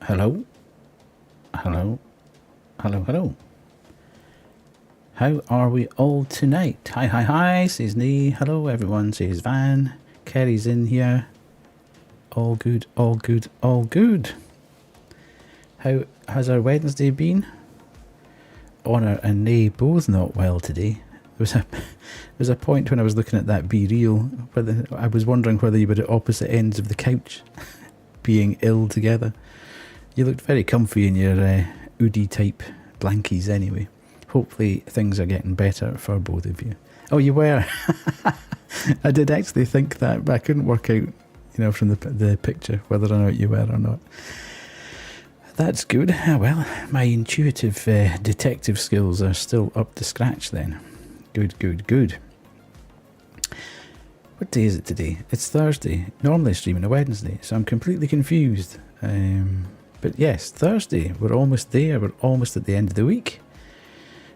Hello? Hello? Hello, hello. How are we all tonight? Hi, hi, hi, says Nee. Hello, everyone, says Van. Kerry's in here. All good, all good, all good. How has our Wednesday been? Honor and Nee both not well today. There was a point when I was looking at that Be Real, whether I was wondering whether you were at opposite ends of the couch, being ill together. You looked very comfy in your Udi type blankies anyway. Hopefully things are getting better for both of you. Oh, you were? I did actually think that, but I couldn't work out, from the picture whether or not you were or not. That's good. Well, my intuitive detective skills are still up to scratch then. Good, good, good. What day is it today? It's Thursday. Normally I stream on a Wednesday, so I'm completely confused. But yes, Thursday. We're almost there. We're almost at the end of the week.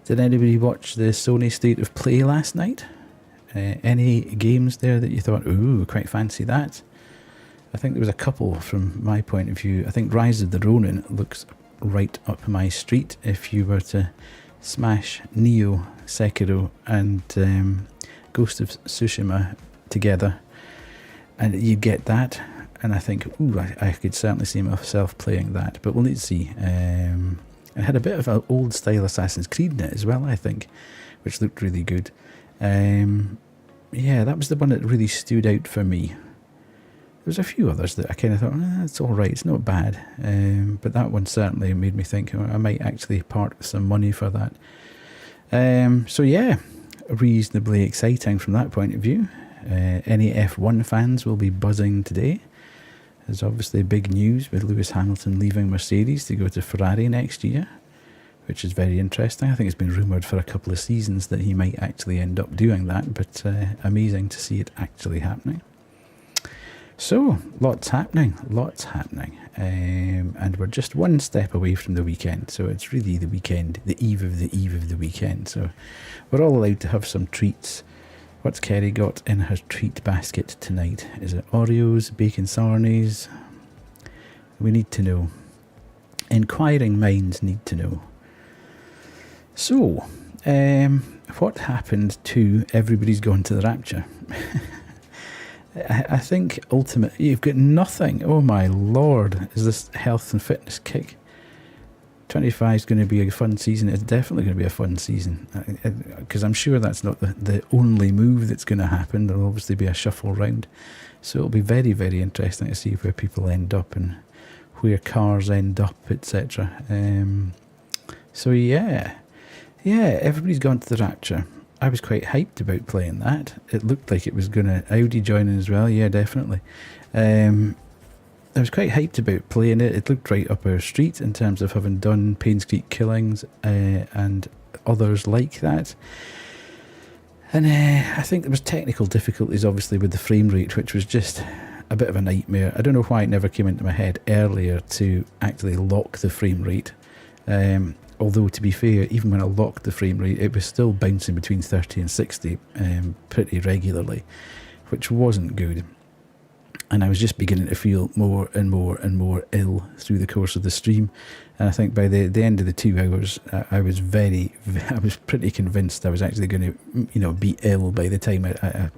Did anybody watch the Sony State of Play last night? Any games there that you thought, ooh, quite fancy that? I think there was a couple from my point of view. I think Rise of the Ronin looks right up my street if you were to smash Neo, Sekiro and Ghost of Tsushima together. And you get that. And I think, ooh, I could certainly see myself playing that. But we'll need to see. It had a bit of an old style Assassin's Creed in it as well, I think, which looked really good. Yeah, that was the one that really stood out for me. There was a few others that I kind of thought, it's all right, it's not bad. But that one certainly made me think, I might actually park some money for that. So yeah, reasonably exciting from that point of view. Any F1 fans will be buzzing today. There's obviously big news with Lewis Hamilton leaving Mercedes to go to Ferrari next year, which is very interesting. I think it's been rumoured for a couple of seasons that he might actually end up doing that, but amazing to see it actually happening. So, lots happening, and we're just one step away from the weekend, so it's really the weekend, the eve of the weekend, so we're all allowed to have some treats. What's Kerry got in her treat basket tonight? Is it Oreos, bacon sarnies? We need to know. Inquiring minds need to know. So, what happened to Everybody's Gone to the Rapture? I think ultimately you've got nothing. Oh my lord, is this health and fitness kick? 25 is going to be a fun season. It's definitely going to be a fun season, because I'm sure that's not the only move that's going to happen. There'll obviously be a shuffle round, so it'll be very, very interesting to see where people end up and where cars end up, etc. So yeah, Everybody's Gone to the Rapture. I was quite hyped about playing that. It looked like it was going to Audi join in as well. Yeah, definitely. I was quite hyped about playing it. It looked right up our street in terms of having done Payne's Creek Killings and others like that. And I think there was technical difficulties, obviously, with the frame rate, which was just a bit of a nightmare. I don't know why it never came into my head earlier to actually lock the frame rate. Although, to be fair, even when I locked the frame rate, it was still bouncing between 30 and 60 pretty regularly, which wasn't good. And I was just beginning to feel more and more and more ill through the course of the stream. And I think by the end of the 2 hours, I was pretty convinced I was actually going to, be ill by the time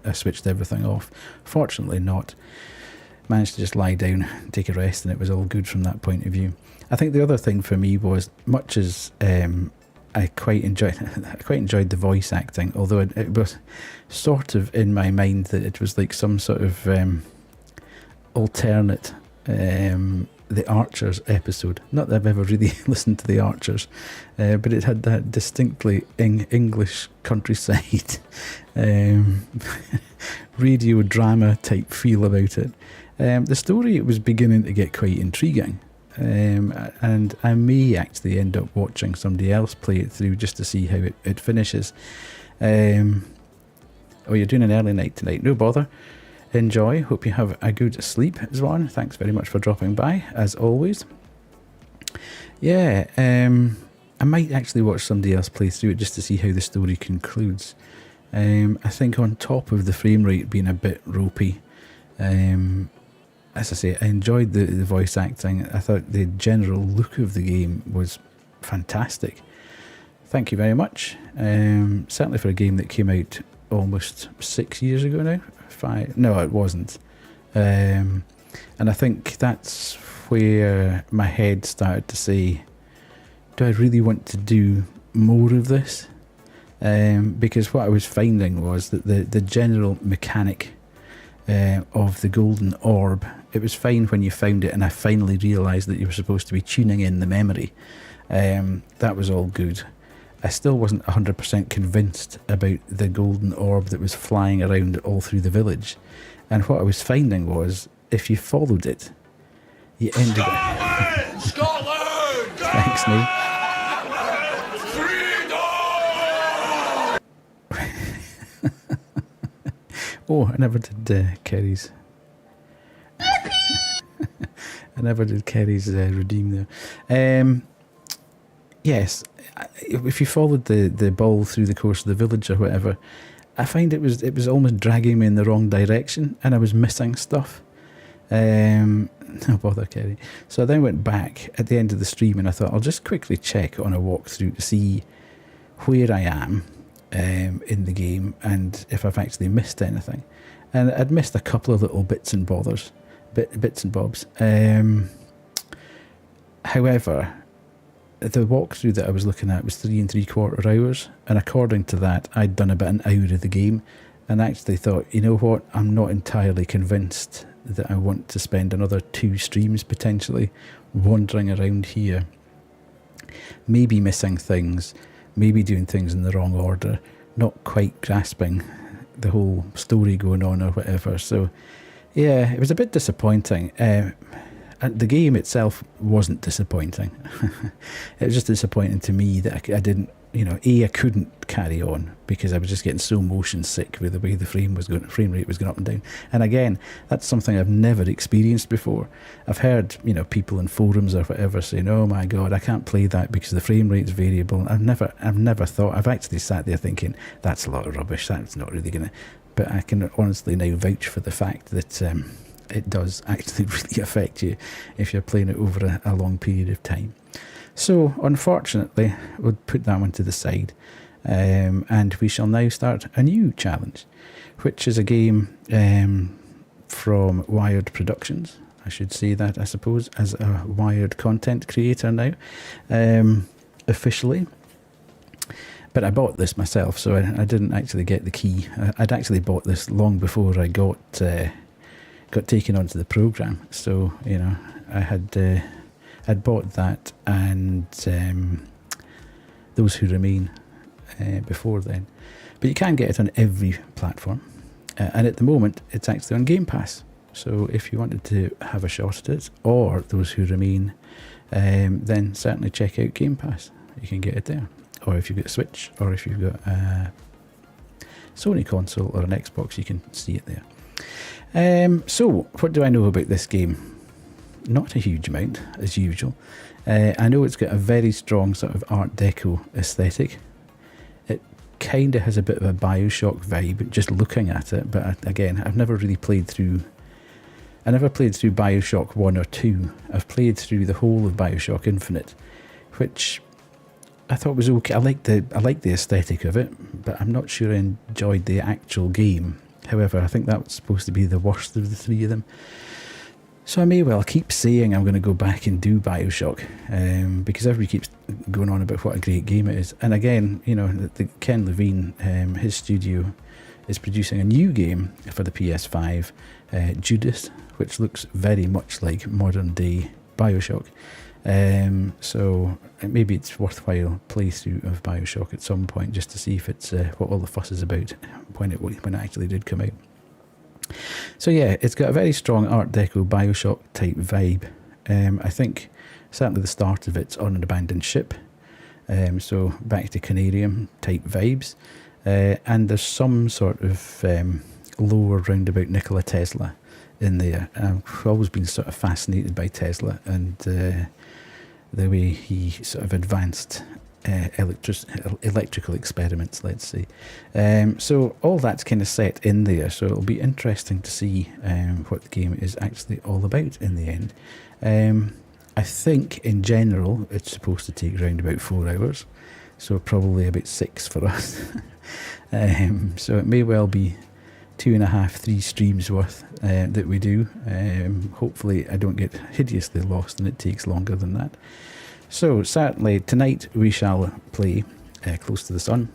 I switched everything off. Fortunately not. Managed to just lie down, take a rest, and it was all good from that point of view. I think the other thing for me was, much as I quite enjoyed the voice acting, although it was sort of in my mind that it was like some sort of alternate The Archers episode. Not that I've ever really listened to The Archers, but it had that distinctly English countryside radio drama type feel about it. The story was beginning to get quite intriguing. And I may actually end up watching somebody else play it through just to see how it finishes. Oh, you're doing an early night tonight. No bother. Enjoy. Hope you have a good sleep, Zwan. Thanks very much for dropping by, as always. Yeah, I might actually watch somebody else play through it just to see how the story concludes. I think on top of the frame rate being a bit ropey, as I say, I enjoyed the voice acting. I thought the general look of the game was fantastic. Thank you very much. Certainly for a game that came out almost 6 years ago now. 5? No, it wasn't. And I think that's where my head started to say, do I really want to do more of this? Because what I was finding was that the general mechanic of the golden orb, it was fine when you found it and I finally realised that you were supposed to be tuning in the memory. That was all good. I still wasn't 100% convinced about the golden orb that was flying around all through the village. And what I was finding was, if you followed it, you ended up... Scotland! Thanks, Nate. Oh, I never did Kerry's. I never did Kerry's redeem there. Yes, if you followed the ball through the course of the village or whatever, I find it was almost dragging me in the wrong direction, and I was missing stuff. No bother, Kerry. So I then went back at the end of the stream, and I thought I'll just quickly check on a walkthrough to see where I am in the game and if I've actually missed anything. And I'd missed a couple of little bits and bobs. However, the walkthrough that I was looking at was 3 3/4 hours, and according to that, I'd done about an hour of the game, and actually thought, you know what, I'm not entirely convinced that I want to spend another 2 streams potentially wandering around here, maybe missing things, maybe doing things in the wrong order, not quite grasping the whole story going on or whatever. So yeah, it was a bit disappointing. The game itself wasn't disappointing. It was just disappointing to me that I didn't, I couldn't carry on because I was just getting so motion sick with the way the frame rate was going up and down. And again, that's something I've never experienced before. I've heard, people in forums or whatever saying, "Oh my God, I can't play that because the frame rate's variable." I've never thought. I've actually sat there thinking that's a lot of rubbish. That's not really gonna. But I can honestly now vouch for the fact that it does actually really affect you if you're playing it over a long period of time. So, unfortunately, we'll put that one to the side, and we shall now start a new challenge, which is a game from Wired Productions. I should say that, I suppose, as a Wired content creator now, officially. But I bought this myself, so I didn't actually get the key. I'd actually bought this long before I got taken onto the program. So I had bought that and Those Who Remain before then. But you can get it on every platform, and at the moment it's actually on Game Pass. So if you wanted to have a shot at it, or Those Who Remain, then certainly check out Game Pass. You can get it there. Or if you've got a Switch, or if you've got a Sony console or an Xbox, you can see it there. So, what do I know about this game? Not a huge amount, as usual. I know it's got a very strong sort of Art Deco aesthetic. It kind of has a bit of a Bioshock vibe, just looking at it. But again, I've never really played through... I never played through Bioshock 1 or 2. I've played through the whole of Bioshock Infinite, which I thought was okay. I like the aesthetic of it, but I'm not sure I enjoyed the actual game. However, I think that was supposed to be the worst of the three of them. So I may well keep saying I'm going to go back and do Bioshock, because everybody keeps going on about what a great game it is. And again, you know, the Ken Levine, his studio, is producing a new game for the PS5, Judas, which looks very much like modern day Bioshock. So maybe it's worthwhile playthrough of Bioshock at some point just to see if it's what all the fuss is about when it actually did come out. So yeah, it's got a very strong Art Deco Bioshock type vibe. I think certainly the start of it's on an abandoned ship, so back to Canarium type vibes, and there's some sort of lore roundabout Nikola Tesla in there. I've always been sort of fascinated by Tesla and the way he sort of advanced electrical experiments, let's say. So all that's kind of set in there, so it'll be interesting to see what the game is actually all about in the end. I think in general it's supposed to take around about 4 hours, so probably about 6 for us. So it may well be 2.5, 3 streams worth that we do. Hopefully I don't get hideously lost and it takes longer than that. So certainly tonight we shall play Close to the Sun,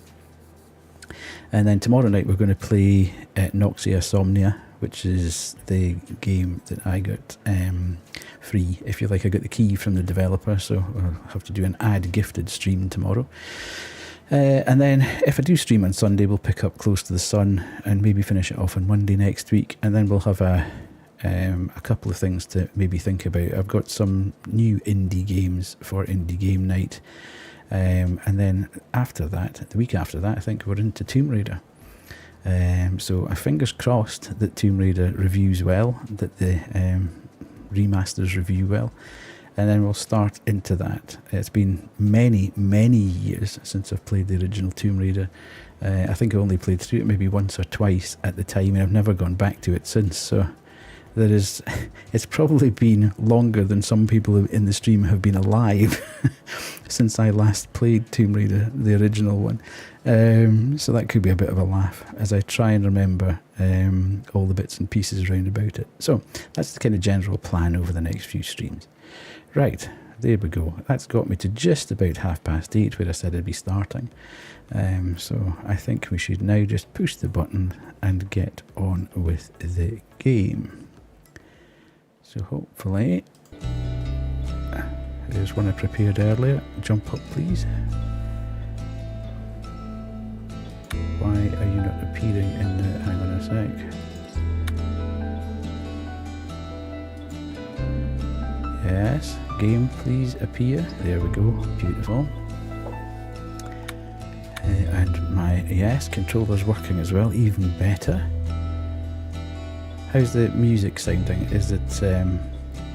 and then tomorrow night we're going to play Noxia Somnia, which is the game that I got free, if you like. I got the key from the developer, so I'll have to do an ad gifted stream tomorrow. And then if I do stream on Sunday, we'll pick up Close to the Sun and maybe finish it off on Monday next week, and then we'll have a couple of things to maybe think about. I've got some new indie games for Indie Game Night, and then after that, the week after that, I think we're into Tomb Raider. So fingers crossed that Tomb Raider reviews well, that the remasters review well, and then we'll start into that. It's been many, many years since I've played the original Tomb Raider. I think I only played through it maybe once or twice at the time, and I've never gone back to it since. So it's probably been longer than some people in the stream have been alive since I last played Tomb Raider, the original one. So that could be a bit of a laugh as I try and remember all the bits and pieces around about it. So that's the kind of general plan over the next few streams. Right, there we go. That's got me to just about 8:30 where I said I'd be starting. So I think we should now just push the button and get on with the game. So hopefully, there's one I prepared earlier. Jump up, please. Why are you not appearing in the... Hang on a sec. Yes, game, please appear. There we go. Beautiful. And my, yes, controller's working as well. Even better. How's the music sounding? Is it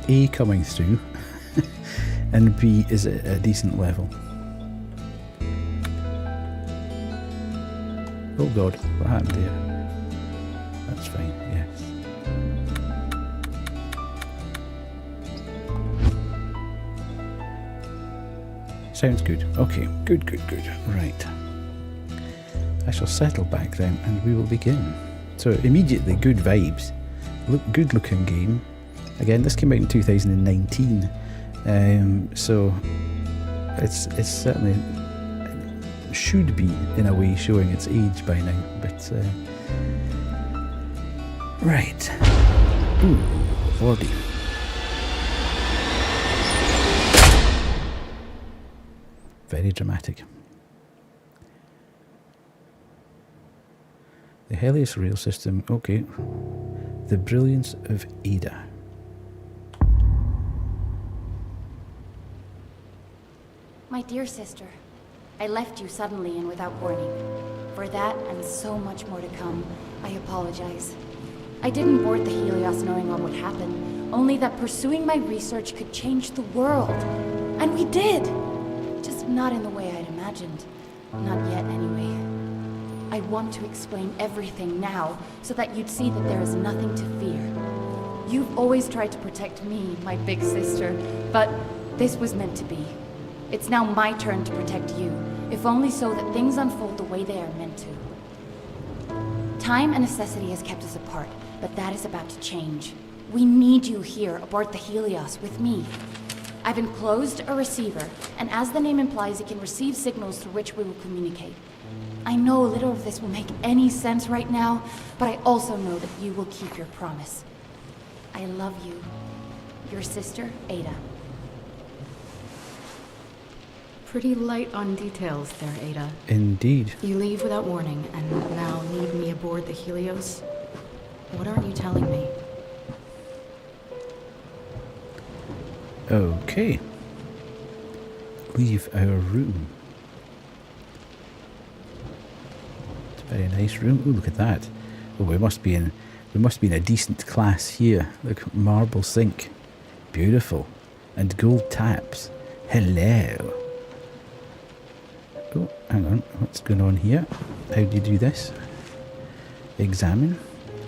A, coming through, and B, is it a decent level? Oh God, what happened here? That's fine, yes. Sounds good. Okay, good. Right. I shall settle back then and we will begin. So immediately, good vibes. Good looking game. Again, this came out in 2019, so it's certainly should be in a way showing its age by now. But right, ooh, Lordy. Very dramatic. The Helios rail system. Okay. The brilliance of Ada. My dear sister, I left you suddenly and without warning. For that and so much more to come, I apologize. I didn't board the Helios knowing what would happen, only that pursuing my research could change the world. And we did! Just not in the way I'd imagined. Not yet, anyway. I want to explain everything now, so that you'd see that there is nothing to fear. You've always tried to protect me, my big sister, but this was meant to be. It's now my turn to protect you, if only so that things unfold the way they are meant to. Time and necessity has kept us apart, but that is about to change. We need you here aboard the Helios with me. I've enclosed a receiver, and as the name implies, it can receive signals through which we will communicate. I know little of this will make any sense right now, but I also know that you will keep your promise. I love you. Your sister, Ada. Pretty light on details there, Ada. Indeed. You leave without warning, and now need me aboard the Helios? What aren't you telling me? Okay. Leave our room. It's a very nice room. Oh, look at that. Oh, we must be in a decent class here. Look, marble sink. Beautiful. And gold taps. Hello. Oh, hang on. What's going on here? How do you do this? Examine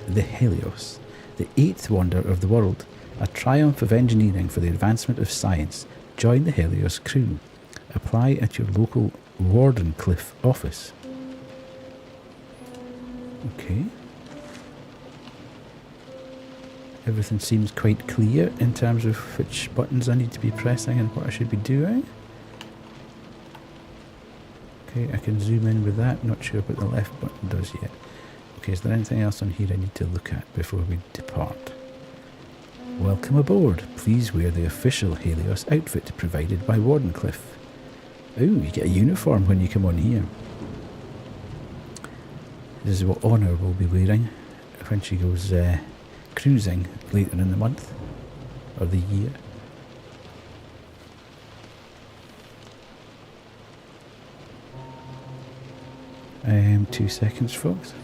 the Helios, the eighth wonder of the world, a triumph of engineering for the advancement of science. Join the Helios crew. Apply at your local Wardenclyffe office. Okay. Everything seems quite clear in terms of which buttons I need to be pressing and what I should be doing. Okay, I can zoom in with that. Not sure what the left button does yet. Okay, is there anything else on here I need to look at before we depart? Welcome aboard. Please wear the official Helios outfit provided by Wardenclyffe. Oh, you get a uniform when you come on here. This is what Honor will be wearing when she goes cruising later in the month or the year. 2 seconds, folks.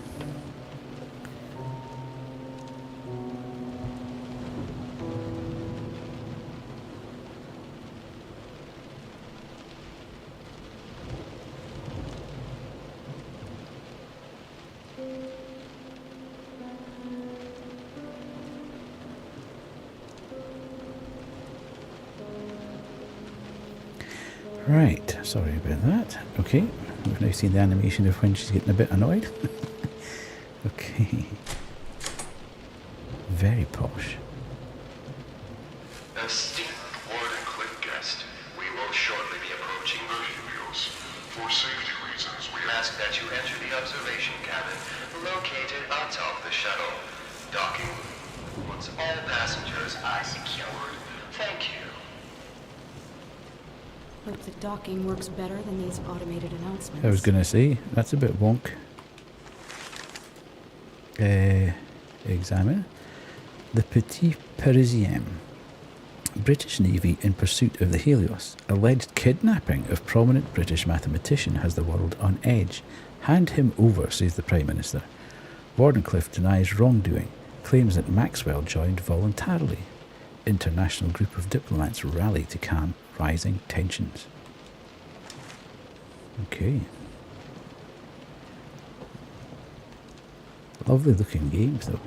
Right, sorry about that. Okay, we've now seen the animation of when she's getting a bit annoyed. Okay. Very posh. Esteemed Wardenclyffe guest, we will shortly be approaching the Helios. For safety reasons, we ask that you enter the observation cabin located atop the shuttle. Docking once all passengers are secured. Thank you. Hope the docking works better than these automated announcements. I was going to say, that's a bit wonk. Examine. The Petit Parisien. British Navy in pursuit of the Helios. Alleged kidnapping of prominent British mathematician has the world on edge. Hand him over, says the Prime Minister. Wardenclyffe denies wrongdoing. Claims that Maxwell joined voluntarily. International group of diplomats rally to calm rising tensions. Okay. Lovely looking games though.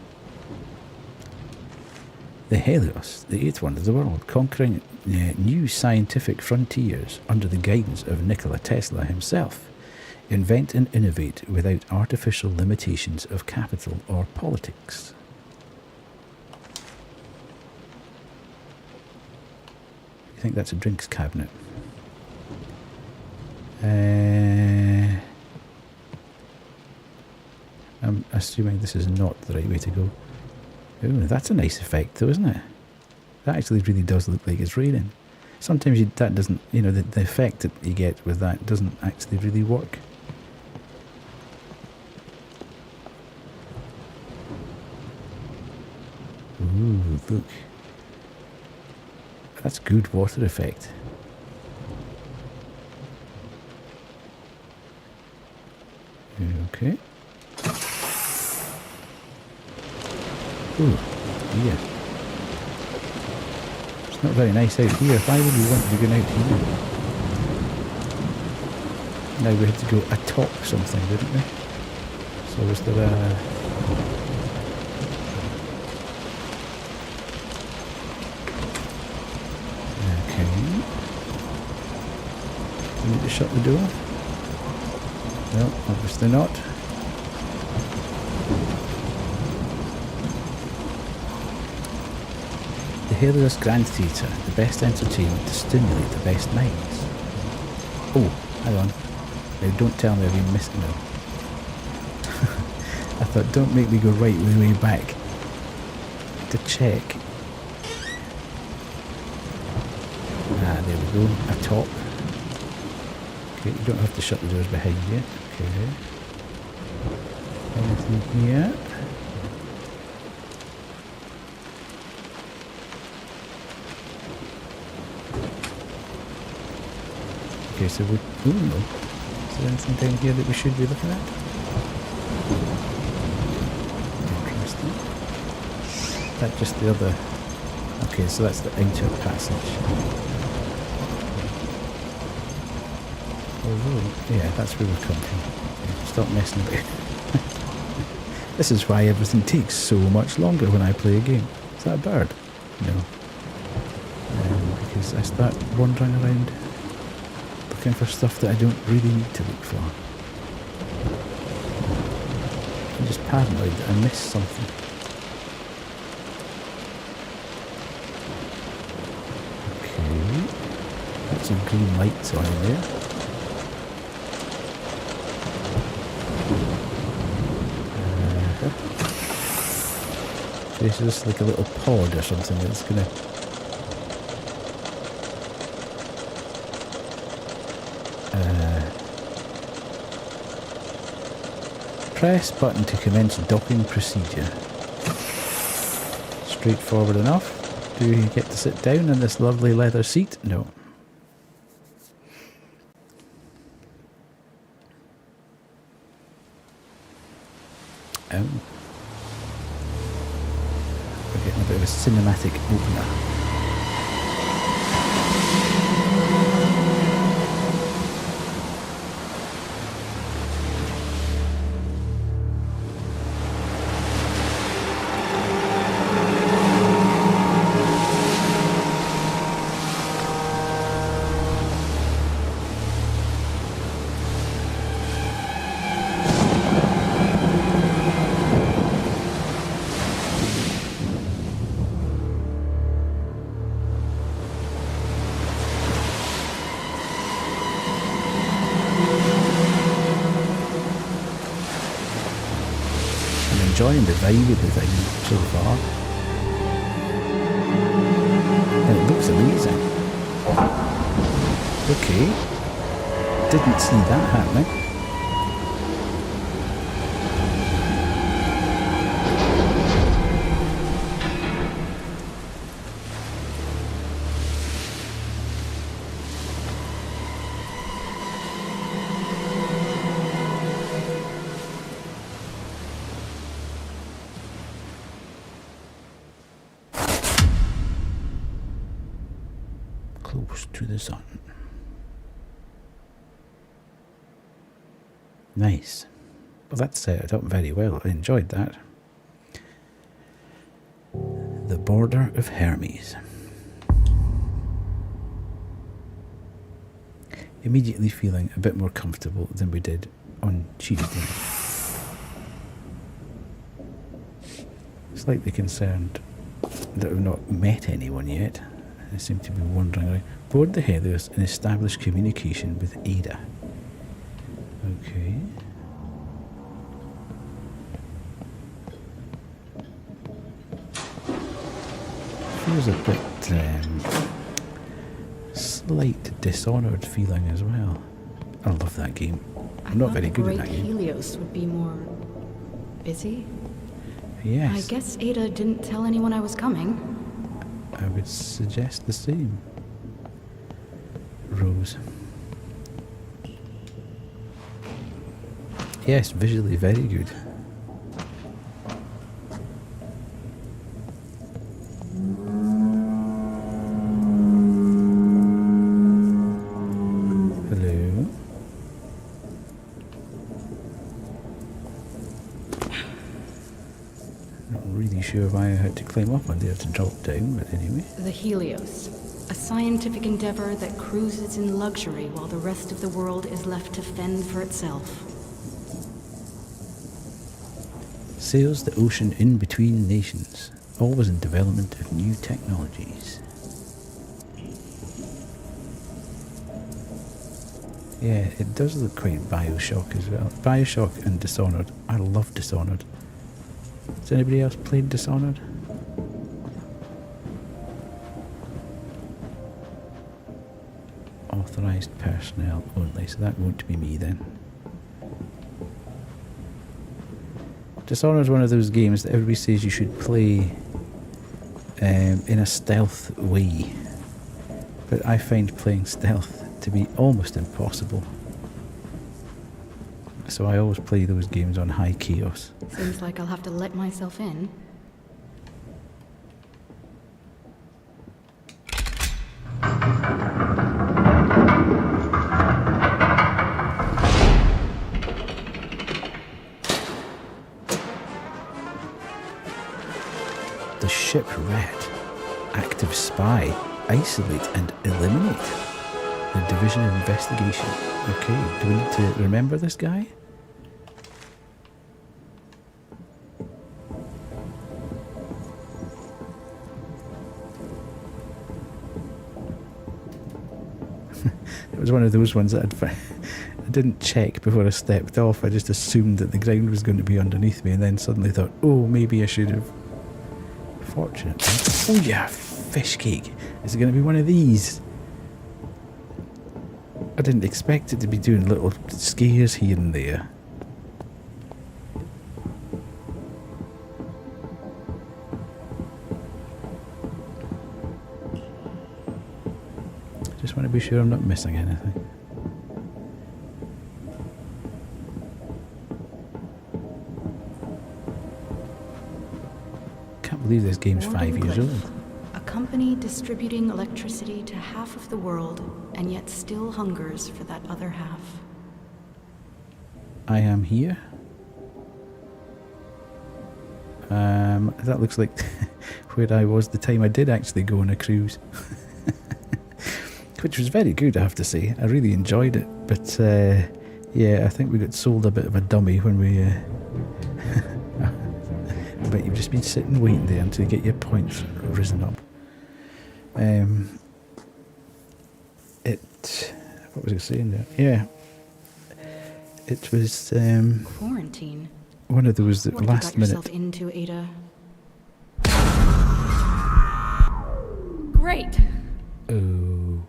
The Helios, the eighth wonder of the world, conquering new scientific frontiers under the guidance of Nikola Tesla himself. Invent and innovate without artificial limitations of capital or politics. I think that's a drinks cabinet. I'm assuming this is not the right way to go. Ooh, that's a nice effect though, isn't it? That actually really does look like it's raining. Sometimes that doesn't, you know, the effect that you get with that doesn't actually really work. Ooh, look. That's good water effect. Okay. Ooh, yeah. It's not very nice out here. Why would we want to be going out here? Now we had to go atop something, didn't we? So was there a... Do we need to shut the door? No, obviously not. Helios Grand Theatre, the best entertainment to stimulate the best minds. Oh, hang on. Now don't tell me I've been missing them. I thought, don't make me go right the way back to check. Ah, there we go. A top. Okay, you don't have to shut the doors behind you. Okay. Anything here? Okay, so we... Ooh, no. Is there anything down here that we should be looking at? Interesting. Is that just the other... Okay, so that's the outer passage. Oh, yeah, that's where we've come from. Okay, stop messing about. This is why everything takes so much longer when I play a game. Is that a bird? No. Because I start wandering around looking for stuff that I don't really need to look for. I'm just paranoid that I missed something. Okay. Got some green lights on in there. This is like a little pod or something that's gonna... press button to commence docking procedure. Straightforward enough. Do you get to sit down in this lovely leather seat? No. Oh. We're getting a bit of a cinematic opener. Enjoying the vibe of the thing so far. And it looks amazing. Okay. Didn't see that happening. Close to the sun. Nice. Well, that set it up very well. I enjoyed that. The Border of Hermes. Immediately feeling a bit more comfortable than we did on Tuesday. Slightly concerned that we've not met anyone yet. I seem to be wandering around. Board the Helios and establish communication with Ada. Okay. Feels a bit slight Dishonored feeling as well. I love that game. I'm not very good at that game. Helios would be more busy. Yes. I guess Ada didn't tell anyone I was coming. I would suggest the same. Rose. Yes, visually very good. Hello. Not really sure why I had to climb up on there to drop down, but anyway. The Helios. A scientific endeavor that cruises in luxury while the rest of the world is left to fend for itself. Sails the ocean in between nations. Always in development of new technologies. Yeah, it does look quite Bioshock as well. Bioshock and Dishonored. I love Dishonored. Has anybody else played Dishonored? Authorised personnel only, so that won't be me then. Dishonored is one of those games that everybody says you should play in a stealth way. But I find playing stealth to be almost impossible. So I always play those games on high chaos. Seems like I'll have to let myself in. The ship Red. Active spy. Isolate and eliminate. The Division of Investigation. Okay, do we need to remember this guy? It was one of those ones that I didn't check before I stepped off. I just assumed that the ground was going to be underneath me and then suddenly thought, oh, maybe I should have. Fortunately. Oh yeah, fish cake. Is it going to be one of these? I didn't expect it to be doing little scares here and there. Just want to be sure I'm not missing anything. Can't believe this game's 5 years old. A company distributing electricity to half of the world, and yet still hungers for that other half. I am here. That looks like where I was the time I did actually go on a cruise. Which was very good, I have to say. I really enjoyed it. But, yeah, I think we got sold a bit of a dummy when we... But you've just been sitting waiting there until you get your points risen up. What was I saying there? Yeah. It was... Quarantine. One of those that What last have you got minute... yourself into, Ada? Great.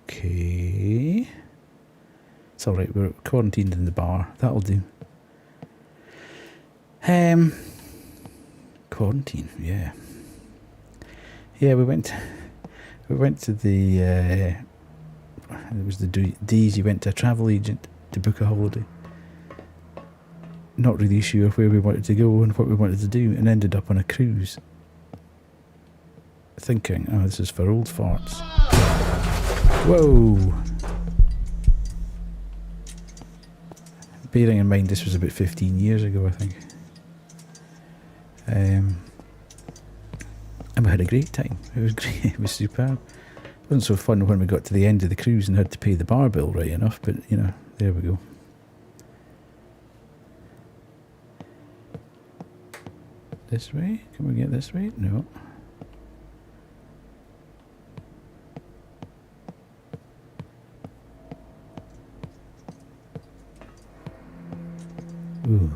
Okay. It's alright, we're quarantined in the bar. That'll do. Quarantine, yeah. Yeah, we went to the it was the D's. You went to a travel agent to book a holiday. Not really sure where we wanted to go and what we wanted to do, and ended up on a cruise. Thinking, oh, this is for old farts. Whoa! Bearing in mind this was about 15 years ago, I think. And we had a great time. It was great. It was superb. It wasn't so fun when we got to the end of the cruise and had to pay the bar bill right enough, but you know, there we go. This way? Can we get this way? No. Ooh.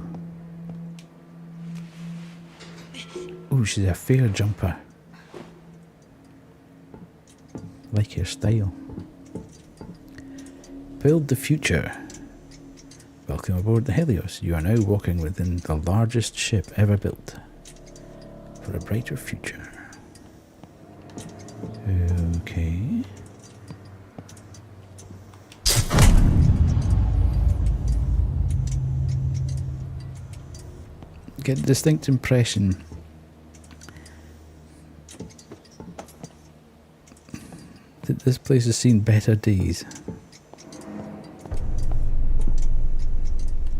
Ooh, she's a fair jumper. Like your style. Build the future. Welcome aboard the Helios. You are now walking within the largest ship ever built. For a brighter future. Okay. Get a distinct impression that this place has seen better days.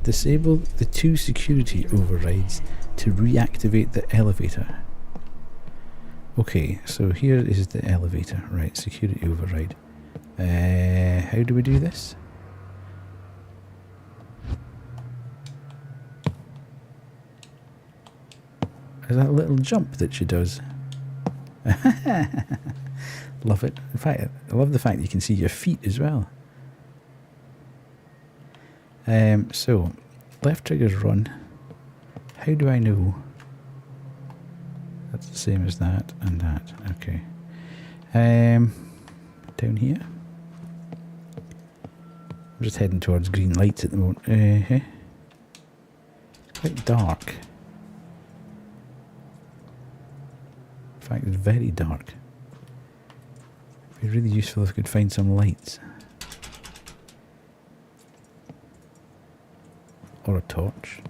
Disable the 2 security overrides to reactivate the elevator. Okay, so here is the elevator. Right, security override. How do we do this? Is that a little jump that she does? Love it. In fact, I love the fact that you can see your feet as well. So, left trigger's run. How do I know? That's the same as that and that. Okay. Down here. I'm just heading towards green lights at the moment. It's quite dark. In fact, it's very dark. It'd be really useful if I could find some lights. Or a torch.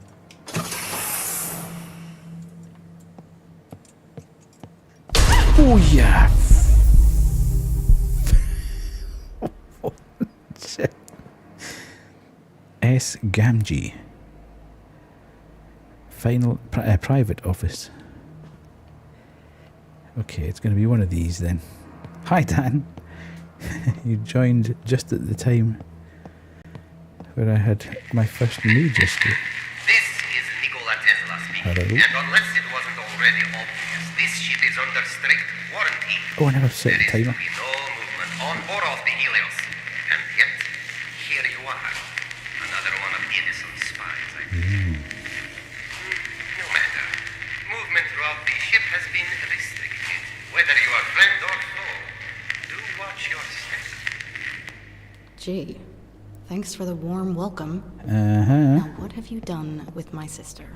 Oh yeah! S. Gamgee. Final private office. Okay, it's going to be one of these then. Hi Dan! You joined just at the time where I had my first major stroke. This is Nikola Tesla speaking. Hello. And unless it wasn't already obvious, this ship is under strict warranty. Oh, I never set the There is timer. to be no movement on or off the Helios. And yet, here you are. Another one of Edison's spies, I think. No matter. Movement throughout the ship has been restricted. Whether you are friend or foe, do watch your step. Gee, thanks for the warm welcome. Uh-huh. Now, what have you done with my sister?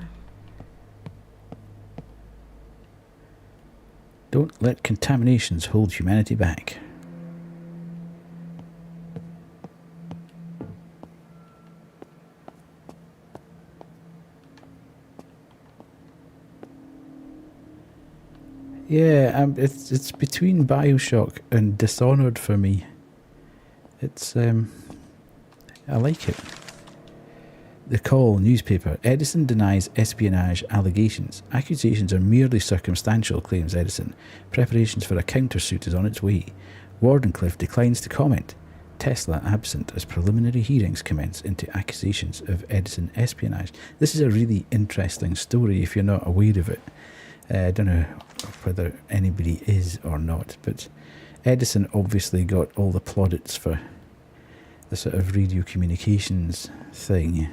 Don't let contaminations hold humanity back. Yeah, it's between BioShock and Dishonored for me. It's I like it. The Call newspaper. Edison denies espionage allegations. Accusations are merely circumstantial, claims Edison. Preparations for a countersuit is on its way. Wardenclyffe declines to comment. Tesla absent as preliminary hearings commence into accusations of Edison espionage. This is a really interesting story if you're not aware of it. I don't know whether anybody is or not, but Edison obviously got all the plaudits for the sort of radio communications thing.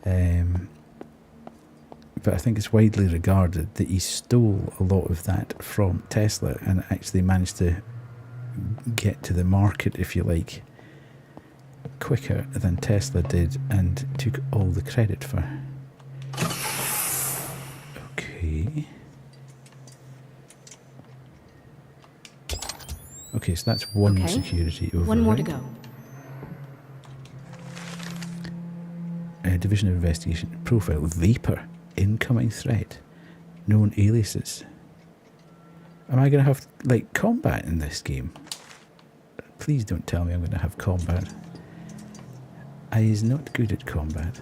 But I think it's widely regarded that he stole a lot of that from Tesla and actually managed to get to the market, if you like, quicker than Tesla did and took all the credit for. Okay. Okay, so that's one Okay. security over. One more to go. Division of Investigation. Profile. Vapor. Incoming threat. Known aliases. Am I going to have, like, combat in this game? Please don't tell me I'm going to have combat. I is not good at combat.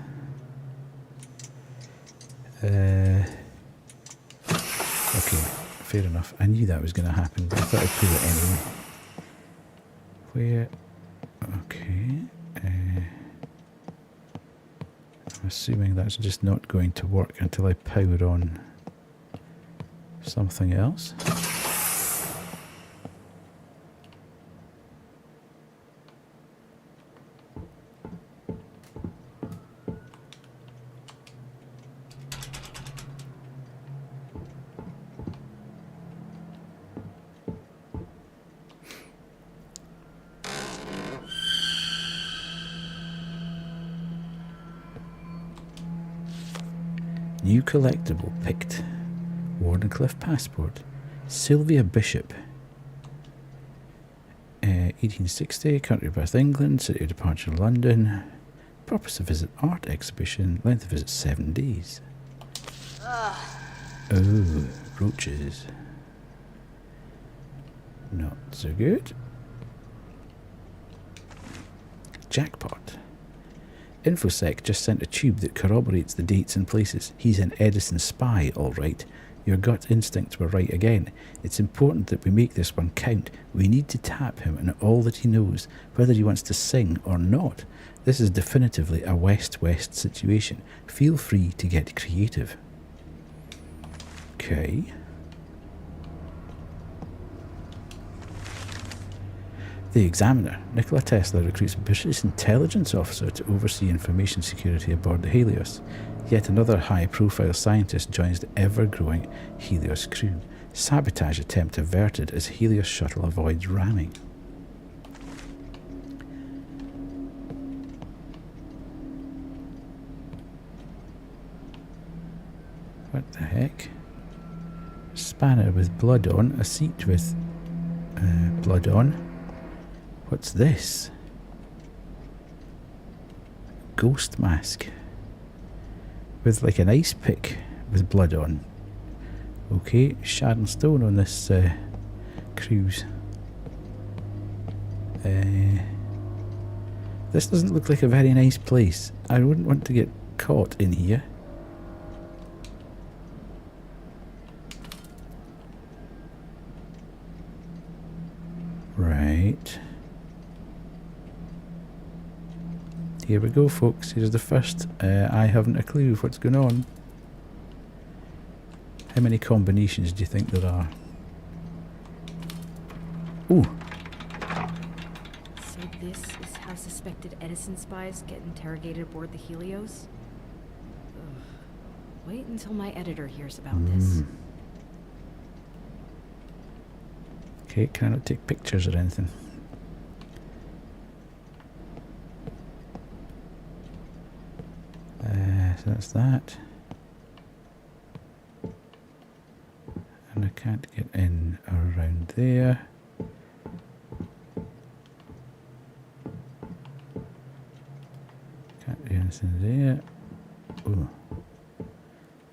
Okay, fair enough. I knew that was going to happen, but I thought I'd put it anyway. Where? Okay. I'm assuming that's just not going to work until I power on something else. New collectible picked. Wardenclyffe passport. Sylvia Bishop. 1860, country of birth England, city of departure London. Purpose of visit art exhibition. Length of visit 7 days. Oh, roaches. Not so good. Jackpot. InfoSec just sent a tube that corroborates the dates and places. He's an Edison spy, all right. Your gut instincts were right again. It's important that we make this one count. We need to tap him and all that he knows, whether he wants to sing or not. This is definitively a West-West situation. Feel free to get creative. Okay. The Examiner. Nikola Tesla recruits a British intelligence officer to oversee information security aboard the Helios. Yet another high-profile scientist joins the ever-growing Helios crew. Sabotage attempt averted as Helios shuttle avoids ramming. What the heck? Spanner with blood on, a seat with blood on. What's this? Ghost mask. With like an ice pick with blood on. Okay, Sharon Stone on this cruise. This doesn't look like a very nice place. I wouldn't want to get caught in here. Right. Here we go, folks. Here's the first. I haven't a clue what's going on. How many combinations do you think there are? Ooh. So this is how suspected Edison spies get interrogated aboard the Helios? Ugh. Wait until my editor hears about this. Okay, can I not take pictures or anything? So that's that. And I can't get in around there. Can't do anything there. Oh.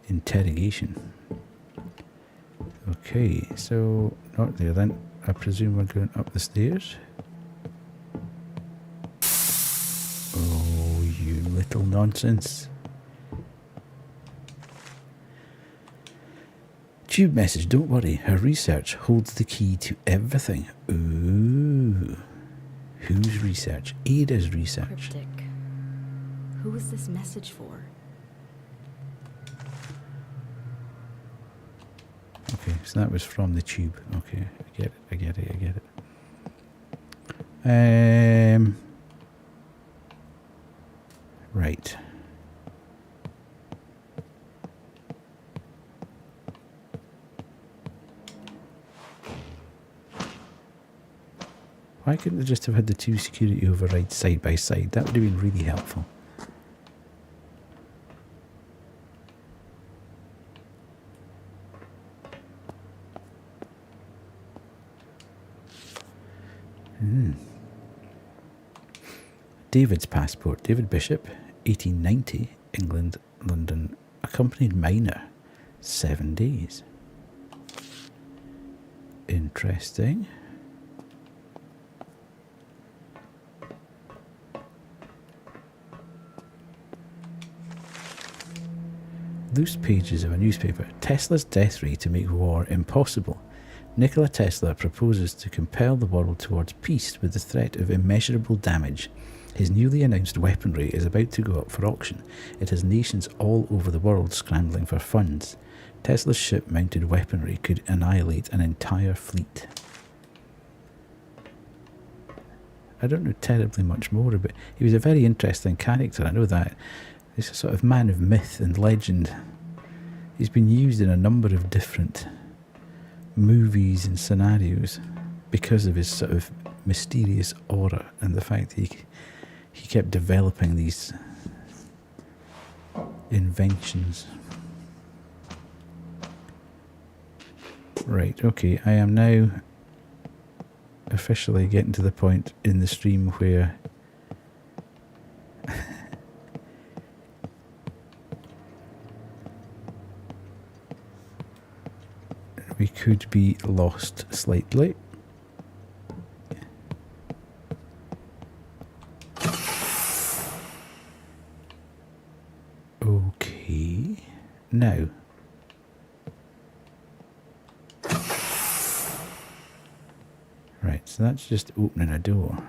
Interrogation. Okay, so not there then. I presume we're going up the stairs. Oh, you little nonsense. Tube message, don't worry. Her research holds the key to everything. Ooh. Whose research? Ada's research. Cryptic. Who is this message for? Okay, so that was from the tube. Okay, I get it. Right. Why couldn't they just have had the two security overrides side by side? That would have been really helpful. David's passport. David Bishop, 1890, England, London, accompanied minor, 7 days. Interesting. Loose pages of a newspaper. Tesla's death ray to make war impossible. Nikola Tesla proposes to compel the world towards peace with the threat of immeasurable damage. His newly announced weaponry is about to go up for auction. It has nations all over the world scrambling for funds. Tesla's ship-mounted weaponry could annihilate an entire fleet. I don't know terribly much more about... He was a very interesting character, I know that. He's a sort of man of myth and legend. He's been used in a number of different movies and scenarios because of his sort of mysterious aura and the fact that he kept developing these inventions. Right, okay, I am now officially getting to the point in the stream where we could be lost slightly. Okay, now right, so that's just opening a door.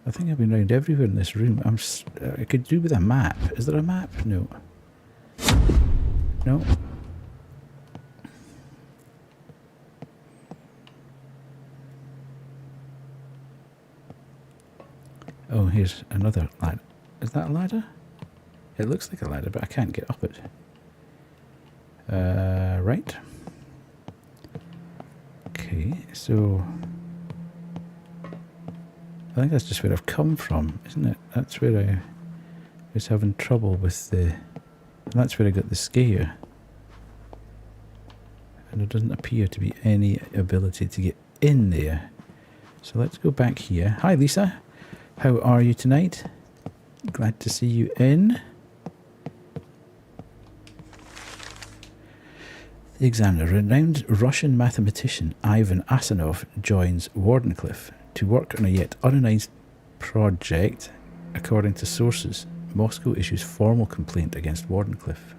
I think I've been around everywhere in this room. I could do with a map. Is there a map? No. No? Oh, here's another ladder. Is that a ladder? It looks like a ladder, but I can't get up it. Right. Okay, so I think that's just where I've come from, isn't it? That's where I was having trouble with the... And that's where I got the scare. And there doesn't appear to be any ability to get in there. So let's go back here. Hi Lisa, how are you tonight? Glad to see you in. The examiner, renowned Russian mathematician Ivan Asanov, joins Wardenclyffe to work on a yet unannounced project. According to sources, Moscow issues formal complaint against Wardenclyffe.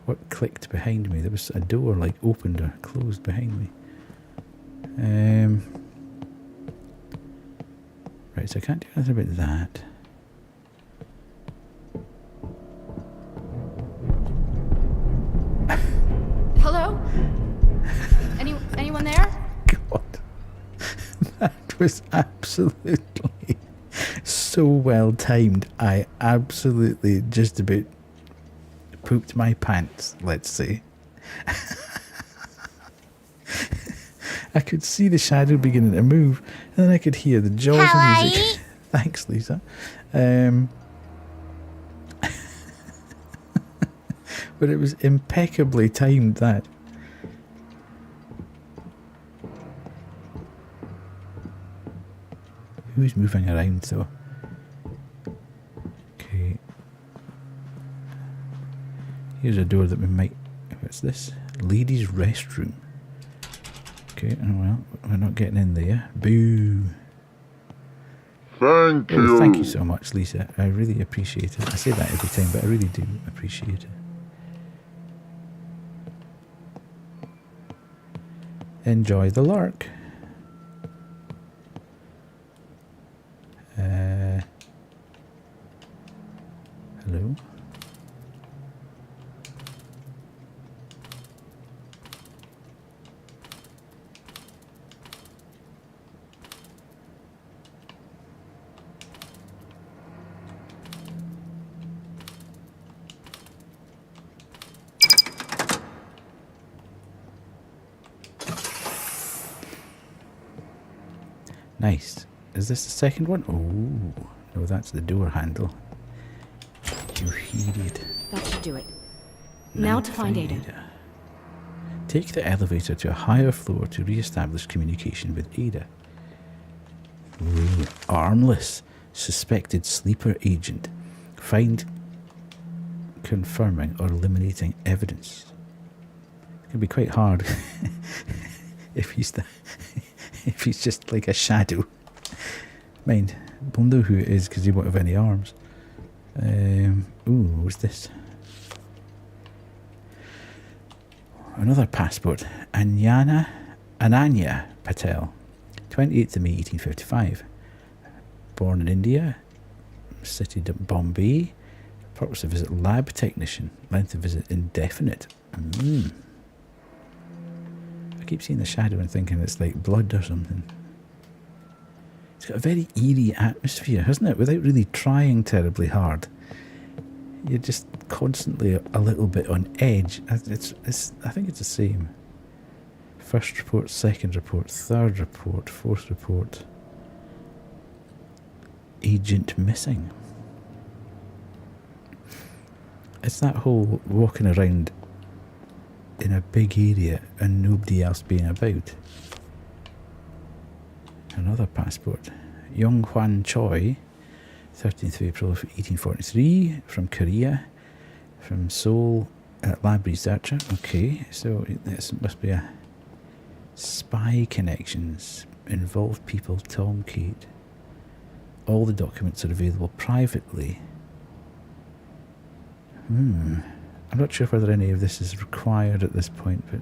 What clicked behind me? There was a door like opened or closed behind me. Right, so I can't do anything about that. Hello? Anyone there? God, that was absolutely so well timed. I absolutely just about pooped my pants, let's say. I could see the shadow beginning to move, and then I could hear the Jaws music. Thanks, Lisa. But it was impeccably timed, that. Who's moving around, though? Okay. Here's a door that we might... What's this? Ladies' restroom. Okay, oh well, we're not getting in there. Boo. Thank you. Thank you so much, Lisa. I really appreciate it. I say that every time, but I really do appreciate it. Enjoy the lark. Hello? Nice. Is this the second one? Oh, no, that's the door handle. You idiot. That should do it. Now to find Ada. Take the elevator to a higher floor to re-establish communication with Ada. Ooh, armless. Suspected sleeper agent. Find confirming or eliminating evidence. It can be quite hard if he's just like a shadow. Mind, we'll know who it is because he won't have any arms. Ooh, what's this? Another passport. Ananya Patel, 28th of May 1855. Born in India, city Bombay. Purpose of visit lab technician. Length of visit indefinite. I keep seeing the shadow and thinking it's like blood or something. It's got a very eerie atmosphere, hasn't it? Without really trying terribly hard. You're just constantly a little bit on edge. I think it's the same. First report, second report, third report, fourth report. Agent missing. It's that whole walking around in a big area and nobody else being about. Another passport. Young Hwan Choi, 13th of April 1843, from Korea, from Seoul, lab researcher. Okay, so this must be a spy connections, involved people, Tom Kate. All the documents are available privately. I'm not sure whether any of this is required at this point, but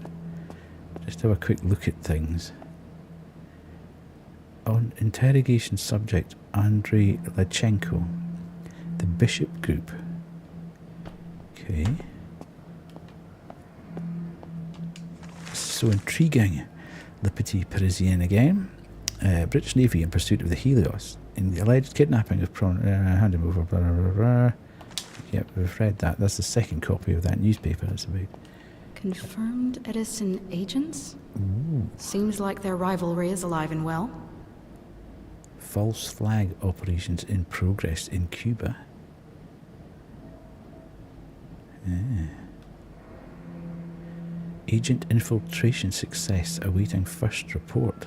just have a quick look at things. On interrogation subject Andrei Lachenko, the Bishop Group. Okay. So intriguing. Le Petit Parisien again. British Navy in pursuit of the Helios. In the alleged kidnapping of hand him over, blah, blah, blah, blah. Yep, we've read that. That's the second copy of that newspaper it's about. Confirmed Edison agents? Ooh. Seems like their rivalry is alive and well. False flag operations in progress in Cuba. Agent infiltration success awaiting first report.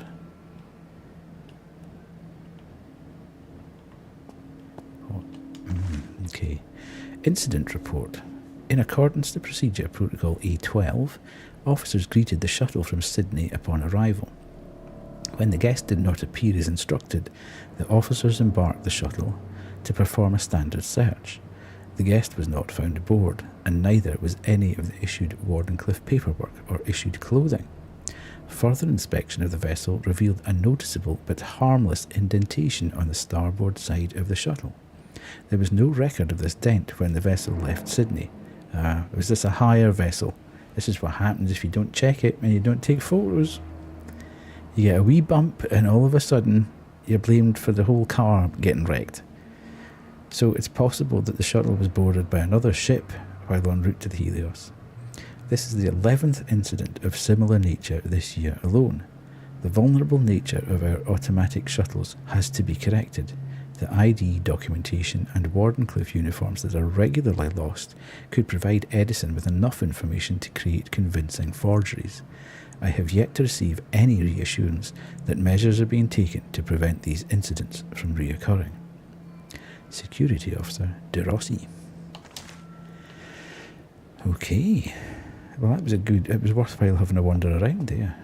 Okay. Incident report. In accordance to procedure protocol A12, officers greeted the shuttle from Sydney upon arrival. When the guest did not appear as instructed, the officers embarked the shuttle to perform a standard search. The guest was not found aboard, and neither was any of the issued Wardenclyffe paperwork or issued clothing. Further inspection of the vessel revealed a noticeable but harmless indentation on the starboard side of the shuttle. There was no record of this dent when the vessel left Sydney. Was this a hire vessel? This is what happens if you don't check it and you don't take photos. You get a wee bump and all of a sudden you're blamed for the whole car getting wrecked. So it's possible that the shuttle was boarded by another ship while en route to the Helios. This is the 11th incident of similar nature this year alone. The vulnerable nature of our automatic shuttles has to be corrected. The ID documentation and Wardenclyffe uniforms that are regularly lost could provide Edison with enough information to create convincing forgeries. I have yet to receive any reassurance that measures are being taken to prevent these incidents from reoccurring. Security Officer De Rossi. Okay. Well, it was worthwhile having a wander around there.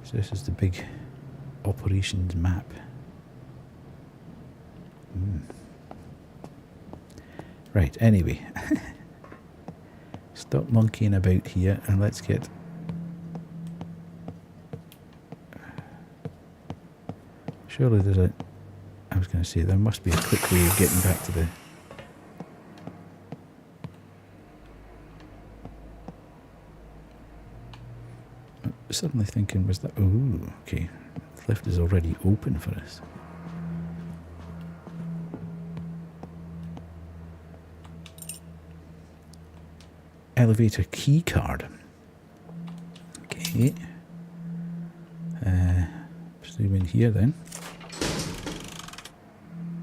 So this is the big operations map. Right, anyway. Stop monkeying about here and let's get... Surely there's a... I was going to say, there must be a quick way of getting back to the... Suddenly thinking, was that... Ooh, okay. The lift is already open for us. Elevator key card. Okay. Zoom in here then.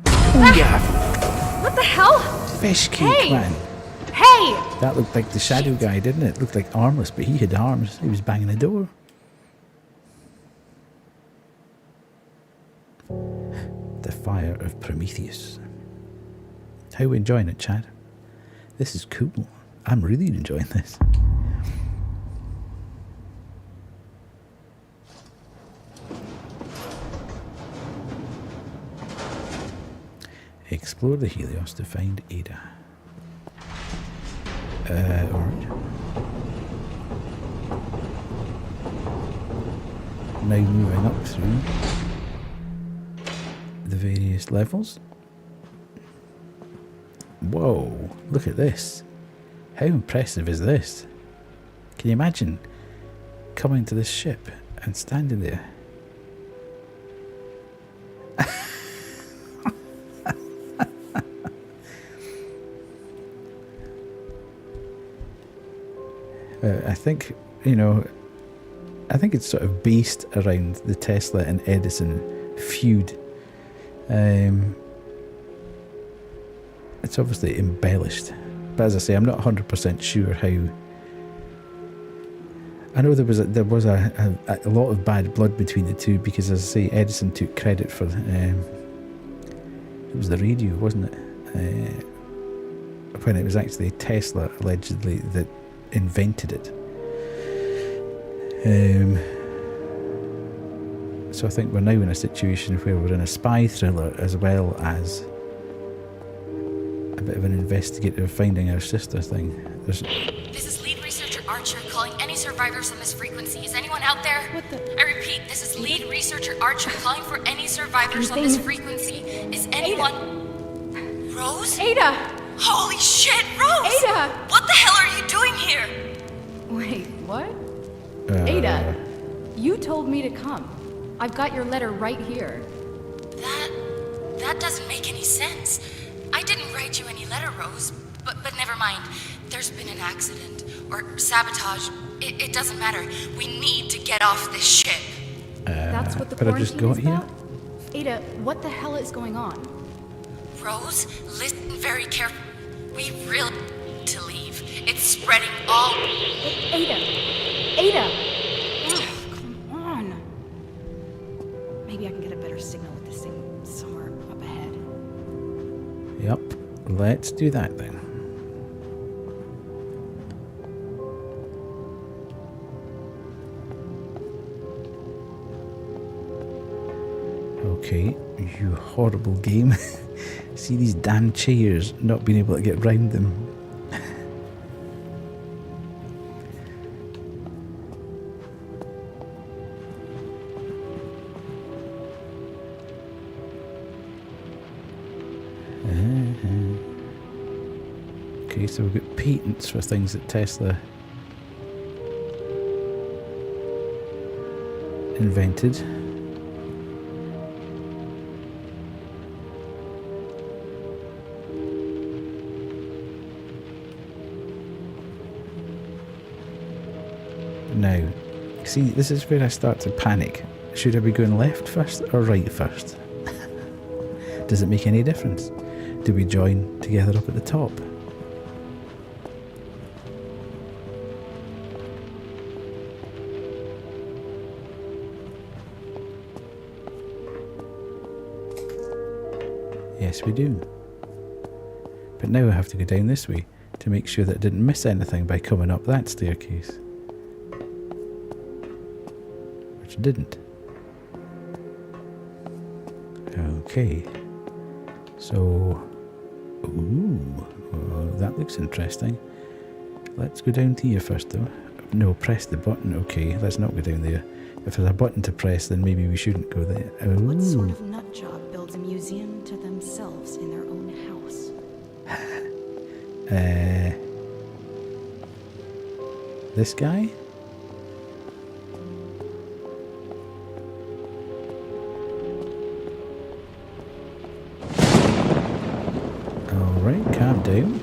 Oh yeah! What the hell? Fish cake, man. Hey! That looked like the shadow guy, didn't it? Looked like armless, but he had arms. He was banging the door. The Fire of Prometheus. How are we enjoying it, Chad? This is cool. I'm really enjoying this. Explore the Helios to find Ada. Alright. Now moving up through the various levels. Whoa, look at this. How impressive is this? Can you imagine coming to this ship and standing there? I think, I think it's sort of based around the Tesla and Edison feud. It's obviously embellished. But as I say, I'm not 100% sure how... I know there was a lot of bad blood between the two because, as I say, Edison took credit for... it was the radio, wasn't it? When it was actually Tesla, allegedly, that invented it. So I think we're now in a situation where we're in a spy thriller as well as a bit of an investigative finding our sister thing. This is lead researcher Archer calling any survivors on this frequency. Is anyone out there? What the? I repeat, this is lead researcher Archer calling for any survivors on this frequency. Is anyone... Ada. Rose? Ada! Holy shit, Rose! Ada! What the hell are you doing here? Wait, what? Ada, you told me to come. I've got your letter right here. That doesn't make any sense. I didn't write you any letter, Rose. But never mind. There's been an accident. Or sabotage. It doesn't matter. We need to get off this ship. That's what the but I just quarantine is got about? Ada, what the hell is going on? Rose, listen very carefully. We really need to leave. It's spreading all... Ada! Ada! Oh, come on. Maybe I can get a better signal with this thing somewhere up ahead. Yep, let's do that then. Okay, you horrible game. See these damn chairs, not being able to get round them. Okay, so we've got patents for things that Tesla invented. Now, see, this is where I start to panic. Should I be going left first or right first? Does it make any difference? Do we join together up at the top? Yes, we do. But now I have to go down this way to make sure that I didn't miss anything by coming up that staircase. Which didn't. Okay. So... Ooh, that looks interesting. Let's go down here first though. No, press the button. Okay, let's not go down there. If there's a button to press, then maybe we shouldn't go there. What sort Ooh. of nut job builds a museum to themselves in their own house? This guy? Alright, calm down.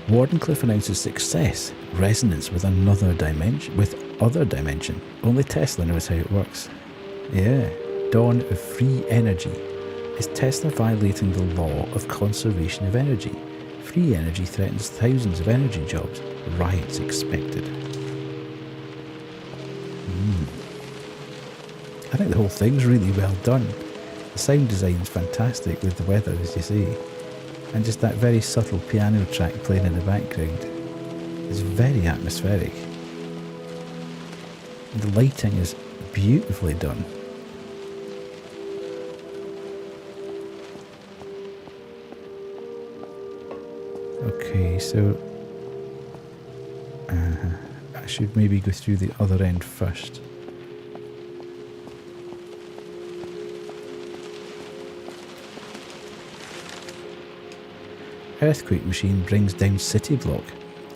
Wardenclyffe announces success, resonance with another dimension, other dimension. Only Tesla knows how it works. Yeah, dawn of free energy. Is Tesla violating the law of conservation of energy? Free energy threatens thousands of energy jobs. Riots expected. I think the whole thing's really well done. The sound design's fantastic with the weather, as you see. And just that very subtle piano track playing in the background is very atmospheric. The lighting is beautifully done. Okay, so I should maybe go through the other end first. Earthquake machine brings down city block.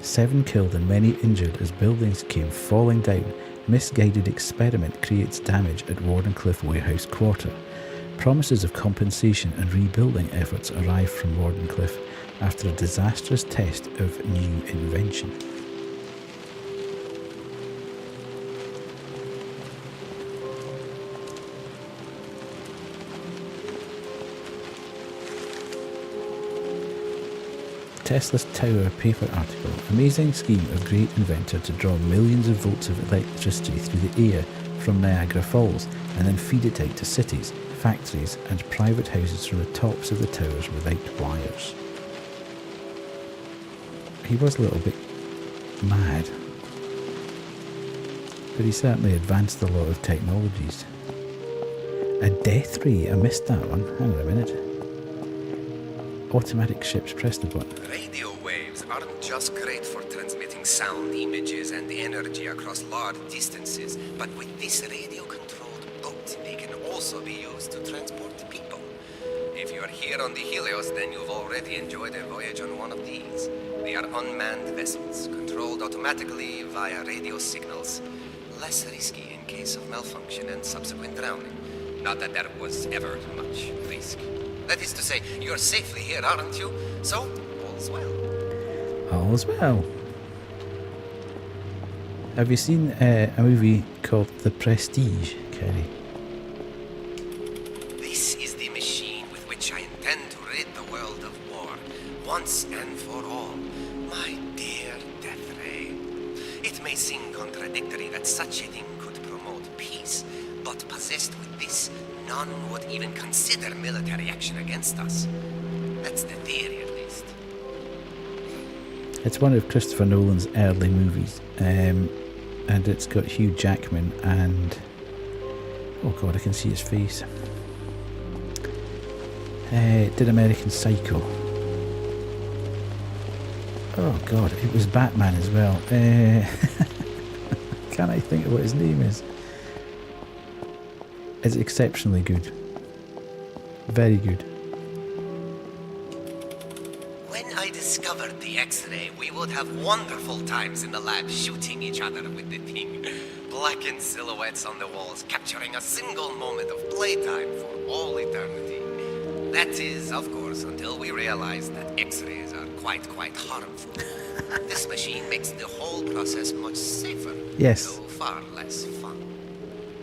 7 killed and many injured as buildings came falling down. Misguided experiment creates damage at Wardenclyffe warehouse quarter. Promises of compensation and rebuilding efforts arrive from Wardenclyffe after a disastrous test of new invention. Tesla's Tower paper article. Amazing scheme of great inventor to draw millions of volts of electricity through the air from Niagara Falls and then feed it out to cities, factories and private houses from the tops of the towers without wires. He was a little bit mad, but he certainly advanced a lot of technologies. A death ray, I missed that one. Hang on a minute. Automatic ships, press the button. Radio waves aren't just great for transmitting sound, images, and energy across large distances, but with this radio-controlled boat, they can also be used to transport people. If you're here on the Helios, then you've already enjoyed a voyage on one of these. They are unmanned vessels, controlled automatically via radio signals. Less risky in case of malfunction and subsequent drowning. Not that there was ever much risk. That is to say, you're safely here, aren't you? So, all's well. All's well. Have you seen a movie called The Prestige, Kerry? This is the machine with which I intend to rid the world of war, once and for all. My dear Death Ray. It may seem contradictory that such a thing could promote peace, but possessed with this, none would even consider military action against us. That's the theory, at least. It's one of Christopher Nolan's early movies, and it's got Hugh Jackman and... oh god, I can see his face. Did American Psycho. Oh god, it was Batman as well. Can't I think of what his name is? It's exceptionally good. Very good. When I discovered the X-ray, we would have wonderful times in the lab shooting each other with the thing. Blackened silhouettes on the walls, capturing a single moment of playtime for all eternity. That is, of course, until we realized that X-rays are quite harmful. This machine makes the whole process much safer. Yes. Though far less fun.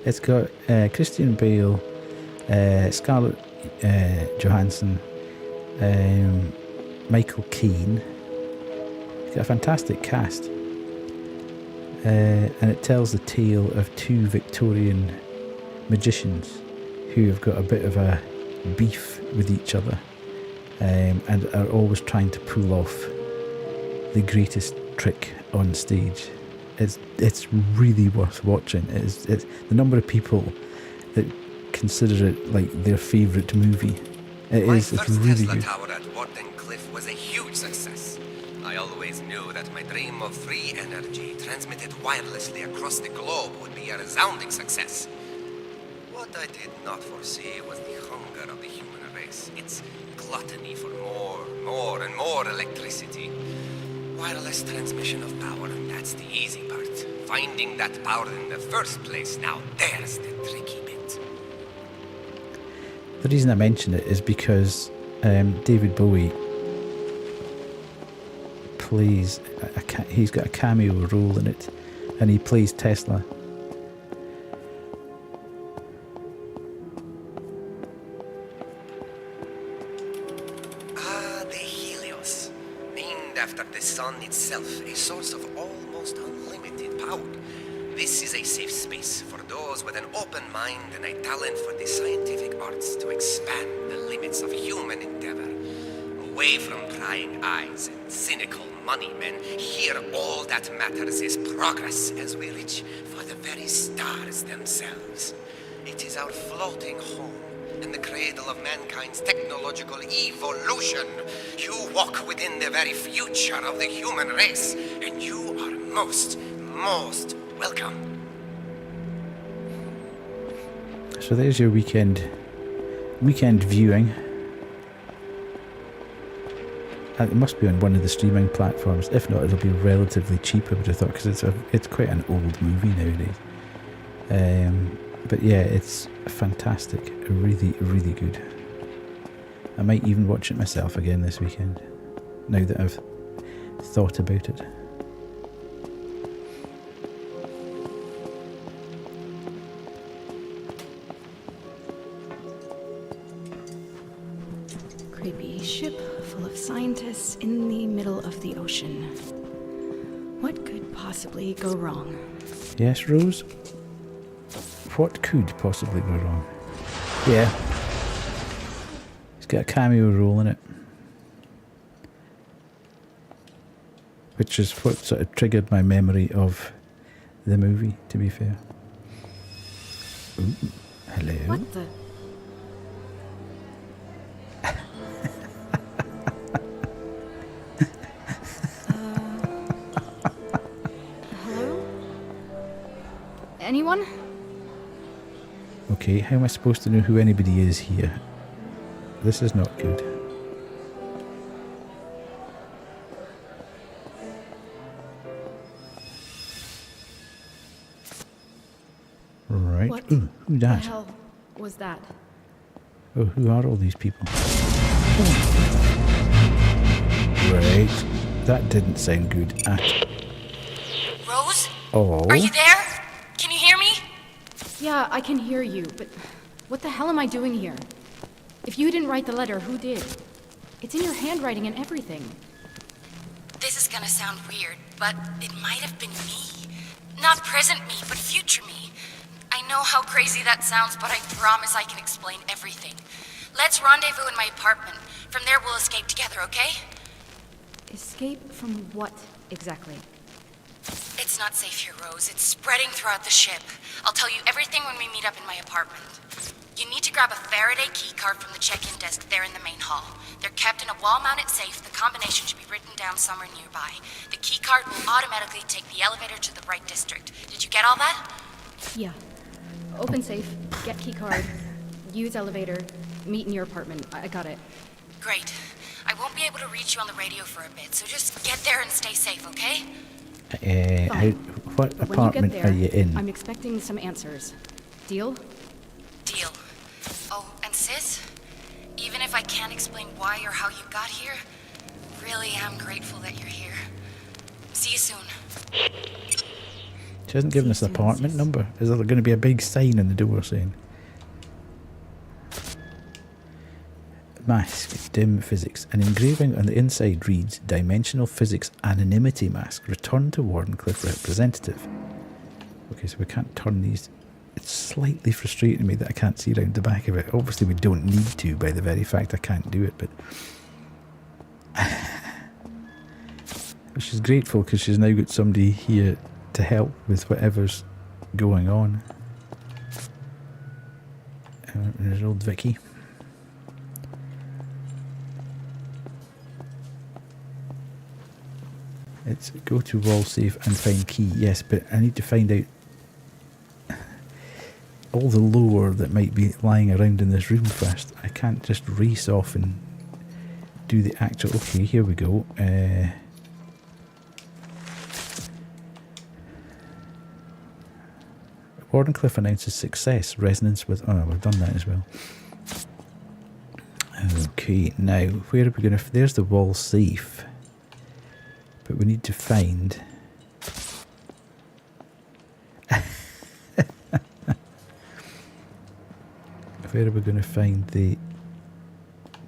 It's got Christian Bale, Scarlett Johansson, Michael Caine. It's got a fantastic cast. And it tells the tale of two Victorian magicians who have got a bit of a beef with each other, and are always trying to pull off the greatest trick on stage. It's really worth watching. It's the number of people that consider it like their favourite movie. It's really Tesla good. tower at Warden Cliff was a huge success. I always knew that my dream of free energy transmitted wirelessly across the globe would be a resounding success. What I did not foresee was the hunger of the human race, its gluttony for more and more electricity. Wireless transmission of power, that's the easy part. Finding that power in the first place, now there's the tricky bit. The reason I mention it is because David Bowie plays, he's got a cameo role in it, and he plays Tesla. The Helios. Named after the sun itself, a source of almost unlimited power. This is a safe space for those with an open mind and a talent for the scientific arts to expand the limits of human endeavor. Away from prying eyes and cynical money men, here all that matters is progress as we reach for the very stars themselves. It is our floating home and the cradle of mankind's technological evolution. You walk within the very future of the human race, and you are most welcome. So there's your weekend viewing. It must be on one of the streaming platforms. If not, it'll be relatively cheap, I would have thought, because it's quite an old movie nowadays. But yeah, it's fantastic. Really, really good. I might even watch it myself again this weekend, now that I've thought about it. Creepy ship full of scientists in the middle of the ocean. What could possibly go wrong? Yes, Rose? What could possibly go wrong? Yeah. It's got a cameo role in it. Which is what sort of triggered my memory of the movie, to be fair. Ooh, hello. What the? Hello? Anyone? Okay, how am I supposed to know who anybody is here? This is not good. Right. What Ooh, who's the that? hell was that? Oh, who are all these people? Right. That didn't sound good at Rose? all. Are you there? Can you hear me? Yeah, I can hear you, but what the hell am I doing here? If you didn't write the letter, who did? It's in your handwriting and everything. This is gonna sound weird, but it might have been me. Not present me, but future me. I know how crazy that sounds, but I promise I can explain everything. Let's rendezvous in my apartment. From there we'll escape together, okay? Escape from what, exactly? It's not safe here, Rose. It's spreading throughout the ship. I'll tell you everything when we meet up in my apartment. You need to grab a Faraday keycard from the check-in desk there in the main hall. They're kept in a wall-mounted safe. The combination should be written down somewhere nearby. The keycard will automatically take the elevator to the right district. Did you get all that? Yeah. Open safe, get keycard, use elevator, meet in your apartment. I got it. Great. I won't be able to reach you on the radio for a bit, so just get there and stay safe, okay? What But when you get apartment there, are you in? I'm expecting some answers. Deal? Deal. Oh, and sis, even if I can't explain why or how you got here, really am grateful that you're here. See you soon. She hasn't given us the apartment number. Is there going to be a big sign on the door saying mask, dim physics? An engraving on the inside reads Dimensional Physics Anonymity Mask. Return to Wardenclyffe representative. Okay, so we can't turn these. It's slightly frustrating me that I can't see around the back of it. Obviously we don't need to by the very fact I can't do it, but she's grateful because she's now got somebody here to help with whatever's going on. There's old Vicky. It's go to wall safe and find key. Yes, but I need to find out all the lore that might be lying around in this room first. I can't just race off and do the actual... Okay, here we go. Wardenclyffe announces success. Resonance with... Oh, we've done that as well. Okay, now, where are we going to... There's the wall safe. But we need to find... Where are we going to find the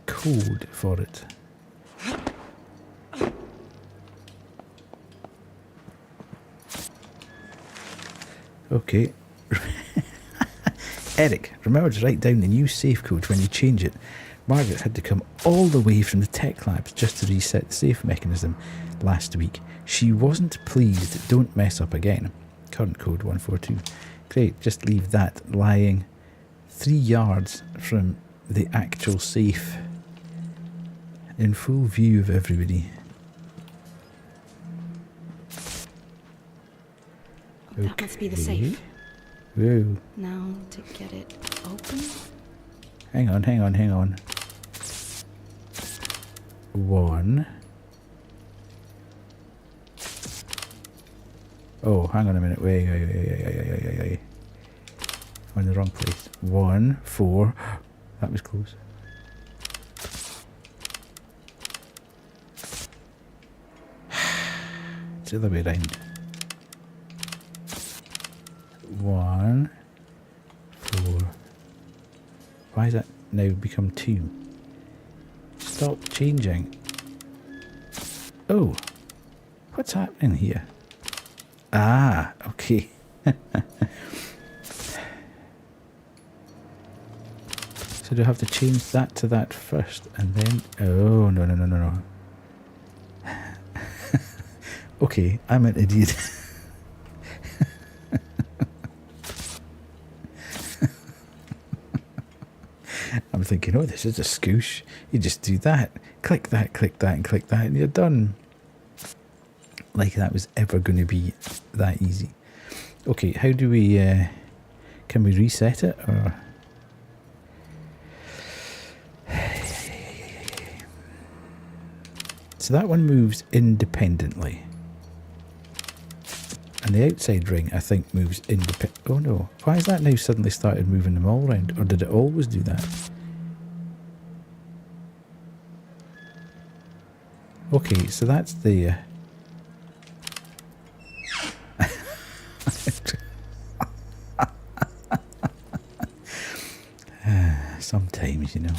code for it? Okay. Eric, remember to write down the new safe code when you change it. Margaret had to come all the way from the tech labs just to reset the safe mechanism last week. She wasn't pleased. Don't mess up again. Current code 142. Great, just leave that lying 3 yards from the actual safe in full view of everybody. That must be the safe. Whoa. Now to get it open. Hang on, hang on, hang on. 1. Oh, hang on a minute. Wait. I'm in the wrong place. 1, 4. That was close. It's the other way around. 1, 4. Why has that now become 2? Stop changing. Oh, what's happening here? Ah, okay. So do I have to change that to that first and then... Oh, no. Okay, I'm an idiot. I'm thinking, oh, this is a scoosh. You just do that. Click that, and click that, and you're done. Like that was ever going to be that easy. Okay, how do we... can we reset it? Or So that one moves independently. And the outside ring, I think, moves independent. Oh no. Why has that now suddenly started moving them all around? Or did it always do that? Okay, so that's the... Sometimes, you know.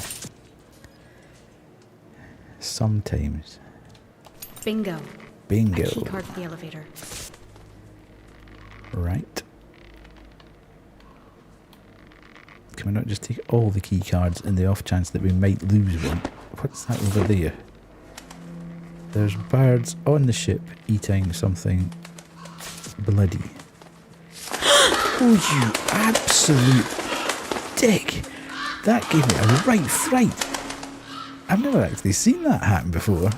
Sometimes. Bingo. Bingo. A key card for the elevator. Right. Can we not just take all the key cards in the off chance that we might lose one? What's that over there? There's birds on the ship eating something bloody. Oh, you absolute dick! That gave me a right fright. I've never actually seen that happen before.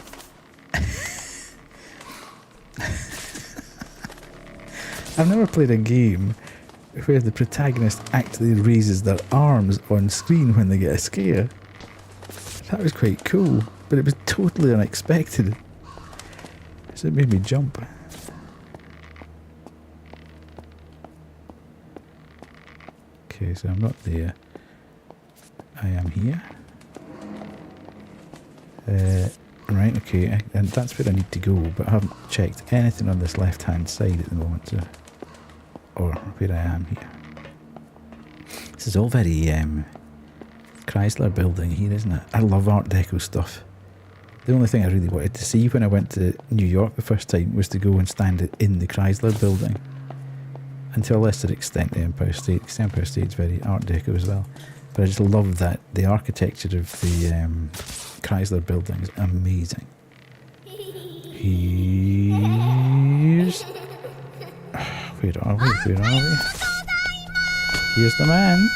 I've never played a game where the protagonist actually raises their arms on screen when they get a scare. That was quite cool, but it was totally unexpected. So it made me jump. Okay, so I'm not there. I am here. Right, okay, and that's where I need to go, but I haven't checked anything on this left-hand side at the moment, so, or where I am here. This is all very Chrysler building here, isn't it? I love Art Deco stuff. The only thing I really wanted to see when I went to New York the first time was to go and stand in the Chrysler building. And to a lesser extent the Empire State, because the Empire State's very Art Deco as well. But I just love that the architecture of the Chrysler building is amazing. Here's... Where are we? Where are we? Here's the man.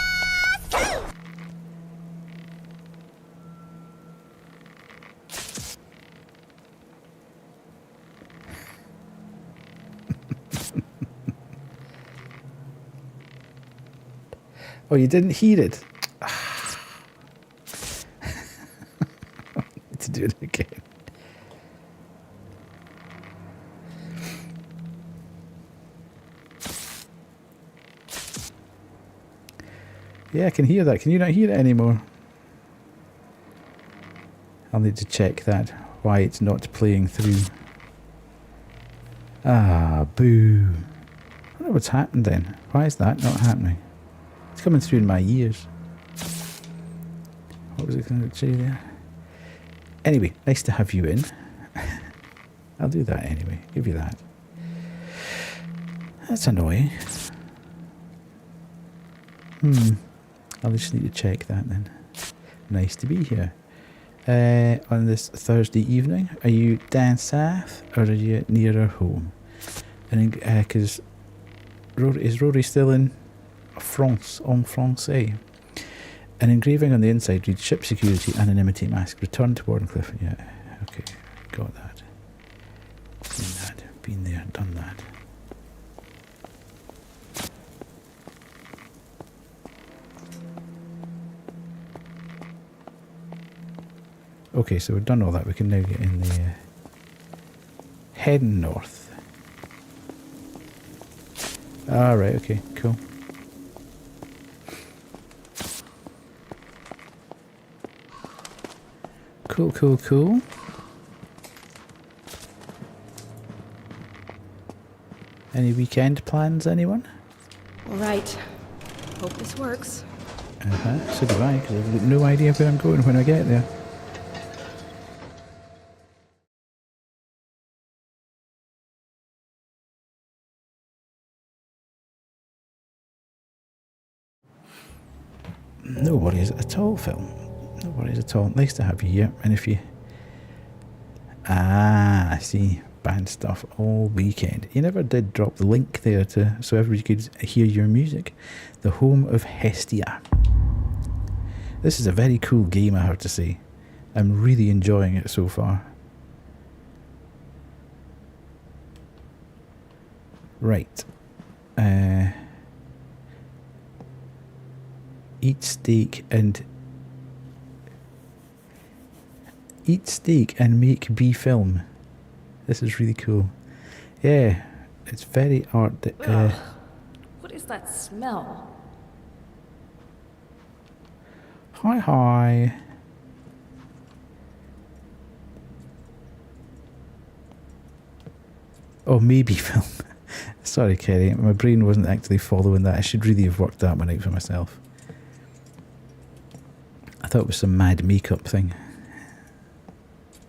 Oh, you didn't hear it? To do it again. Yeah, I can hear that. Can you not hear it anymore? I'll need to check that, why it's not playing through. Ah, boo. I wonder what's happened then. Why is that not happening? It's coming through in my ears. What was it going to say there? Anyway, nice to have you in. I'll do that anyway. Give you that. That's annoying. I'll just need to check that then. Nice to be here. On this Thursday evening, are you down south or are you nearer home? And because is Rory still in France, en français? An engraving on the inside reads ship security, anonymity mask, return to Wardenclyffe. Yeah, okay, got that. Seen that, been there, done that. Okay, so we've done all that. We can now get in the heading north. Alright, okay, cool. Cool, cool, cool. Any weekend plans, anyone? All right. Hope this works. So do I, because I've got no idea where I'm going when I get there. No worries at all, Phil. No worries at all. Nice to have you here. And if you... Ah, I see. Band stuff all weekend. You never did drop the link there to so everybody could hear your music. The home of Hestia. This is a very cool game, I have to say. I'm really enjoying it so far. Right. Eat steak and eat steak and make bee film. This is really cool. Yeah, it's very art. What is that smell? Hi, hi. Oh, maybe film. Sorry, Kerry. My brain wasn't actually following that. I should really have worked that one out for myself. I thought it was some mad makeup thing.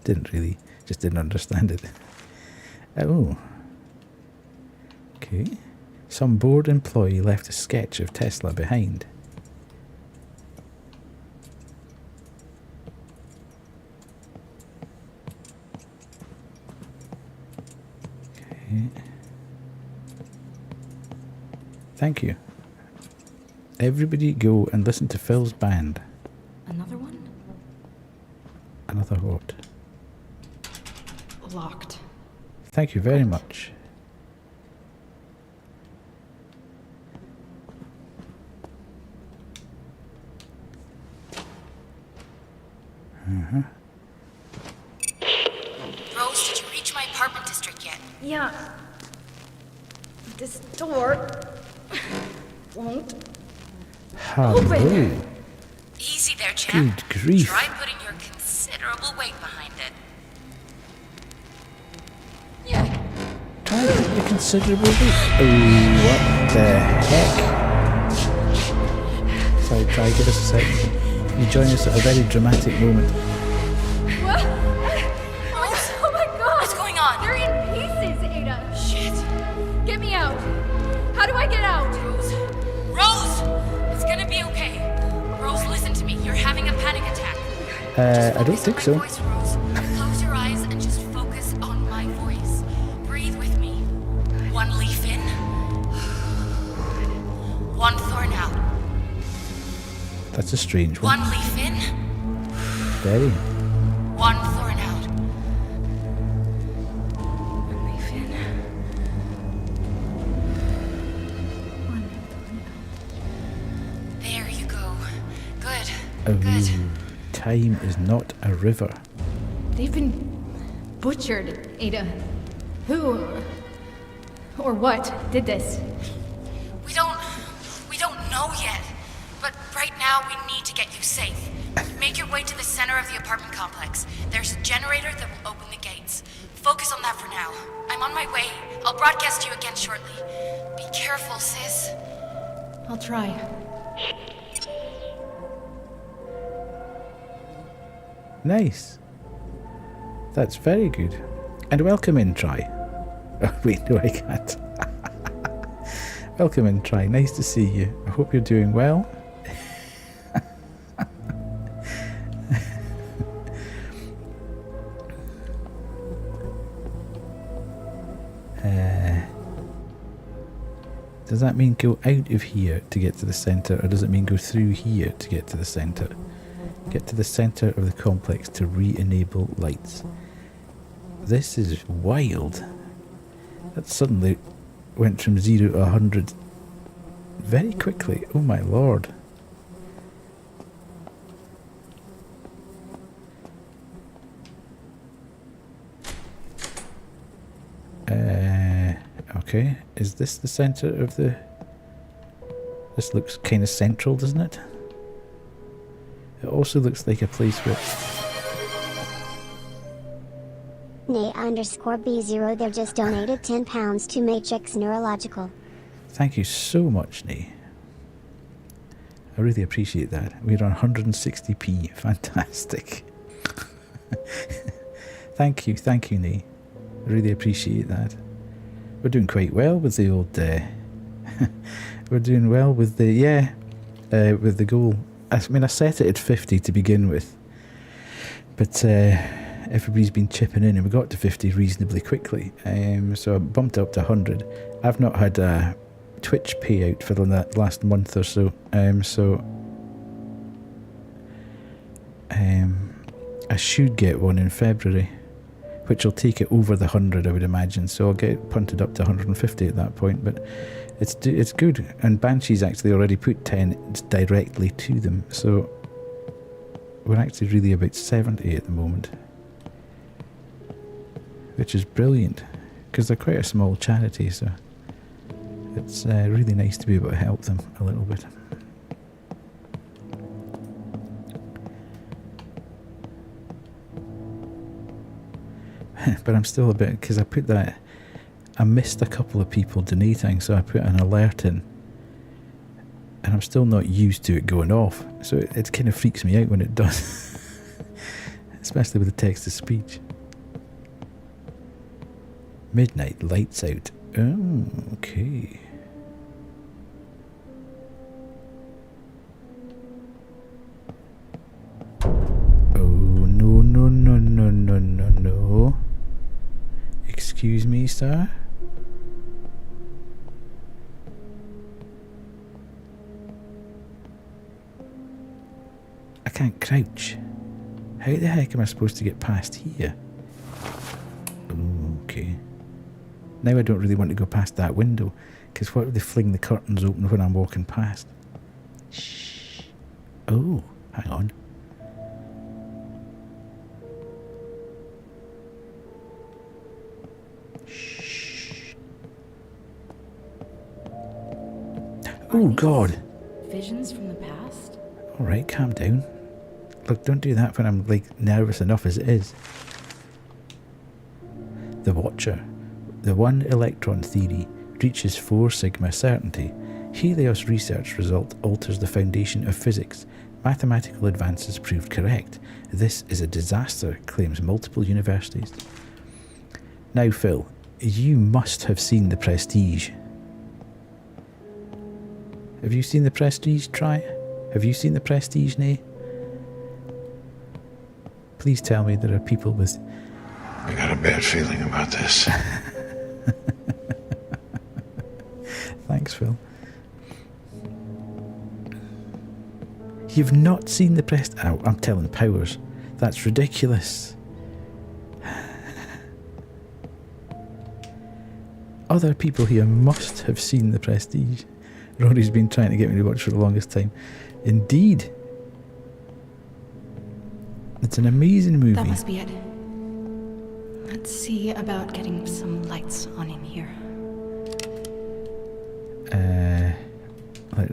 Didn't really. Just didn't understand it. Oh. Okay. Some bored employee left a sketch of Tesla behind. Okay. Thank you. Everybody go and listen to Phil's band. Another one? Another what? Locked. Thank you very much. Rose, did you reach my apartment district yet? Yeah. This door won't. Hello. Easy there, champ. Good grief. Try putting your considerable weight behind it. Yeah. Try to put your considerable weight. Oh, what the heck? Sorry, try, give us a sec. You join us at a very dramatic moment. What? Oh my god! What's going on? They're in pieces, Ada! Shit. Get me out! How do I get out? Rose. Rose! It's gonna be okay. Rose, listen to me. You're having a panic attack. I don't think so. Voice, Rose. Close your eyes and just focus on my voice. Breathe with me. One leaf in. One thorn out. That's a strange one. One leaf in. Very. One thorn out. One leaf in. One thorn out. There you go. Good. Good. Time is not a river. They've been butchered, Ada. Who or what did this? We don't know yet. But right now we need to get you safe. Make your way to the center of the apartment complex. There's a generator that will open the gates. Focus on that for now. I'm on my way. I'll broadcast you again shortly. Be careful, sis. I'll try. Nice. That's very good. And welcome in, Try. Oh, wait, no, I can't. Welcome in, Try. Nice to see you. I hope you're doing well. Does that mean go out of here to get to the centre, or does it mean go through here to get to the centre? Get to the centre of the complex to re-enable lights. This is wild. That suddenly went from 0 to 100 very quickly. Oh my lord. Okay, is this the centre of the... This looks kind of central, doesn't it? It also looks like a place where... Nay_B0 they've just donated £10 to Matrix Neurological. Thank you so much, Nay. I really appreciate that. We're on 160p. Fantastic. Thank you, Nay. I really appreciate that. We're doing quite well with the old... we're doing well with the... with the goal. I mean, I set it at 50 to begin with. But everybody's been chipping in and we got to 50 reasonably quickly. So I bumped up to 100. I've not had a Twitch payout for the last month or so. I should get one in February, which will take it over the 100, I would imagine. So I'll get punted up to 150 at that point. But it's good. And Banshee's actually already put 10 directly to them. So we're actually really about 70 at the moment. which is brilliant because they're quite a small charity, so it's really nice to be able to help them a little bit. But I'm still a bit, because I missed a couple of people donating, so I put an alert in, and I'm still not used to it going off, so it kind of freaks me out when it does, especially with the text-to-speech. Midnight lights out. Oh, okay. Oh, no, no, no, no, no, no, no. Excuse me, sir? I can't crouch. How the heck am I supposed to get past here? Okay. Now I don't really want to go past that window, because what if they fling the curtains open when I'm walking past? Shh. Oh, hang on. Shh. Oh, God. Visions from the past? Alright, calm down. Look, don't do that when I'm, like, nervous enough as it is. The Watcher. The one electron theory reaches 4 sigma certainty. Helios research result alters the foundation of physics. Mathematical advances proved correct. This is a disaster, claims multiple universities. Now, Phil, you must have seen The Prestige. Have you seen The Prestige, Try? Have you seen The Prestige, Nay? Please tell me there are people with... I got a bad feeling about this. Thanks, Phil. You've not seen The Prestige? Oh, I'm telling Powers. That's ridiculous. Other people here must have seen The Prestige. Rory's been trying to get me to watch for the longest time. Indeed. It's an amazing movie. That must be it. Let's see about getting some lights on in here.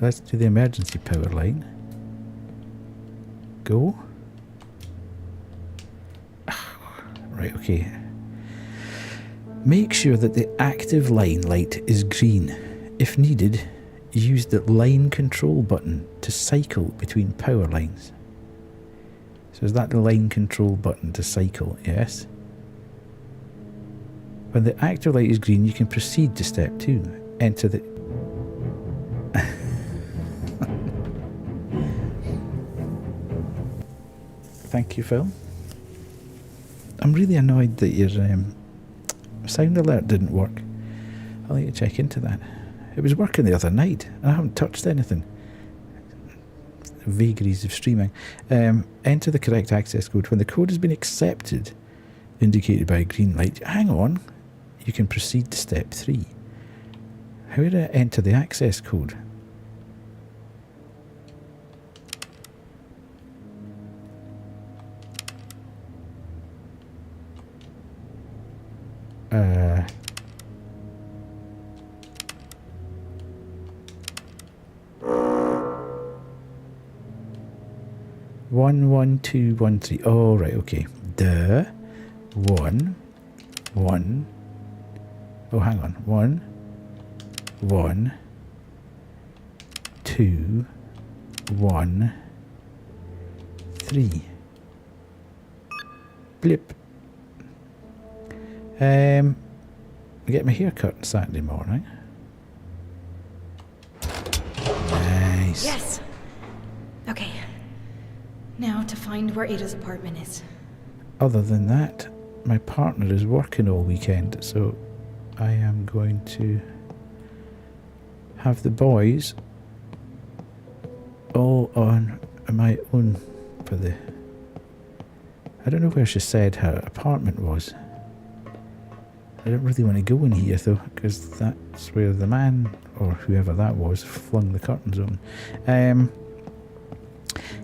Let's do the emergency power line. Go. Right, okay. Make sure that the active line light is green. If needed, use the line control button to cycle between power lines. So is that the line control button to cycle? Yes. When the active light is green, you can proceed to step 2. Enter the... Thank you, Phil. I'm really annoyed that your sound alert didn't work. I'll need to check into that. It was working the other night, and I haven't touched anything. Vagaries of streaming. Enter the correct access code. When the code has been accepted, indicated by a green light, hang on, you can proceed to step 3. How do I enter the access code? One, 1, 2, 1, 3. Oh, right, okay. 1, 1. Oh, hang on. 1, 1, 2, 1, 3. Blip. I get my hair cut Saturday morning. Nice. Yes! Okay. Now to find where Ada's apartment is. Other than that, my partner is working all weekend, so I am going to have the boys all on my own for the... I don't know where she said her apartment was. I don't really want to go in here though, because that's where the man, or whoever that was, flung the curtains open.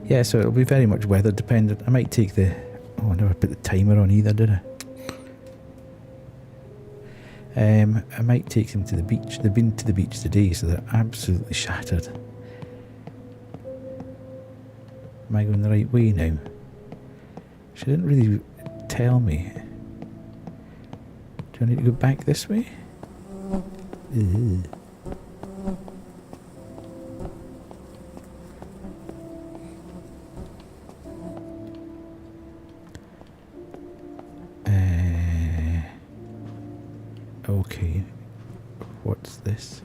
Yeah, so it'll be very much weather dependent. I might take the... Oh, I never put the timer on either, did I? I might take them to the beach. They've been to the beach today, so they're absolutely shattered. Am I going the right way now? She didn't really tell me. Do I need to go back this way? Ugh. Okay, what's this?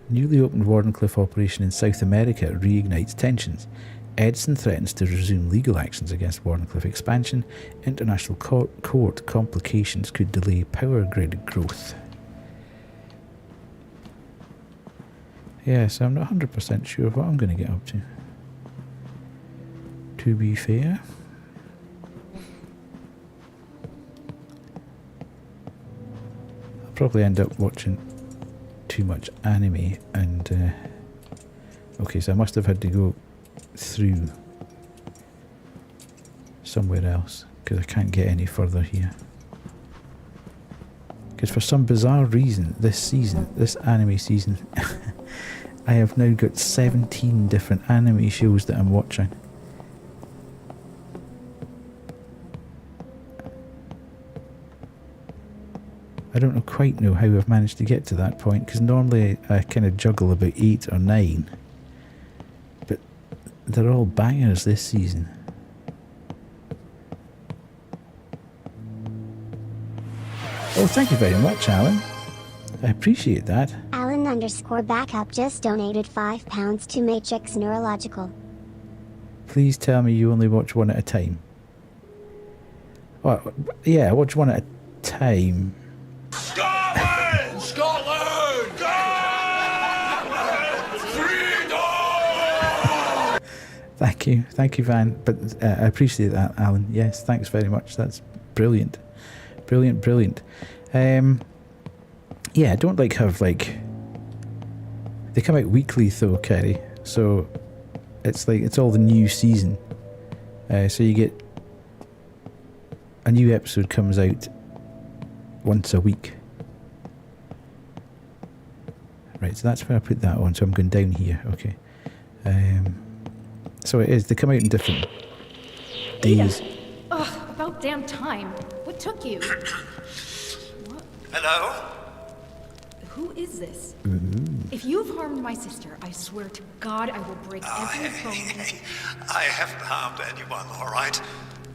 Newly opened Wardenclyffe operation in South America reignites tensions. Edison threatens to resume legal actions against Wardenclyffe expansion. International court complications could delay power grid growth. Yeah, so I'm not 100% sure what I'm going to get up to be fair. I'll probably end up watching too much anime and okay, so I must have had to go through somewhere else because I can't get any further here, because for some bizarre reason this anime season I have now got 17 different anime shows that I'm watching. I don't quite know how I've managed to get to that point, because normally I kind of juggle about 8 or 9. But they're all bangers this season. Oh, thank you very much, Alan. I appreciate that. Alan_backup just donated £5 to Matrix Neurological. Please tell me you only watch one at a time. Oh, yeah, I watch one at a time. Scotland! Scotland! Freedom! Thank you, Van. But I appreciate that, Alan. Yes, thanks very much. That's brilliant, brilliant. Yeah, I don't have they come out weekly though, Kerry. So it's all the new season. So you get a new episode comes out once a week. Right, so that's where I put that on. So I'm going down here. Okay. So it is. They come out in different days. Ugh, about damn time. What took you? What? Hello? Who is this? If you've harmed my sister, I swear to God I will break every bone. I haven't harmed anyone, all right?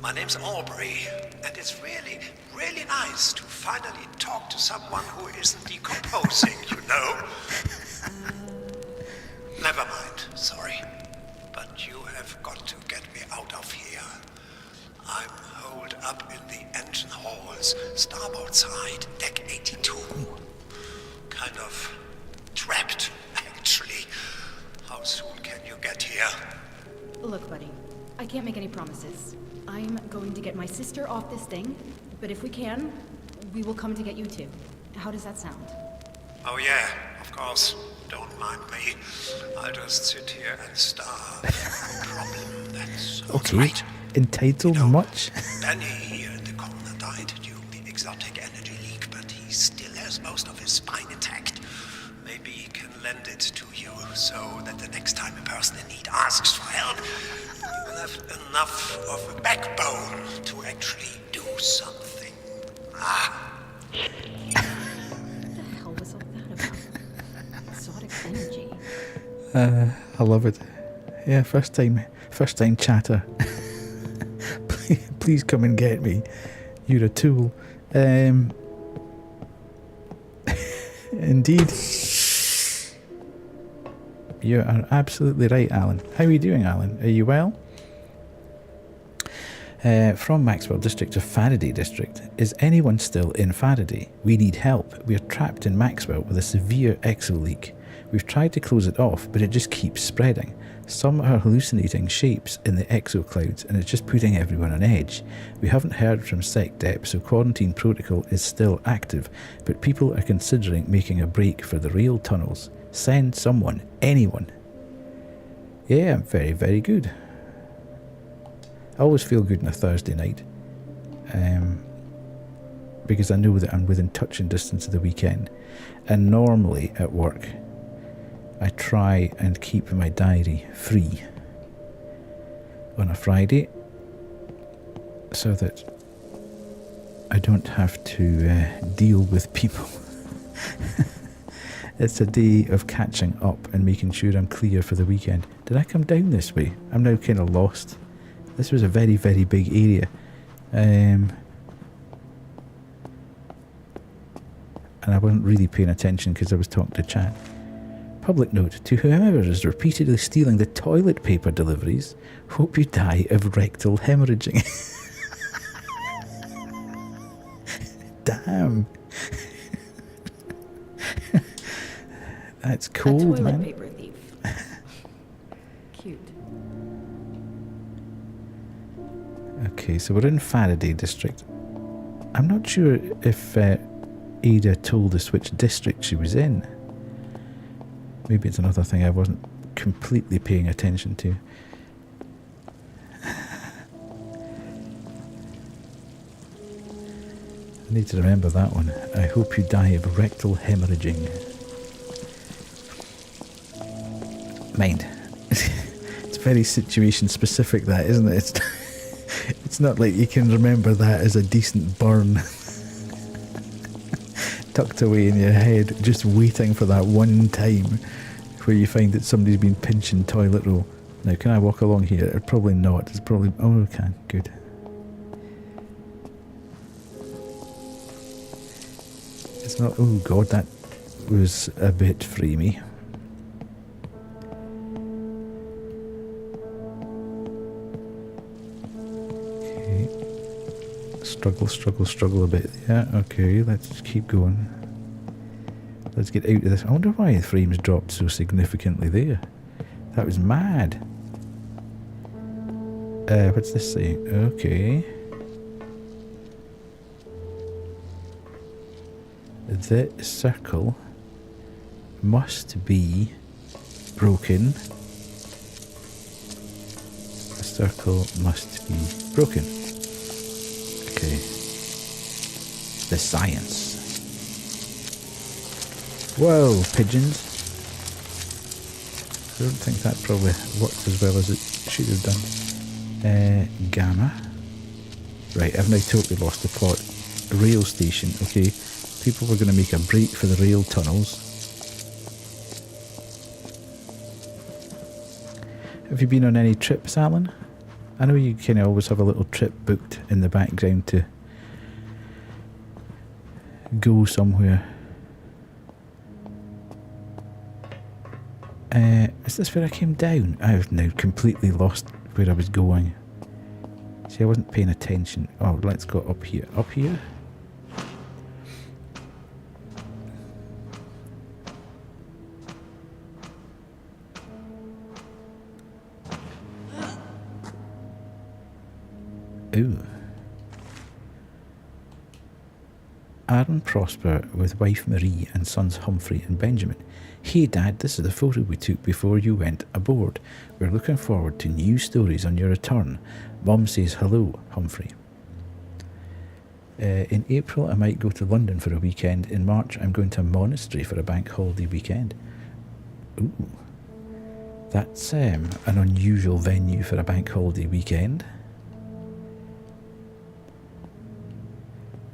My name's Aubrey, and it's really, really nice to finally talk to someone who isn't decomposing, you know? Never mind, sorry. But you have got to get me out of here. I'm holed up in the engine halls, starboard side, deck 82. Kind of trapped, actually. How soon can you get here? Look, buddy, I can't make any promises. I'm going to get my sister off this thing, but if we can, we will come to get you too. How does that sound? Oh yeah, of course. Don't mind me. I'll just sit here and starve. No problem, that's Okay. right. Entitled much? Benny here in the corner died during the exotic energy leak, but he still has most of his spine intact. Maybe he can lend it to you, so that the next time a person in need asks for help, you will have enough of a backbone to actually do something. What the hell was all that about? Exotic energy. I love it. Yeah, first time chatter. Please come and get me. You're a tool. Indeed. You are absolutely right, Alan. How are you doing, Alan? Are you well? From Maxwell District to Faraday District. Is anyone still in Faraday? We need help. We are trapped in Maxwell with a severe exo leak. We've tried to close it off, but it just keeps spreading. Some are hallucinating shapes in the exo clouds, and it's just putting everyone on edge. We haven't heard from SecDep, so quarantine protocol is still active, but people are considering making a break for the rail tunnels. Send someone, anyone. Yeah, I'm very, very good. I always feel good on a Thursday night. because I know that I'm within touching distance of the weekend. And normally at work, I try and keep my diary free on a Friday so that I don't have to deal with people. It's a day of catching up and making sure I'm clear for the weekend. Did I come down this way? I'm now kind of lost. This was a very, very big area. And I wasn't really paying attention because I was talking to chat. Public note, to whoever is repeatedly stealing the toilet paper deliveries, hope you die of rectal hemorrhaging. Damn. That's cold, a toilet man. paper thief. Cute. Okay, so we're in Faraday district. I'm not sure if Ada told us which district she was in. Maybe it's another thing I wasn't completely paying attention to. I need to remember that one. I hope you die of rectal hemorrhaging. Mind. It's very situation specific, that, isn't it? It's not like you can remember that as a decent burn tucked away in your head, just waiting for that one time where you find that somebody's been pinching toilet roll. Now, can I walk along here? Probably not. It's probably... Oh, I can. Good. It's not... Oh, God, that was a bit freemy. Struggle a bit. Yeah, okay, let's keep going. Let's get out of this. I wonder why the frames dropped so significantly there. That was mad. What's this saying? Okay. The circle must be broken. The circle must be broken. Okay. The science. Whoa, pigeons. I don't think that probably worked as well as it should have done. Gamma. Right, I've now totally lost the plot. Rail station, okay. People were going to make a break for the rail tunnels. Have you been on any trips, Alan? I know you kind of always have a little trip booked in the background to go somewhere. Is this where I came down? I've now completely lost where I was going. See, I wasn't paying attention. Oh, let's go up here. Up here? Ooh. Aaron Prosper with wife Marie and sons Humphrey and Benjamin. Hey Dad, this is the photo we took before you went aboard. We're looking forward to new stories on your return. Mom says hello, Humphrey. In April I might go to London for a weekend. In March I'm going to a monastery for a bank holiday weekend. Ooh. That's an unusual venue for a bank holiday weekend.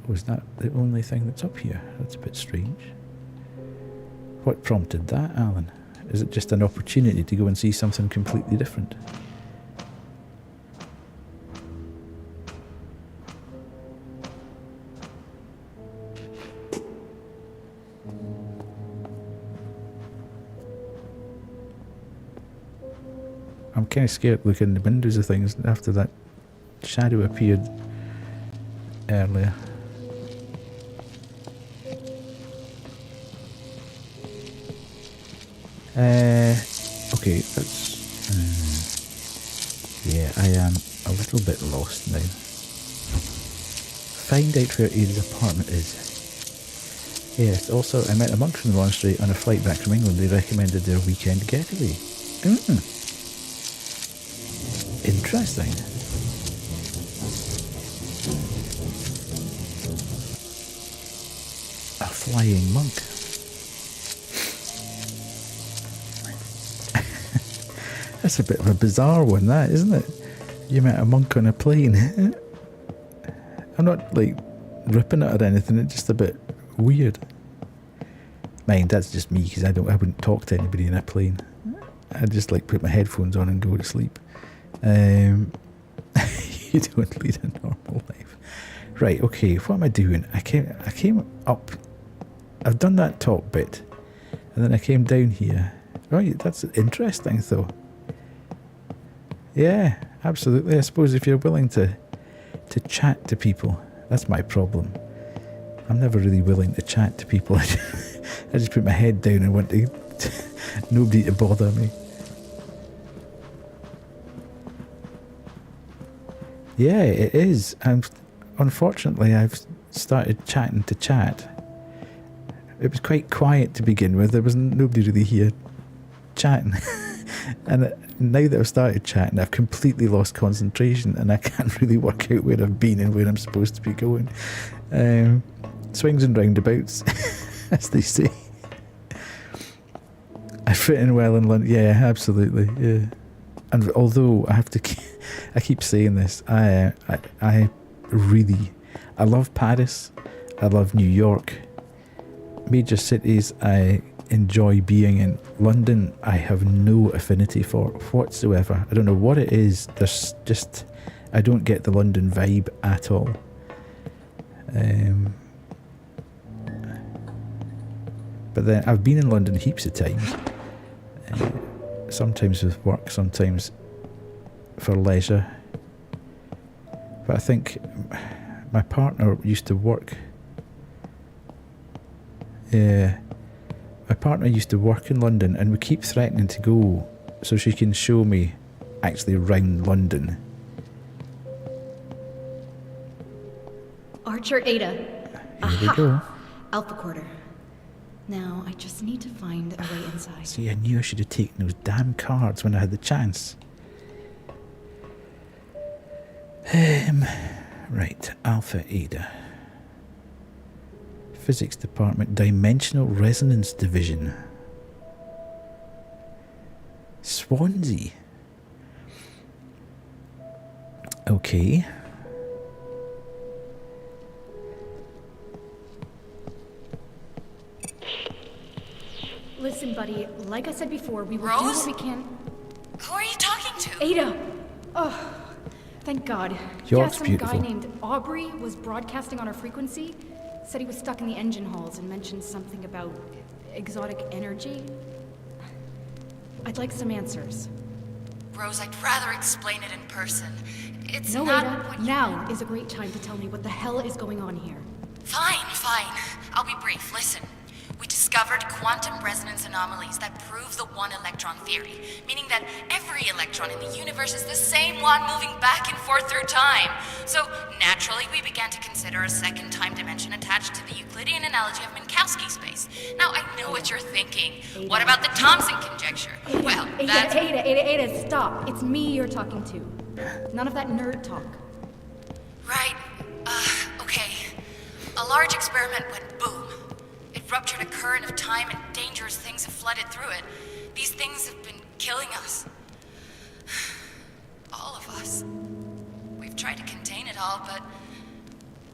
Was that the only thing that's up here? That's a bit strange. What prompted that, Alan? Is it just an opportunity to go and see something completely different? I'm kind of scared looking in the windows of things after that shadow appeared earlier. Okay, that's... yeah, I am a little bit lost now. Find out where Ada's apartment is. Yes, also I met a monk from the monastery on a flight back from England. They recommended their weekend getaway. Interesting. flying monk. That's a bit of a bizarre one, that, isn't it? You met a monk on a plane. I'm not like ripping it or anything, it's just a bit weird. Mind, that's just me, because I wouldn't talk to anybody in a plane. I'd just like put my headphones on and go to sleep. You don't lead a normal life. Right, okay, what am I doing? I came up, I've done that top bit, and then I came down here. Right, that's interesting though. Yeah, absolutely. I suppose if you're willing to chat to people, that's my problem. I'm never really willing to chat to people. I just put my head down and want nobody to bother me. Yeah, it is. Unfortunately, I've started chatting to chat. It was quite quiet to begin with. There was nobody really here chatting. And now that I've started chatting, I've completely lost concentration and I can't really work out where I've been and where I'm supposed to be going. Swings and roundabouts, as they say. I fit in well in London. Yeah, absolutely. Yeah. And although I have to, I keep saying this. I love Paris. I love New York. Major cities I enjoy being in. London I have no affinity for whatsoever. I don't know what it is. There's just, I don't get the London vibe at all. But then I've been in London heaps of times. Sometimes with work, sometimes for leisure. But I think my partner used to work. Yeah, my partner used to work in London, and we keep threatening to go so she can show me actually round London. Archer Ada. Here we go. Alpha Quarter. Now, I just need to find a way inside. See, I knew I should have taken those damn cards when I had the chance. Right, Alpha Ada. Physics Department, Dimensional Resonance Division. Swansea. Okay. Listen, buddy, like I said before, we will do Rose? what we can. Who are you talking to? Ada! Oh, thank God. York's some beautiful. guy named Aubrey was broadcasting on our frequency. Said he was stuck in the engine halls and mentioned something about exotic energy. I'd like some answers. Rose, I'd rather explain it in person. It's No, not Ada, what you... now is a great time to tell me what the hell is going on here. Fine, fine. I'll be brief. Listen. We discovered quantum resonance anomalies that prove the one-electron theory, meaning that every electron in the universe is the same one moving back and forth through time. So, naturally, we began to consider a second time dimension attached to the Euclidean analogy of Minkowski space. Now, I know what you're thinking. Ada. What about the Thomson conjecture? Well, that's... Ada, stop. It's me you're talking to. None of that nerd talk. Right. Okay. A large experiment went boom. It ruptured a current of time and dangerous things have flooded through it. These things have been killing us. All of us. We've tried to contain it all, but...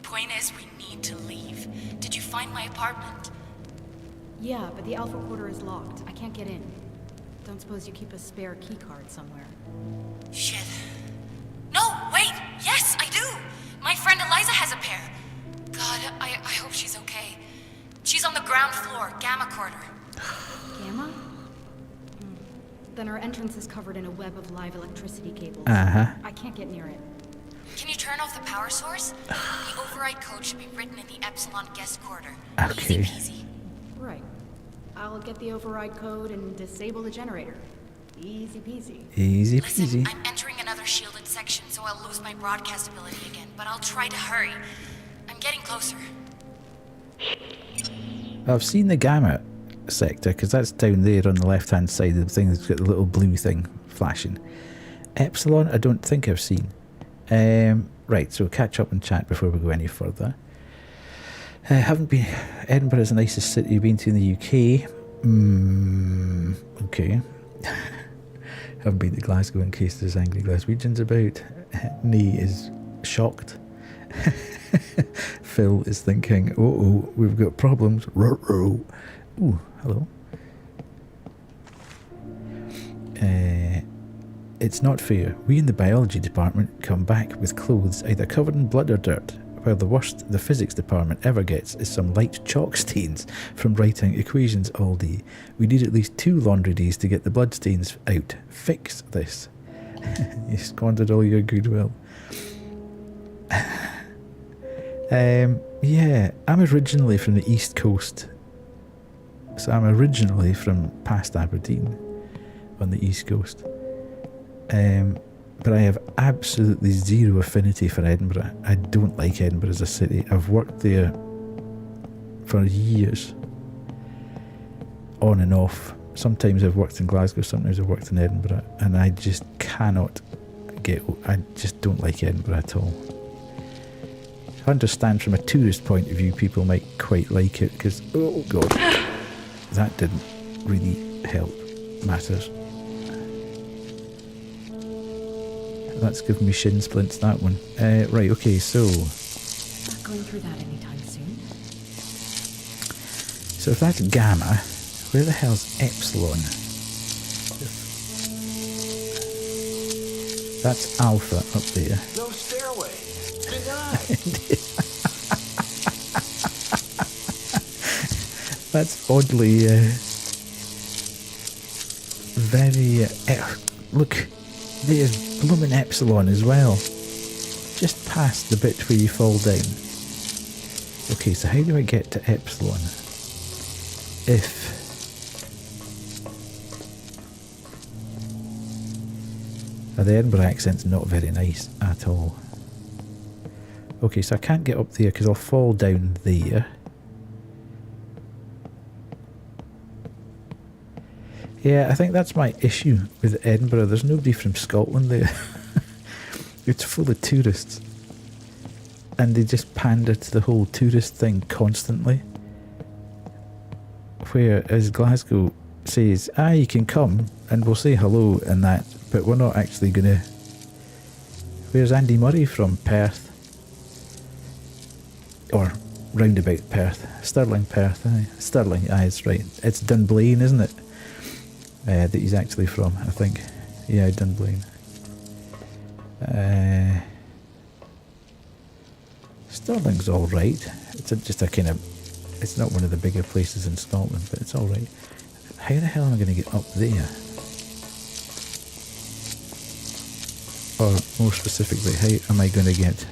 Point is, we need to leave. Did you find my apartment? Yeah, but the Alpha Quarter is locked. I can't get in. Don't suppose you keep a spare key card somewhere. Shit. No, wait! Yes, I do! My friend Eliza has a pair. God, I hope she's okay. She's on the ground floor, Gamma Quarter. Gamma? Then our entrance is covered in a web of live electricity cables. Uh-huh. I can't get near it. Can you turn off the power source? The override code should be written in the Epsilon guest quarter. Okay. Easy peasy. Right. I'll get the override code and disable the generator. Easy peasy. Easy Listen, peasy. I'm entering another shielded section, so I'll lose my broadcast ability again, but I'll try to hurry. I'm getting closer. I've seen the Gamma sector, because that's down there on the left-hand side of the thing that's got the little blue thing flashing. Epsilon, I don't think I've seen. Right, so catch up and chat before we go any further. Haven't been. Edinburgh is the nicest city you've been to in the UK. Okay. Haven't been to Glasgow in case there's angry Glaswegians about. Nee is shocked. Phil is thinking, oh, we've got problems. Ooh, hello. It's not fair. We in the biology department come back with clothes either covered in blood or dirt, while the worst the physics department ever gets is some light chalk stains from writing equations all day. We need at least 2 laundry days to get the blood stains out. Fix this. You squandered all your goodwill. Yeah, I'm originally from the East Coast. So I'm originally from past Aberdeen on the East Coast. But I have absolutely zero affinity for Edinburgh. I don't like Edinburgh as a city. I've worked there for years, on and off. Sometimes I've worked in Glasgow, sometimes I've worked in Edinburgh, and I just cannot I just don't like Edinburgh at all. I understand from a tourist point of view people might quite like it, because, oh god, that didn't really help matters. That's given me shin splints, that one. Right, okay, so... Not going through that anytime soon. So if that's gamma, where the hell's epsilon? That's alpha up there. No stairway. Denied. That's oddly... very... look, there's blooming epsilon as well. Just past the bit where you fall down. Okay, so how do I get to epsilon? If... the Edinburgh accent's not very nice at all. Okay, so I can't get up there because I'll fall down there. Yeah, I think that's my issue with Edinburgh. There's nobody from Scotland there. It's full of tourists. And they just pander to the whole tourist thing constantly. Whereas Glasgow says, you can come and we'll say hello and that, but we're not actually going to... Where's Andy Murray from? Perth. Or roundabout Perth. Stirling, Perth. Aye. Stirling, it's right. It's Dunblane, isn't it? That he's actually from, I think. Yeah, Dunblane. Stirling's alright. It's just a kind of... It's not one of the bigger places in Scotland, but it's alright. How the hell am I going to get up there? Or more specifically, how am I going to get...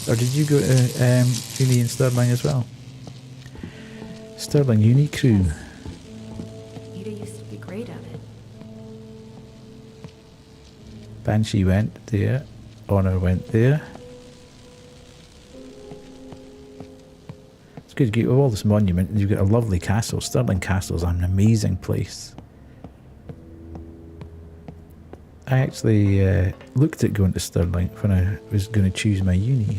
Or did you go to uni in Stirling as well? Stirling Uni Crew. Ada used to be great at it. Banshee went there. Honor went there. It's good to get all this monument, and you've got a lovely castle. Stirling Castle's an amazing place. I actually looked at going to Stirling when I was going to choose my uni.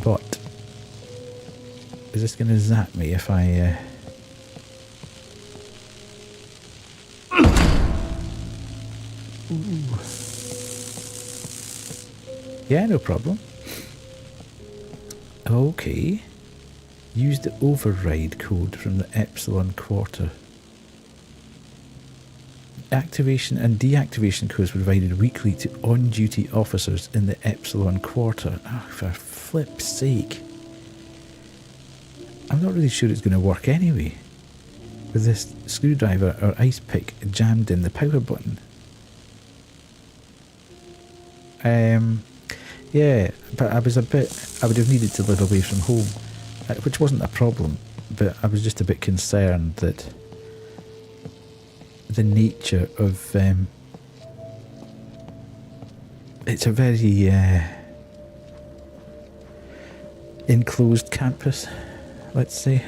But is this going to zap me if I... Yeah, no problem. Okay. Use the override code from the Epsilon Quarter. Activation and deactivation codes provided weekly to on-duty officers in the Epsilon Quarter. Oh, for flip's sake. I'm not really sure it's going to work anyway. With this screwdriver or ice pick jammed in the power button. Yeah, but I would have needed to live away from home, which wasn't a problem, but I was just a bit concerned that the nature of, it's a very enclosed campus, let's say,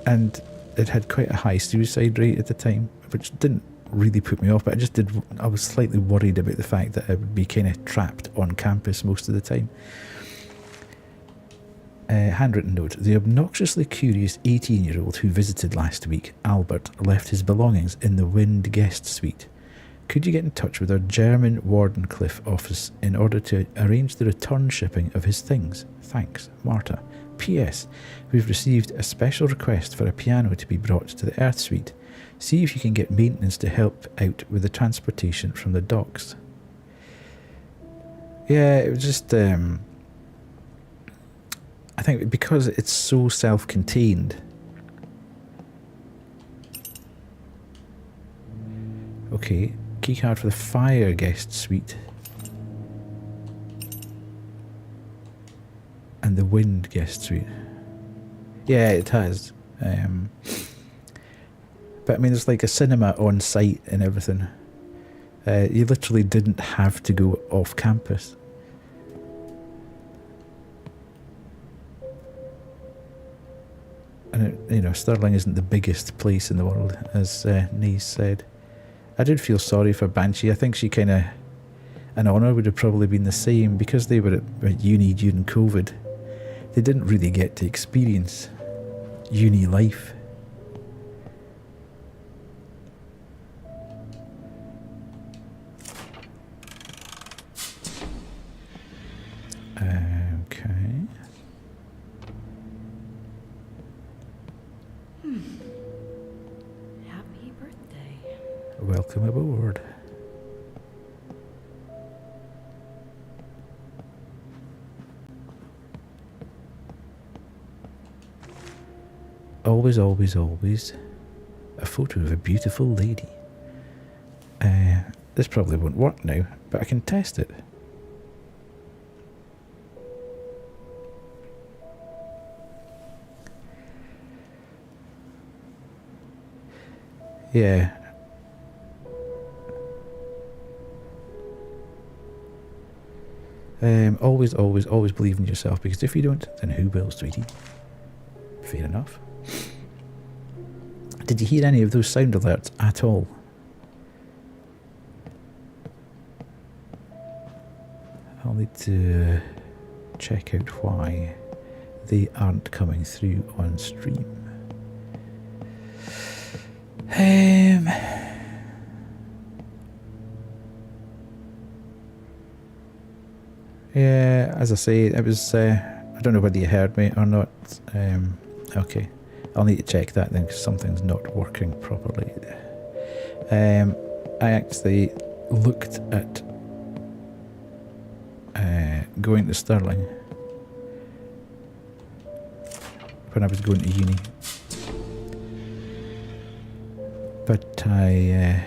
and it had quite a high suicide rate at the time, which didn't really put me off, but I was slightly worried about the fact that I would be kind of trapped on campus most of the time. Handwritten note. The obnoxiously curious 18-year-old who visited last week, Albert, left his belongings in the Wind guest suite. Could you get in touch with our German Wardenclyffe office in order to arrange the return shipping of his things? Thanks, Marta. P.S. We've received a special request for a piano to be brought to the Earth Suite. See if you can get maintenance to help out with the transportation from the docks. Yeah, it was just... I think because it's so self-contained... Okay, keycard for the Fire guest suite. And the Wind guest suite. Yeah, it has. But I mean, there's like a cinema on site and everything. You literally didn't have to go off campus. And you know, Stirling isn't the biggest place in the world, as Naze said. I did feel sorry for Banshee. I think she kind of... An Honor would have probably been the same, because they were at uni during COVID. They didn't really get to experience uni life. Okay. Happy birthday. Welcome aboard. Always, always, always a photo of a beautiful lady. This probably won't work now, but I can test it. Yeah. Always, always, always believe in yourself, because if you don't, then who will, sweetie? Fair enough. Did you hear any of those sound alerts at all? I'll need to check out why they aren't coming through on stream. Yeah, as I say, it was, I don't know whether you heard me or not. Okay, I'll need to check that then, because something's not working properly. I actually looked at going to Stirling when I was going to uni, but I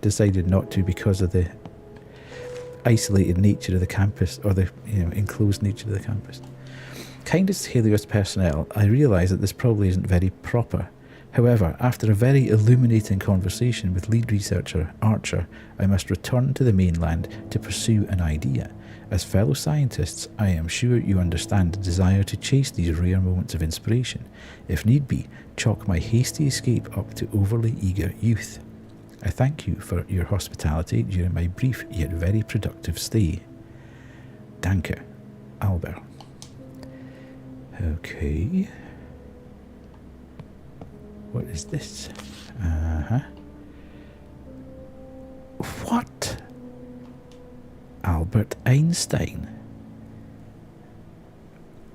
decided not to because of the isolated nature of the campus, or the enclosed nature of the campus. Kindest Helios personnel, I realise that this probably isn't very proper. However, after a very illuminating conversation with lead researcher Archer, I must return to the mainland to pursue an idea. As fellow scientists, I am sure you understand the desire to chase these rare moments of inspiration. If need be, chalk my hasty escape up to overly eager youth. I thank you for your hospitality during my brief yet very productive stay. Danke, Albert. Okay. What is this? What? Albert Einstein.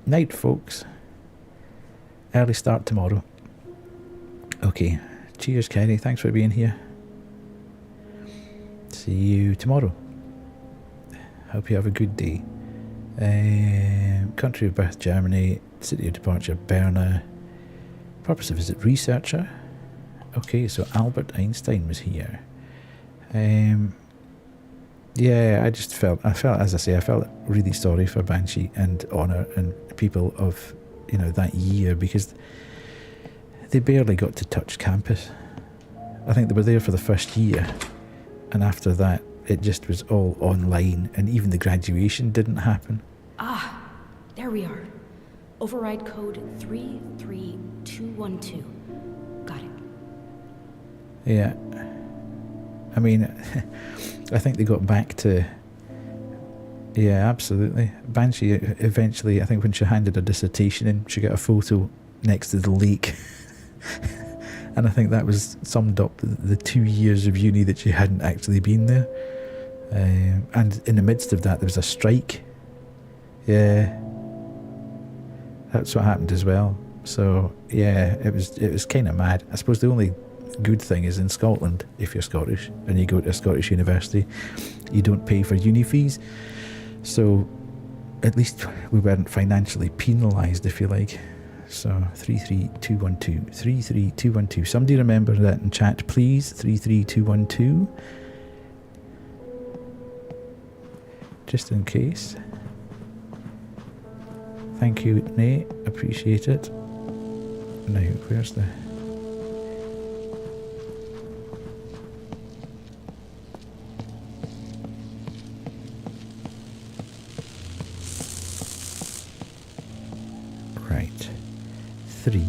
Night, folks. Early start tomorrow. Okay. Cheers, Kenny. Thanks for being here. See you tomorrow. Hope you have a good day. Country of birth, Germany. City of departure, Berna. Purpose of visit, researcher. Okay, so Albert Einstein was here. Yeah, I felt, as I say, I felt really sorry for Banshee and Honor and people of, that year, because they barely got to touch campus. I think they were there for the first year, and after that, it just was all online, and even the graduation didn't happen. Ah, there we are. Override code 33212. Got it. Yeah. I mean, I think they got back to, Yeah, absolutely. Banshee, eventually, I think when she handed her dissertation in, she got a photo next to the lake. And I think that was summed up the 2 years of uni that she hadn't actually been there. And in the midst of that, there was a strike. Yeah. That's what happened as well. So, yeah, it was kind of mad. I suppose the only good thing is in Scotland, if you're Scottish and you go to a Scottish university, you don't pay for uni fees. So at least we weren't financially penalised, if you like. So 33212, 33212. Somebody remember that in chat, please. 33212. Just in case. Thank you, Nate. Appreciate it. Now, where's the... Right. 3.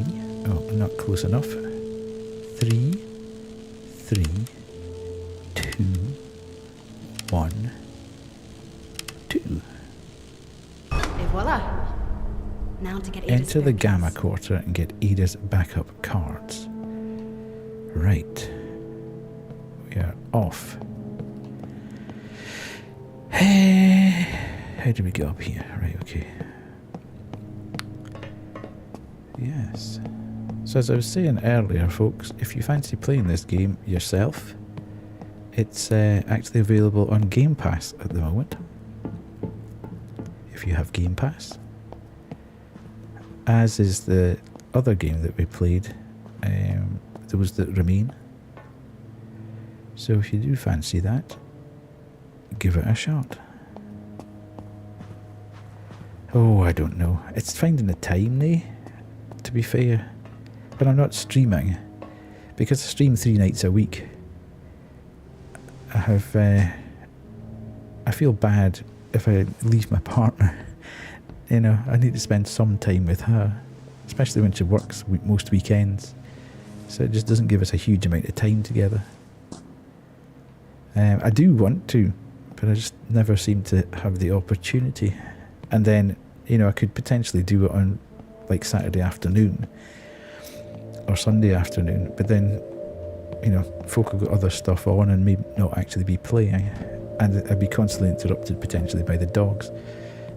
Oh, not close enough. 3, 3, 2, 1, 2. Et voila. Now to get Ada's Enter the pictures. Gamma Quarter and get Ada's backup cards. Right. We are off. How do we get up here? Right, okay. Yes. So as I was saying earlier, folks, if you fancy playing this game yourself, it's actually available on Game Pass at the moment. If you have Game Pass. As is the other game that we played, those that remain. So if you do fancy that, give it a shot. Oh, I don't know. It's finding the time, to be fair. When I'm not streaming, because I stream 3 nights a week, I feel bad if I leave my partner. You know, I need to spend some time with her, especially when she works most weekends. So it just doesn't give us a huge amount of time together. I do want to, but I just never seem to have the opportunity. And then, you know, I could potentially do it on like Saturday afternoon or Sunday afternoon, but then, you know, folk have got other stuff on and may not actually be playing, and I'd be constantly interrupted potentially by the dogs.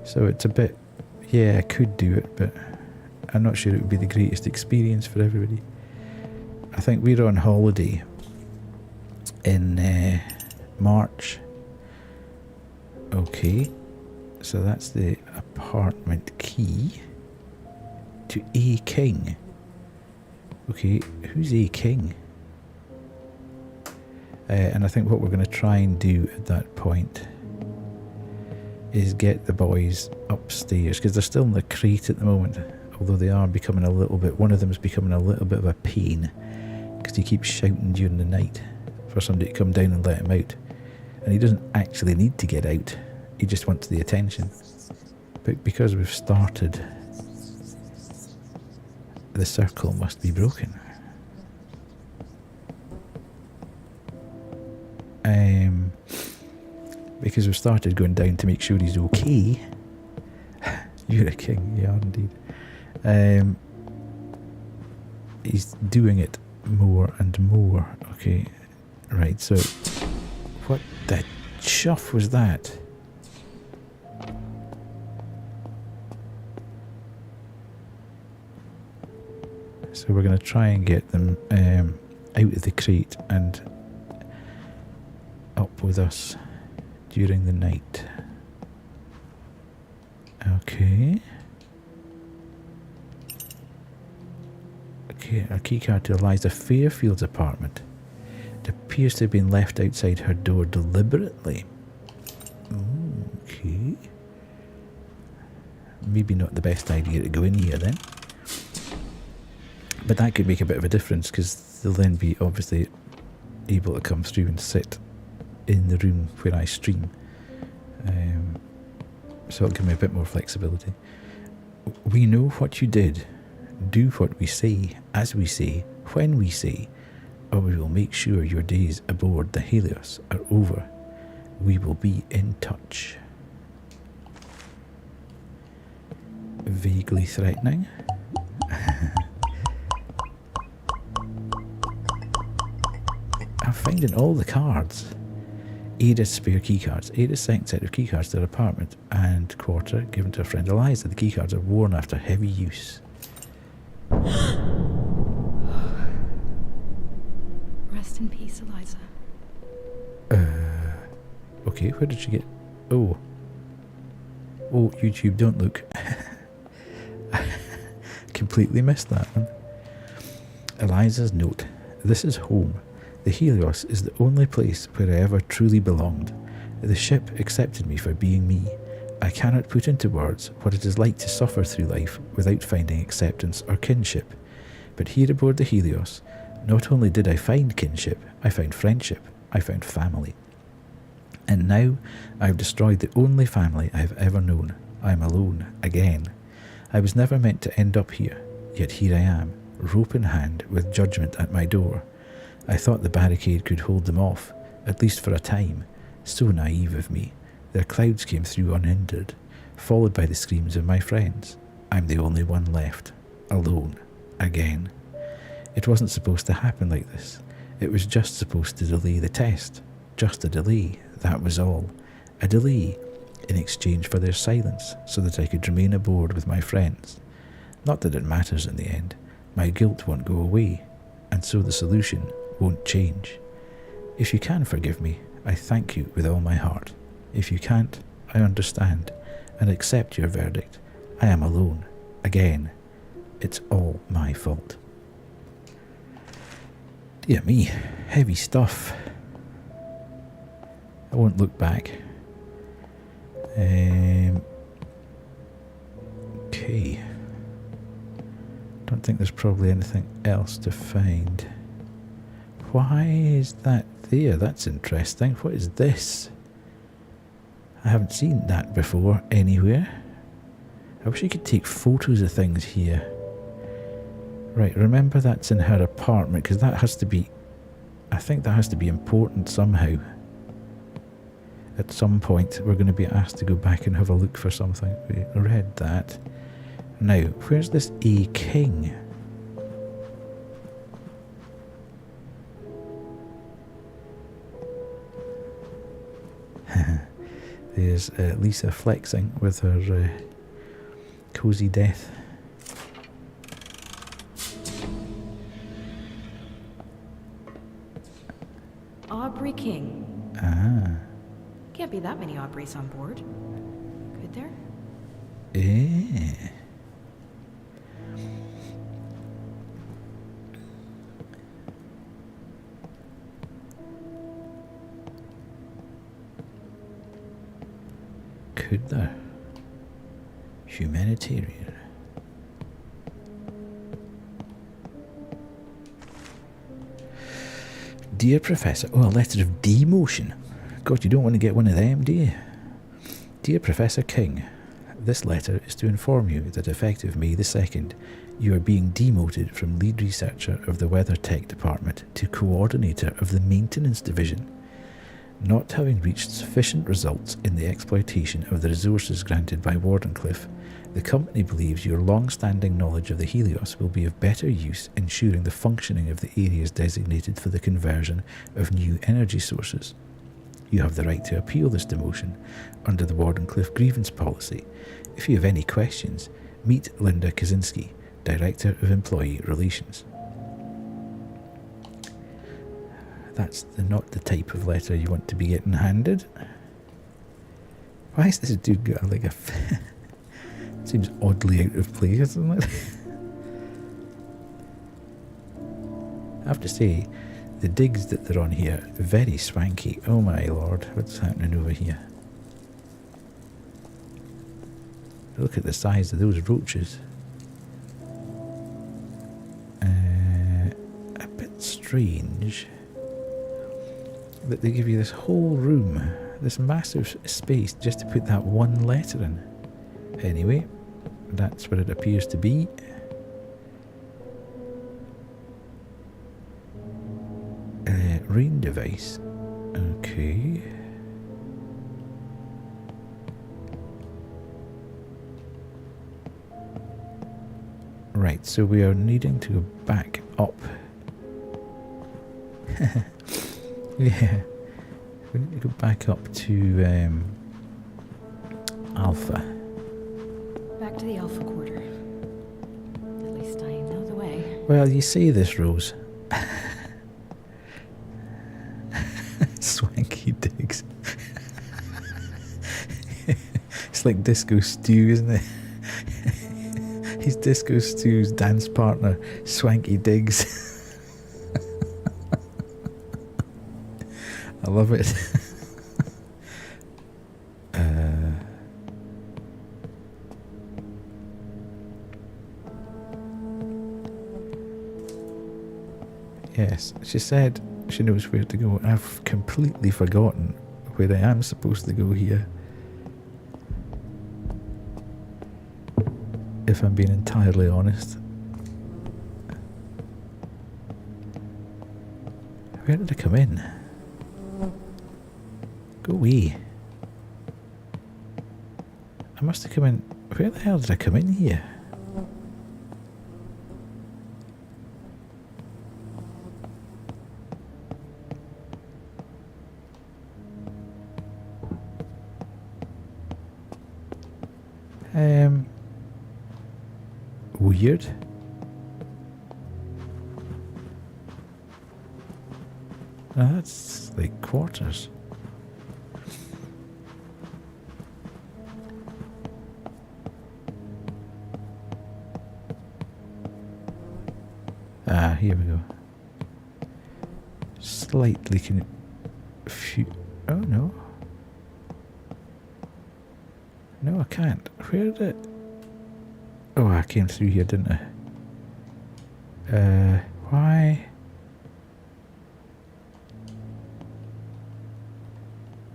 So it's a bit, yeah, I could do it, but I'm not sure it would be the greatest experience for everybody. I think we're on holiday in March. Okay, so that's the apartment key to A King. Okay, who's A King? And I think what we're going to try and do at that point is get the boys upstairs, because they're still in the crate at the moment, although they are becoming a little bit, one of them is becoming a little bit of a pain, because he keeps shouting during the night for somebody to come down and let him out. And he doesn't actually need to get out, he just wants the attention. But because we've started, the circle must be broken. Because we've started going down to make sure he's okay. You're a king, yeah, indeed. He's doing it more and more. Okay, right, so what the chuff was that? So we're going to try and get them out of the crate and up with us during the night. Okay. Okay, our keycard to Eliza Fairfield's apartment. It appears to have been left outside her door deliberately. Okay. Maybe not the best idea to go in here then. But that could make a bit of a difference, because they'll then be obviously able to come through and sit in the room where I stream. So it'll give me a bit more flexibility. We know what you did. Do what we say, as we say, when we say, or we will make sure your days aboard the Helios are over. We will be in touch. vaguely threatening. I'm finding all the cards. Ada's spare keycards. Ada's second set of keycards to her apartment and quarter given to her friend Eliza. The keycards are worn after heavy use. Rest in peace, Eliza. Okay, where did she get... Oh. Oh, YouTube, don't look. Completely missed that one. Eliza's note. This is home. The Helios is the only place where I ever truly belonged. The ship accepted me for being me. I cannot put into words what it is like to suffer through life without finding acceptance or kinship. But here aboard the Helios, not only did I find kinship, I found friendship, I found family. And now I have destroyed the only family I have ever known. I am alone, again. I was never meant to end up here, yet here I am, rope in hand, with judgment at my door. I thought the barricade could hold them off, at least for a time. So naive of me. Their clouds came through unhindered, followed by the screams of my friends. I'm the only one left, alone, again. It wasn't supposed to happen like this. It was just supposed to delay the test. Just a delay, that was all. A delay, in exchange for their silence, so that I could remain aboard with my friends. Not that it matters in the end. My guilt won't go away, and so the solution won't change. If you can forgive me, I thank you with all my heart. If you can't, I understand, and accept your verdict. I am alone, again. It's all my fault. Dear me, heavy stuff. I won't look back. Okay. Don't think there's probably anything else to find. Why is that there? That's interesting. What is this? I haven't seen that before anywhere. I wish I could take photos of things here. Right, remember that's in her apartment, because that has to be... I think that has to be important somehow. At some point, we're going to be asked to go back and have a look for something. We read that. Now, where's this A King? There's Lisa flexing with her cozy death. Aubrey King. Ah. Can't be that many Aubreys on board. Could there? Eh. Could there? Humanitarian. Dear Professor, oh, a letter of demotion. God, you don't want to get one of them, do you? Dear Professor King, this letter is to inform you that effective May the 2nd, you are being demoted from lead researcher of the Weather Tech Department to coordinator of the Maintenance Division. Not having reached sufficient results in the exploitation of the resources granted by Wardenclyffe, the company believes your long-standing knowledge of the Helios will be of better use ensuring the functioning of the areas designated for the conversion of new energy sources. You have the right to appeal this demotion under the Wardenclyffe grievance policy. If you have any questions, meet Linda Kaczynski, Director of Employee Relations. That's not the type of letter you want to be getting handed. Why has this dude got like a... Seems oddly out of place, doesn't it? I have to say, the digs that they're on here, very swanky. Oh my lord, what's happening over here? Look at the size of those roaches. A bit strange that they give you this whole room, this massive space, just to put that one letter in. Anyway, that's what it appears to be. Rain device. Okay. Right, so we are needing to go back up. Yeah. We need to go back up to Alpha. Back to the Alpha Quarter. At least I know the way. Well, you say this, Rose. Swanky digs. It's like Disco Stew, isn't it? He's Disco Stew's dance partner, Swanky Diggs. I love it. Yes, she said she knows where to go. I've completely forgotten where I am supposed to go here. If I'm being entirely honest. Where did I come in? Go away. I must have come in... Where the hell did I come in here? Weird. Now that's like quarters. Ah, here we go. Slightly oh no. No, I can't. Where did it... Oh, I came through here, didn't I? Why?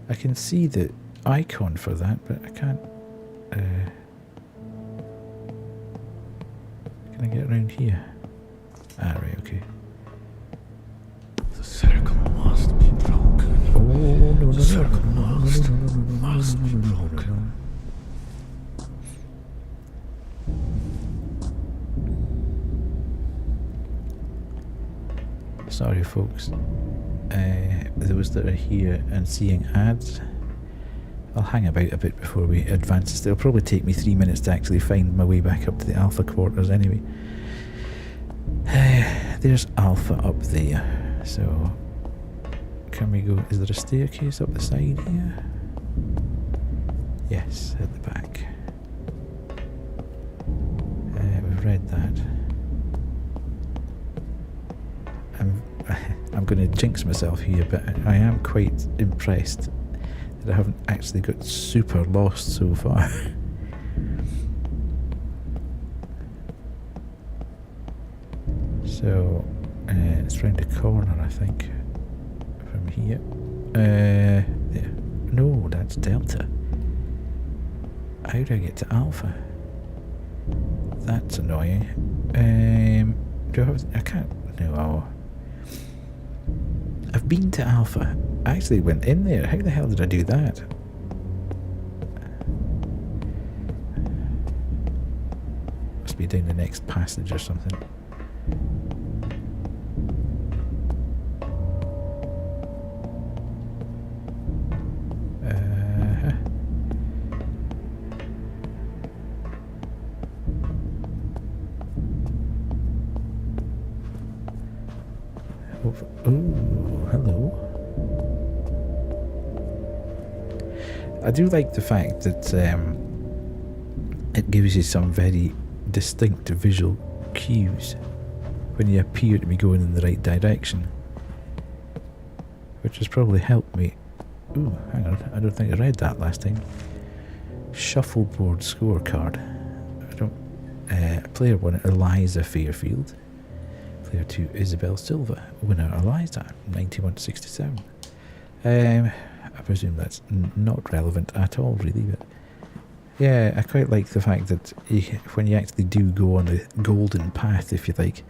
I can see the icon for that, but I can't... can I get around here? Ah, right, okay. The circle must be broken. Oh, no, The circle must be broken. Sorry, folks. Those that are here and seeing ads, I'll hang about a bit before we advance. It'll probably take me 3 minutes to actually find my way back up to the Alpha quarters anyway. There's Alpha up there. So, can we go... Is there a staircase up the side here? Yes, at the back. We've read that. I'm going to jinx myself here, but I am quite impressed that I haven't actually got super lost so far. So, it's round the corner, I think, from here. There. No, that's Delta. How do I get to Alpha? That's annoying. Do I have... I can't... No. I've been to Alpha. I actually went in there. How the hell did I do that? Must be down the next passage or something. Oh, hello. I do like the fact that it gives you some very distinct visual cues when you appear to be going in the right direction, which has probably helped me. Ooh, hang on, I don't think I read that last time. Shuffleboard scorecard. I don't... player 1, Eliza Fairfield. Player 2, Isabel Silva. Winner, Eliza, 91-67. I presume that's not relevant at all, really, but... Yeah, I quite like the fact that when you actually do go on the golden path, if you like,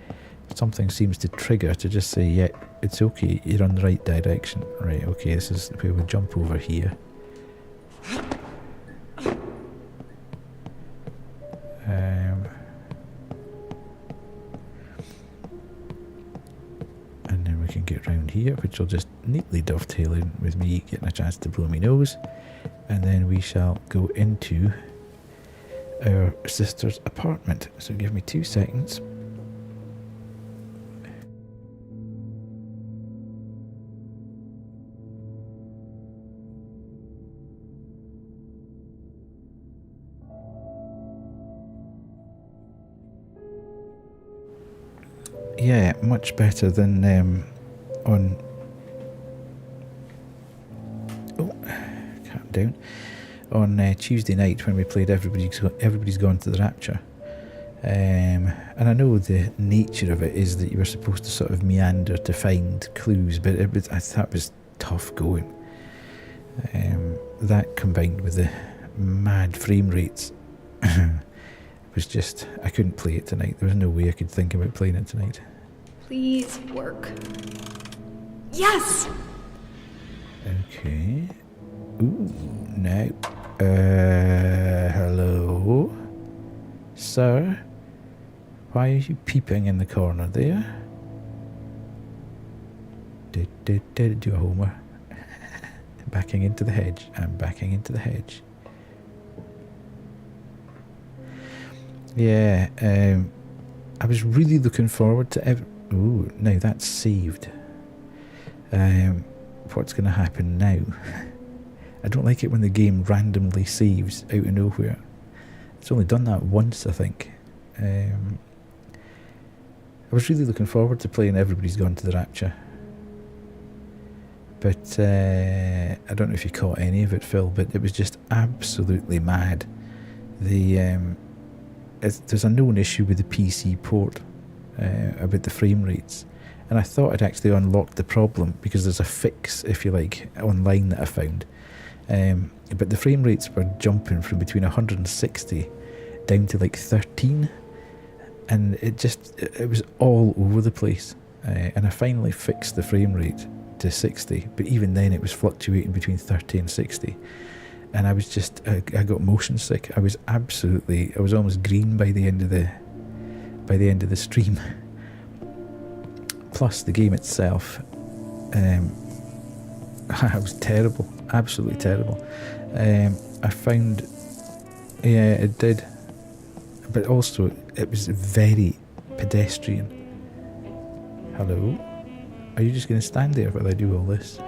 something seems to trigger to just say, yeah, it's okay, you're on the right direction. Right, okay, this is where we jump over here. here, which will just neatly dovetail in with me getting a chance to blow my nose. And then we shall go into our sister's apartment. So give me 2 seconds. Yeah, much better than on... Oh, calm down. On Tuesday night when we played Everybody's Gone to the Rapture. And I know the nature of it is that you were supposed to sort of meander to find clues, but I thought it was tough going. That combined with the mad frame rates was just... I couldn't play it tonight. There was no way I could think about playing it tonight. Please work. Yes! Okay. Ooh, now. Hello? Sir? Why are you peeping in the corner there? Did you, Homer? Backing into the hedge. I'm backing into the hedge. Yeah, I was really looking forward to... Ooh, now that's saved. What's going to happen now? I don't like it when the game randomly saves out of nowhere. It's only done that once, I think. I was really looking forward to playing Everybody's Gone to the Rapture. But I don't know if you caught any of it, Phil, but it was just absolutely mad. There's a known issue with the PC port about the frame rates, and I thought I'd actually unlocked the problem because there's a fix, if you like, online that I found. But the frame rates were jumping from between 160 down to like 13, and it was all over the place. And I finally fixed the frame rate to 60, but even then it was fluctuating between 30 and 60. And I was just, I got motion sick. I was almost green by the end of the stream. Plus the game itself, it was terrible, absolutely terrible. I found, yeah, it did, but also it was very pedestrian. Hello? Are you just going to stand there while I do all this?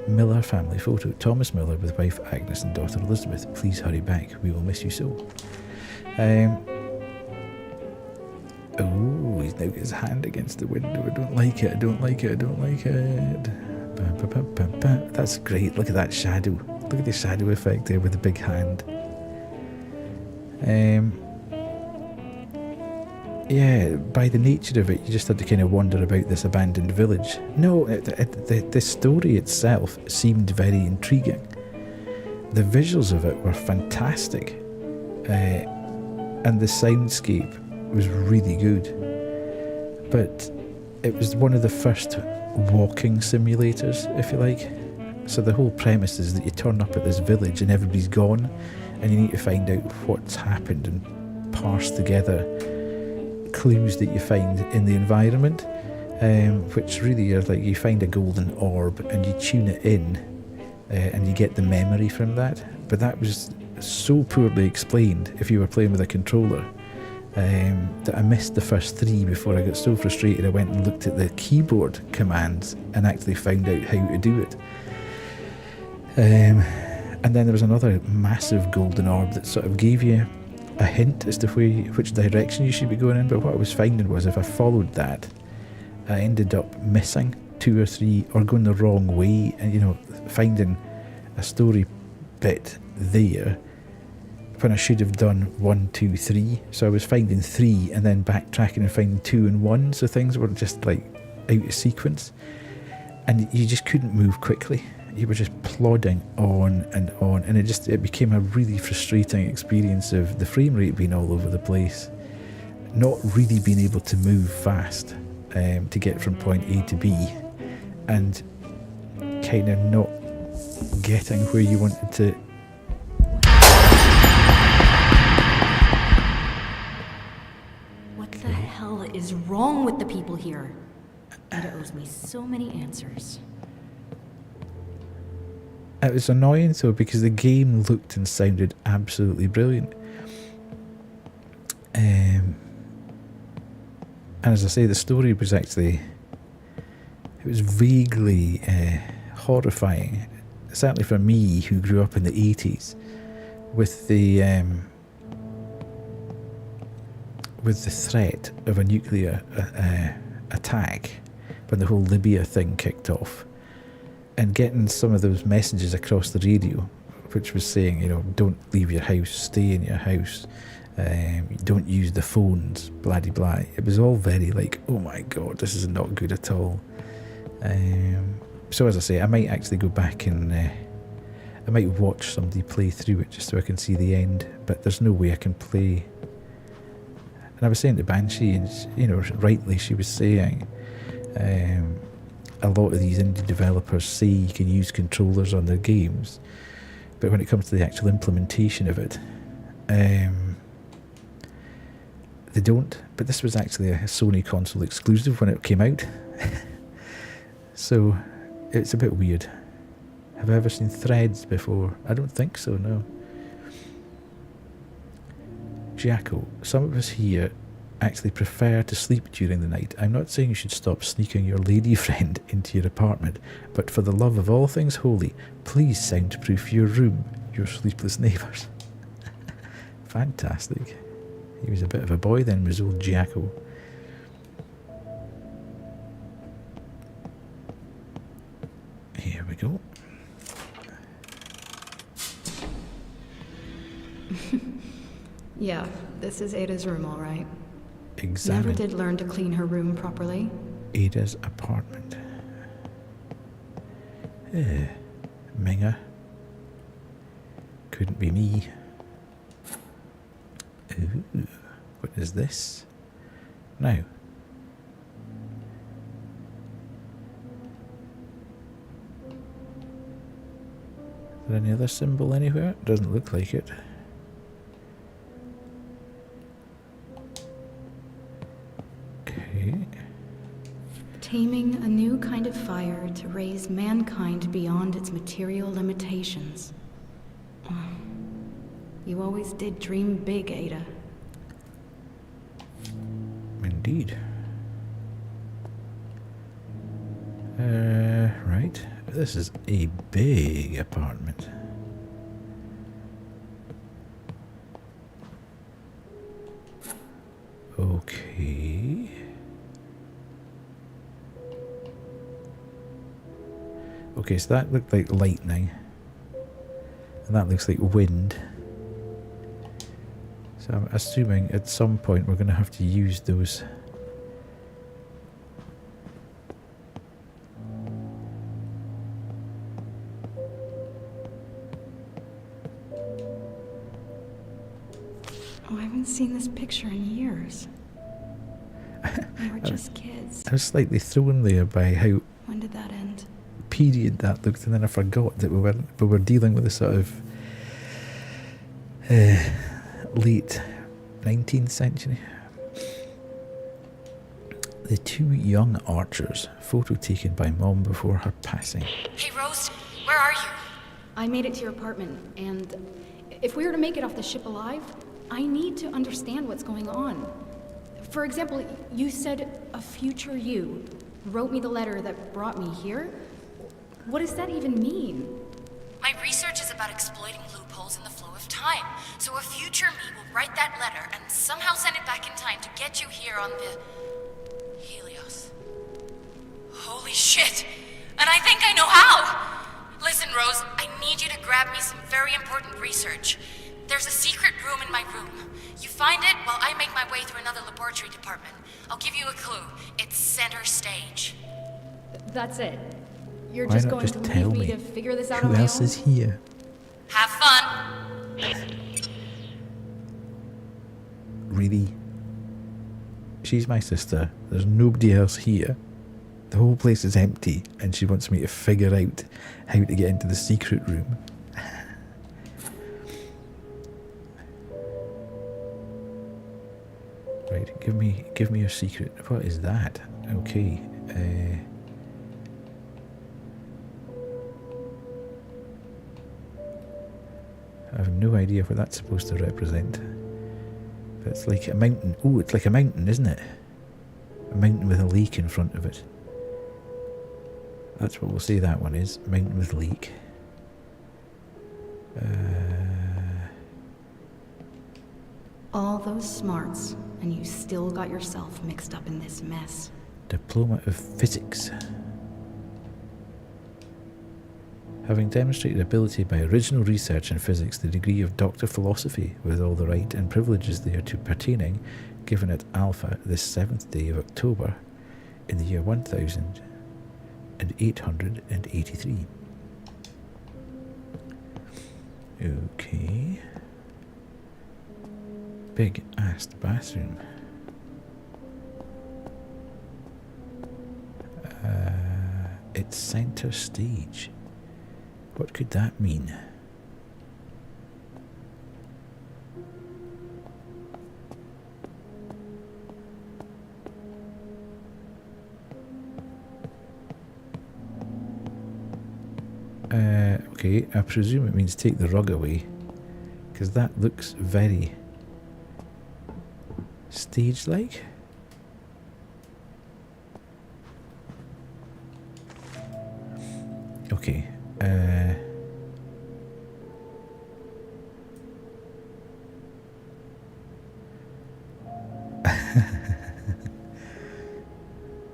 Miller family photo. Thomas Miller with wife Agnes and daughter Elizabeth. Please hurry back. We will miss you so. Oh, he's now got his hand against the window. I don't like it. I don't like it. I don't like it. That's great. Look at that shadow. Look at the shadow effect there with the big hand. Yeah, by the nature of it, you just had to kind of wander about this abandoned village. No, the story itself seemed very intriguing. The visuals of it were fantastic. And the soundscape was really good. But it was one of the first walking simulators, if you like. So the whole premise is that you turn up at this village and everybody's gone, and you need to find out what's happened and parse together clues that you find in the environment, which really are like you find a golden orb and you tune it in, and you get the memory from that. But that was so poorly explained if you were playing with a controller, that I missed the first 3 before I got so frustrated I went and looked at the keyboard commands and actually found out how to do it. And then there was another massive golden orb that sort of gave you a hint as to which direction you should be going in, but what I was finding was if I followed that, I ended up missing 2 or 3 or going the wrong way, and finding a story bit there when I should have done 1, 2, 3. So I was finding 3 and then backtracking and finding 2 and 1, so things were just like out of sequence, and you just couldn't move quickly. You were just plodding on, and it became a really frustrating experience of the frame rate being all over the place, not really being able to move fast to get from point A to B, and kind of not getting where you wanted to. What the hell is wrong? wrong with the people here? Ada owes me so many answers. It was annoying though because the game looked and sounded absolutely brilliant. And as I say, the story was actually, it was vaguely horrifying, certainly for me who grew up in the 80s with the threat of a nuclear attack when the whole Libya thing kicked off, and getting some of those messages across the radio which was saying, you know, don't leave your house, stay in your house, don't use the phones, blah de blah. It was all very like, oh my god, this is not good at all. So as I say, I might actually go back and I might watch somebody play through it just so I can see the end, but there's no way I can play. And I was saying to Banshee, and you know, rightly she was saying, a lot of these indie developers say you can use controllers on their games, but when it comes to the actual implementation of it, they don't. But this was actually a Sony console exclusive when it came out. So it's a bit weird. Have I ever seen Threads before? I don't think so, no. Jacko, some of us here actually prefer to sleep during the night. I'm not saying you should stop sneaking your lady friend into your apartment, but for the love of all things holy, please soundproof your room, your sleepless neighbours. Fantastic. He was a bit of a boy then, was old Jacko. Here we go. Yeah, this is Ada's room, all right. Examine Never did learn to clean her room properly. Ada's apartment. Minga. Couldn't be me. Ooh, what is this? Now. Is there any other symbol anywhere? Doesn't look like it. Okay. Taming a new kind of fire to raise mankind beyond its material limitations. You always did dream big, Ada. Indeed. Right. This is a big apartment. Okay. Okay, so that looked like lightning. And that looks like wind. So I'm assuming at some point we're going to have to use those. Oh, I haven't seen this picture in years. We were just kids. I was slightly thrown there by how When did that end? period that looked, and then I forgot that we were dealing with a sort of late 19th century. The two young archers, photo taken by Mom before her passing. Hey, Rose, where are you? I made it to your apartment, and if we were to make it off the ship alive, I need to understand what's going on. For example, you said a future you wrote me the letter that brought me here. What does that even mean? My research is about exploiting loopholes in the flow of time. So a future me will write that letter and somehow send it back in time to get you here on the Helios. Holy shit! And I think I know how! Listen, Rose, I need you to grab me some very important research. There's a secret room in my room. You find it while I make my way through another laboratory department. I'll give you a clue. It's center stage. That's it. You're Why just not going just to tell leave me me? to figure this out Who on my else own? is here? Have fun! Really? She's my sister. There's nobody else here. The whole place is empty, and she wants me to figure out how to get into the secret room. Right, give me your secret. What is that? Okay. I have no idea what that's supposed to represent. But it's like a mountain. Oh, it's like a mountain, isn't it? A mountain with a lake in front of it. That's what we'll say that one is. Mountain with lake. All those smarts, and you still got yourself mixed up in this mess. Diploma of Physics. Having demonstrated ability by original research in physics, the degree of Doctor Philosophy, with all the right and privileges thereto pertaining, given at Alpha this 7th day of October, in the year 1883. Okay. Big ass bathroom. It's center stage. What could that mean? Okay, I presume it means take the rug away, because that looks very stage-like. Okay.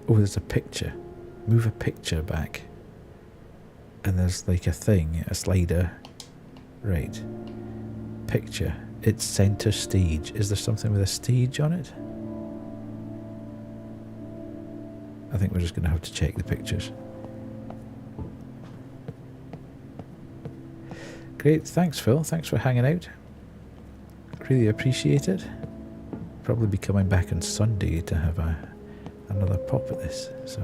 Oh, there's a picture. Move a picture back. And there's like a thing, a slider. Right. Picture. It's center stage. Is there something with a stage on it? I think we're just going to have to check the pictures. Great, thanks Phil, thanks for hanging out. Really appreciate it. Probably be coming back on Sunday to have another pop at this, so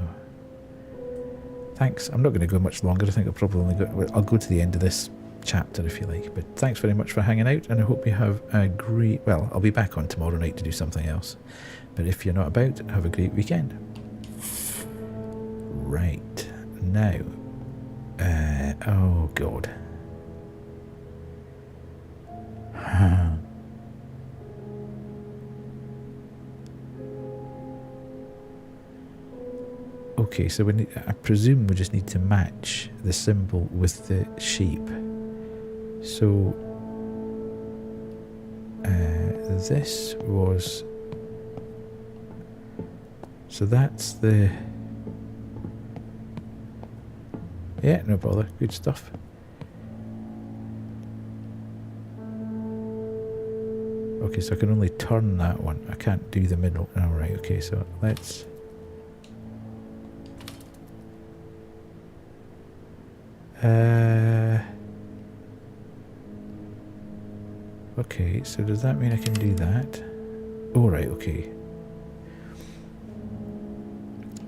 thanks. I'm not going to go much longer. I think I'll probably I'll go to the end of this chapter if you like, but thanks very much for hanging out, and I hope you have a great, well, I'll be back on tomorrow night to do something else, but if you're not about, have a great weekend. Right, now, oh god. Okay, so I presume we just need to match the symbol with the shape. So this was, so that's the, yeah, no bother, good stuff. Okay, so I can only turn that one. I can't do the middle. All right, okay, so let's... okay, so does that mean I can do that? Oh, right, okay.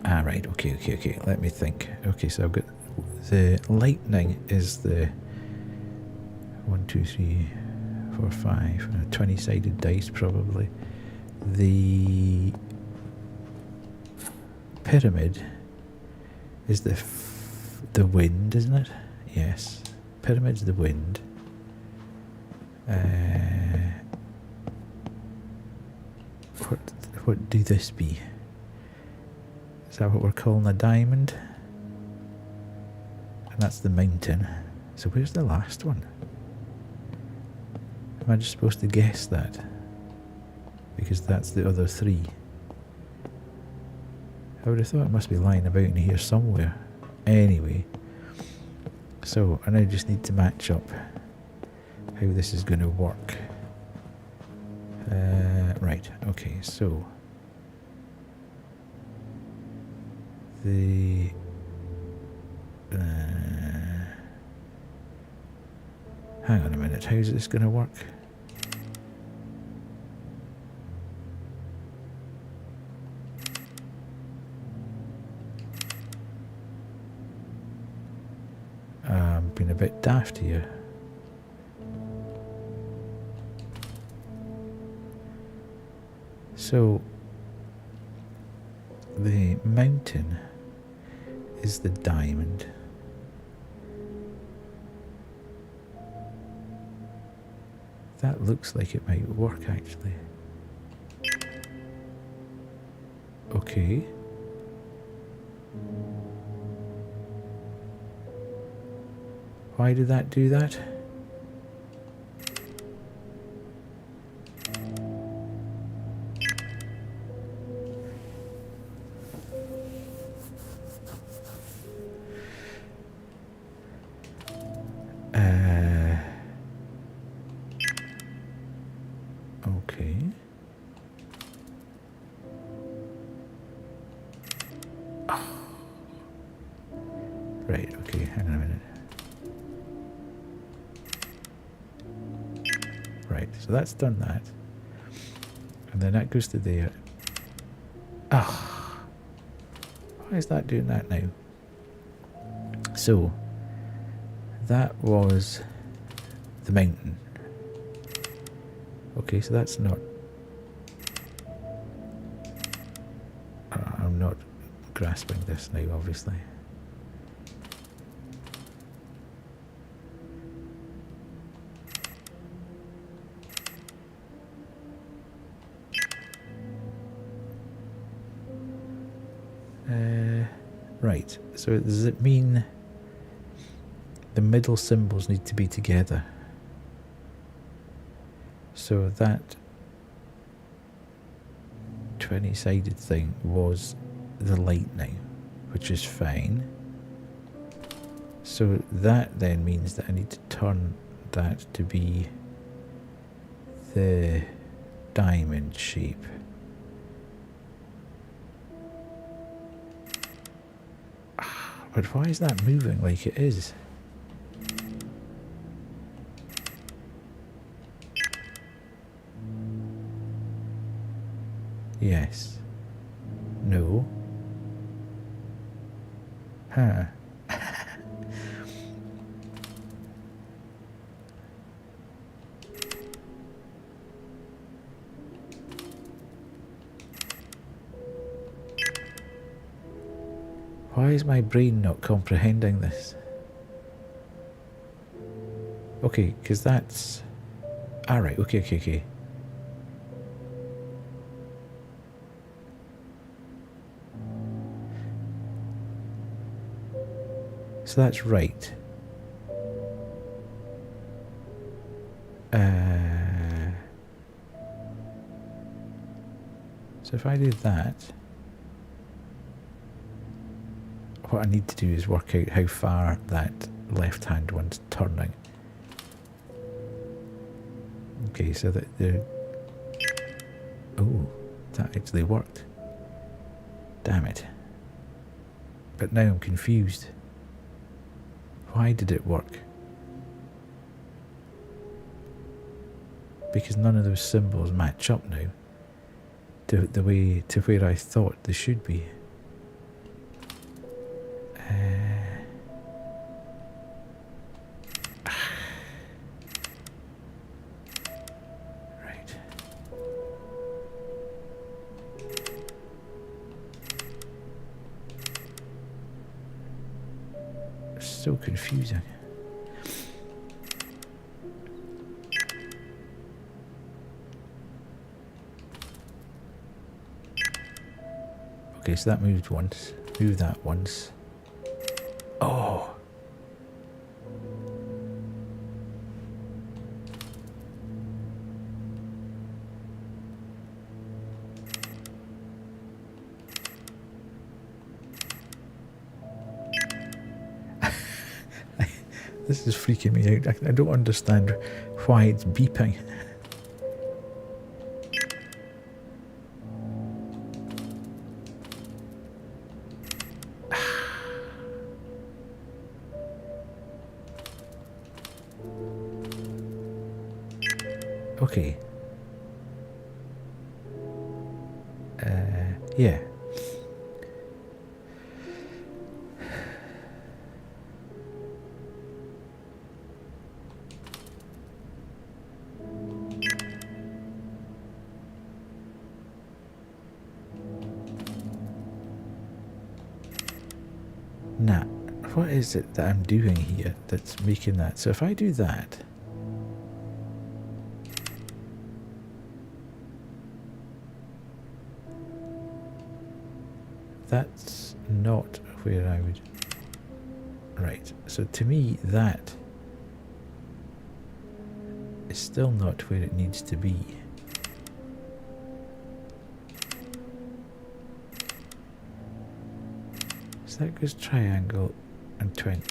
Ah, right, okay. Let me think. Okay, so I've got the lightning is the 1, 2, 3, 4, 5, 20-sided dice probably. The pyramid is the wind, isn't it? Yes. Pyramid's the wind. What do this be? Is that what we're calling a diamond? And that's the mountain. So where's the last one? Am I just supposed to guess that? Because that's the other three. I would have thought it must be lying about in here somewhere. Anyway. So, I now just need to match up how this is going to work. Right, okay, so... the... hang on a minute, how's this going to work? I'm being a bit daft here. So the mountain is the diamond. That looks like it might work actually. Okay. Why did that do that? Okay. Right, okay, hang on a minute. Right, so that's done that. And then that goes to there. Ah, why is that doing that now? So, that was the mountain. Okay, so that's not... I'm not grasping this now, obviously. Right, so does it mean the middle symbols need to be together? So that 20-sided thing was the lightning, which is fine. So that then means that I need to turn that to be the diamond shape. But why is that moving like it is? Yes. No. Huh. Why is my brain not comprehending this? Okay, because that's... Alright, okay. So that's right. So if I do that... What I need to do is work out how far that left-hand one's turning. Okay, so that the... Oh, that actually worked. Damn it. But now I'm confused. Why did it work? Because none of those symbols match up now to the way to where I thought they should be. Right. So confusing. Okay, so that moved once. Move that once. Oh. This is freaking me out. I don't understand why it's beeping. Okay. Yeah. Nah, what is it that I'm doing here that's making that? So if I do that, that's not where I would... Right, so to me that is still not where it needs to be. So that goes triangle and 20,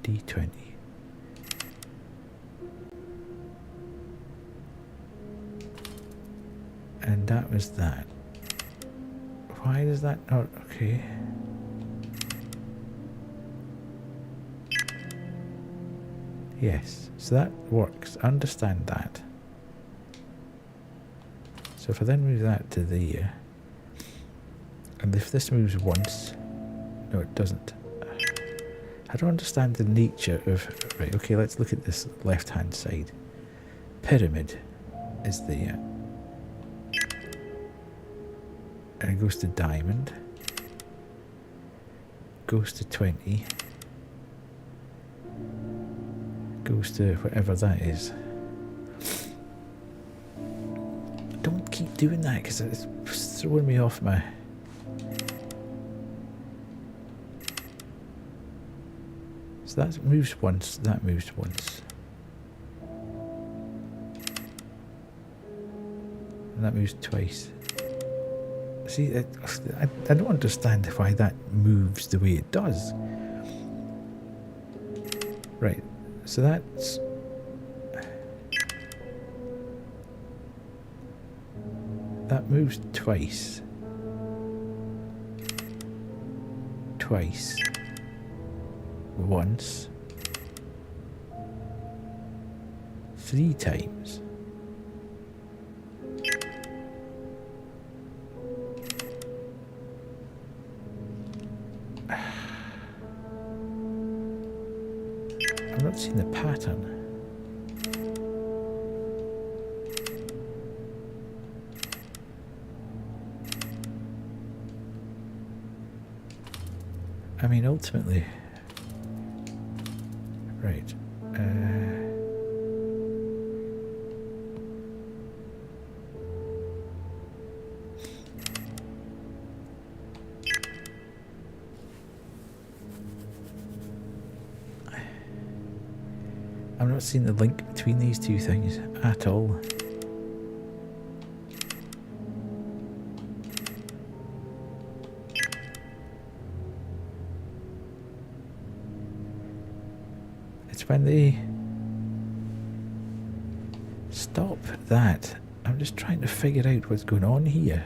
D20. And that was that. Why is that not okay? Yes, so that works. Understand that. So if I then move that to there, and if this moves once, no it doesn't. I don't understand the nature of... Right, okay, let's look at this left hand side. Pyramid is there. And it goes to diamond. Goes to 20. Goes to whatever that is. Don't keep doing that because it's throwing me off my... So that moves once, that moves once. And that moves twice. See, I don't understand why that moves the way it does. Right, so that's... That moves twice. Twice. Once. 3 times. I'm not seeing the pattern. I mean, ultimately, right. I'm not seeing the link between these two things at all. It's when they stop that. I'm just trying to figure out what's going on here.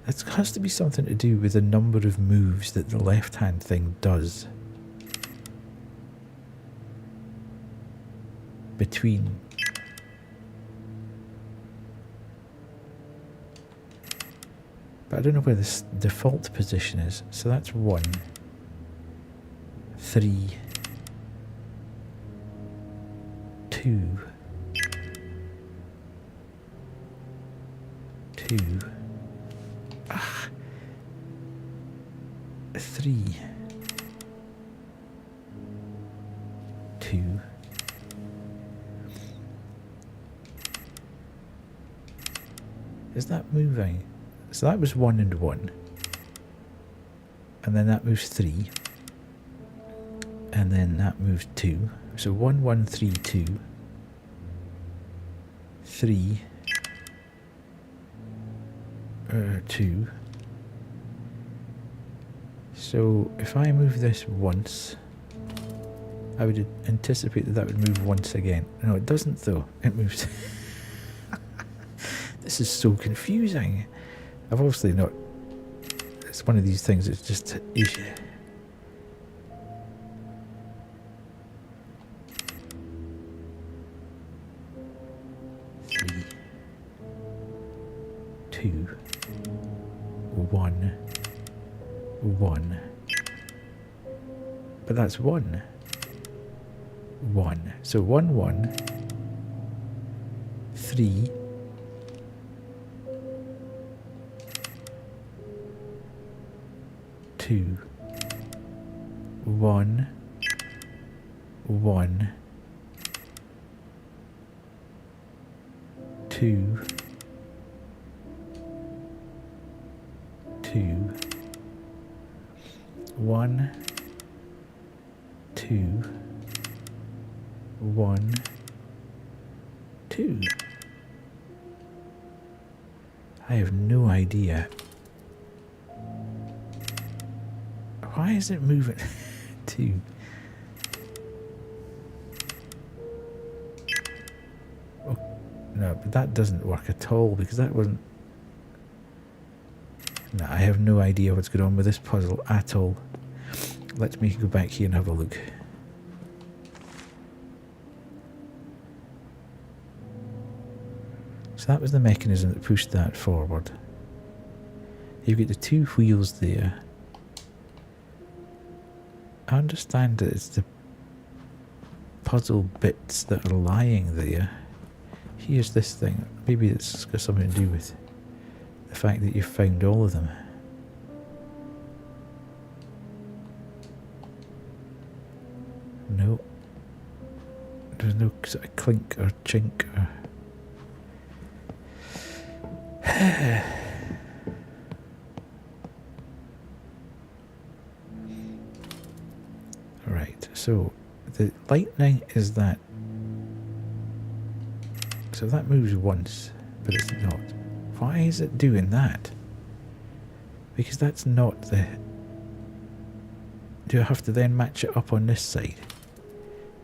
It has to be something to do with the number of moves that the left hand thing does. Between but I don't know where this default position is, so that's 1 3 2 2 3 2 Is that moving? So that was 1 and 1. And then that moves 3. And then that moves 2. So 1, 1, 3, 2. 3. 2. So if I move this once, I would anticipate that that would move once again. No, it doesn't though. It moves... This is so confusing. I've obviously not... It's one of these things that's just... 3 2 1 1. But that's 1 1. So 1 1 3 2 1, 1, 2, 2, 1, 2, 1, 2. I have no idea. Why is it moving? 2. Oh, no, but that doesn't work at all because that wasn't... No, I have no idea what's going on with this puzzle at all. Let me go back here and have a look. So that was the mechanism that pushed that forward. You've got the 2 wheels there. I understand that it's the puzzle bits that are lying there. Here's this thing. Maybe it's got something to do with the fact that you've found all of them. No. There's no sort of clink or chink or... Right, so the lightning is that. So that moves once, but it's not. Why is it doing that? Because that's not the... Do I have to then match it up on this side?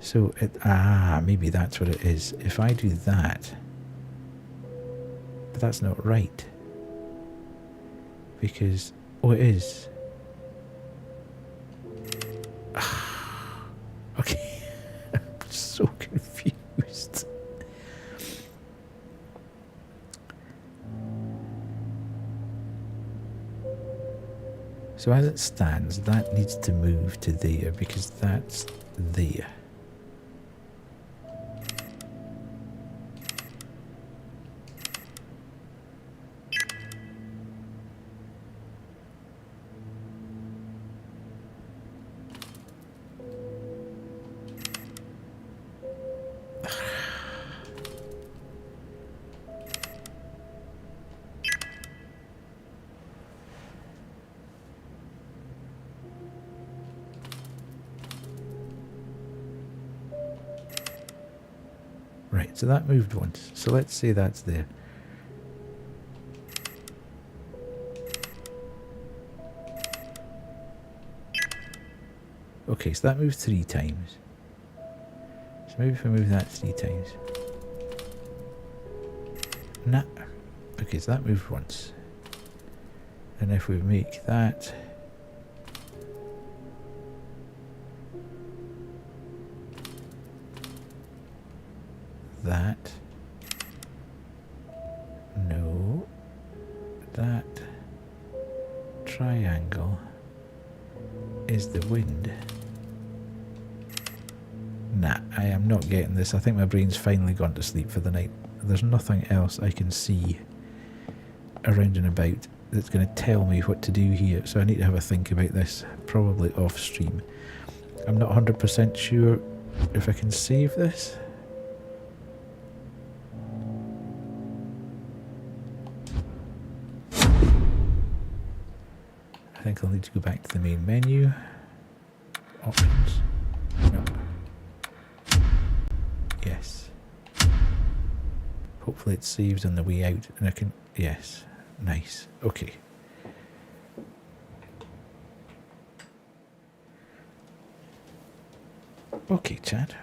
So it... Ah, maybe that's what it is. If I do that... But that's not right. Because... Oh, it is. Okay. I'm so confused. So as it stands, that needs to move to there because that's there. Right, so that moved once. So let's say that's there. Okay, so that moved 3 times. So maybe if I move that 3 times. Nah. Okay, so that moved once. And if we make that... that, no, that triangle is the wind. Nah, I am not getting this. I think my brain's finally gone to sleep for the night. There's nothing else I can see around and about that's going to tell me what to do here, so I need to have a think about this, probably off stream. I'm not 100% sure if I can save this. I think I'll need to go back to the main menu. Options. No. Yes. Hopefully it saves on the way out and I can... Yes. Nice. Okay. Okay, Chad.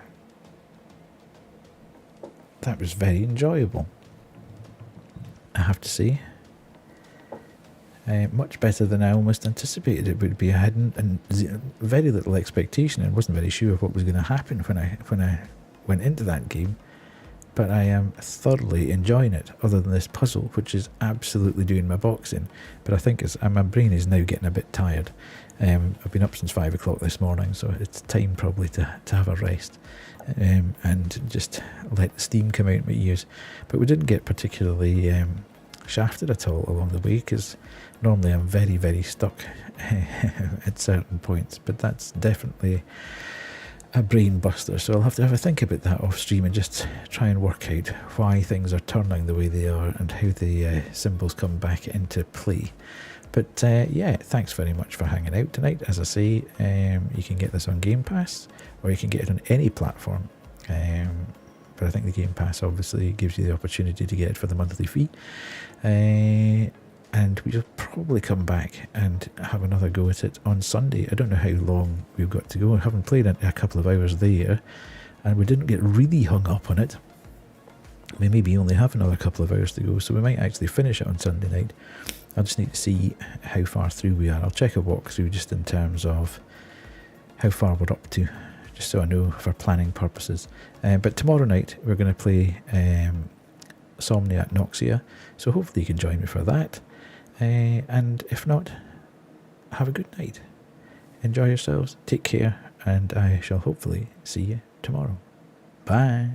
That was very enjoyable, I have to say. Much better than I almost anticipated it would be. I had very little expectation and wasn't very sure of what was going to happen when I went into that game. But I am thoroughly enjoying it, other than this puzzle, which is absolutely doing my boxing. But I think my brain is now getting a bit tired. I've been up since 5 o'clock this morning, so it's time probably to have a rest and just let the steam come out of my ears. But we didn't get particularly shafted at all along the way, because normally I'm very, very stuck at certain points, but that's definitely a brain buster. So I'll have to have a think about that off stream and just try and work out why things are turning the way they are and how the symbols come back into play. But yeah, thanks very much for hanging out tonight. As I say, you can get this on Game Pass, or you can get it on any platform. But I think the Game Pass obviously gives you the opportunity to get it for the monthly fee. And we'll probably come back and have another go at it on Sunday. I don't know how long we've got to go. I haven't played it a couple of hours there, and we didn't get really hung up on it. We maybe only have another couple of hours to go, so we might actually finish it on Sunday night. I just need to see how far through we are. I'll check a walkthrough just in terms of how far we're up to, just so I know for planning purposes. But tomorrow night we're going to play Somniat Noxia, so hopefully you can join me for that. And if not, have a good night. Enjoy yourselves, take care, and I shall hopefully see you tomorrow. Bye.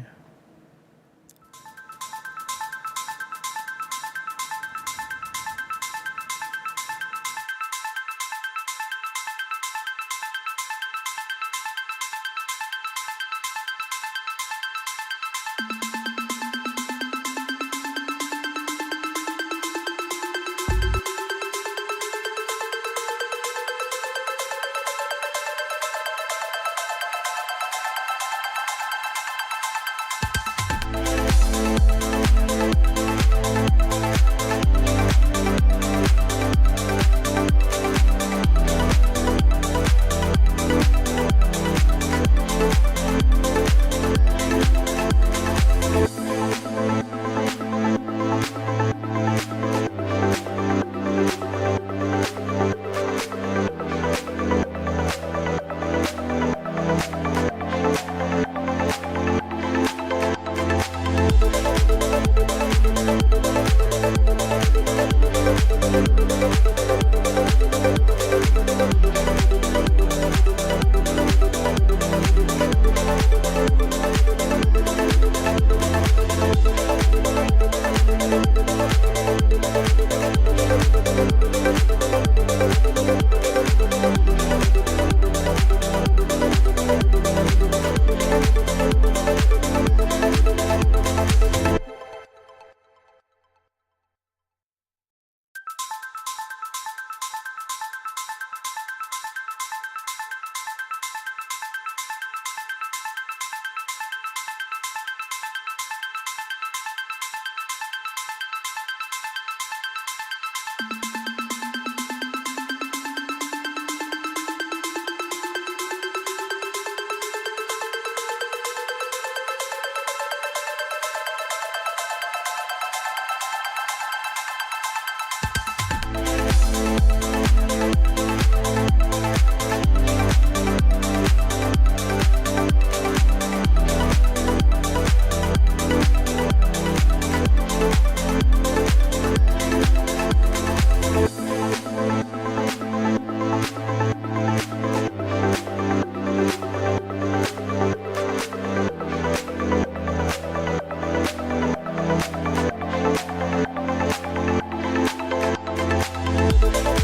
You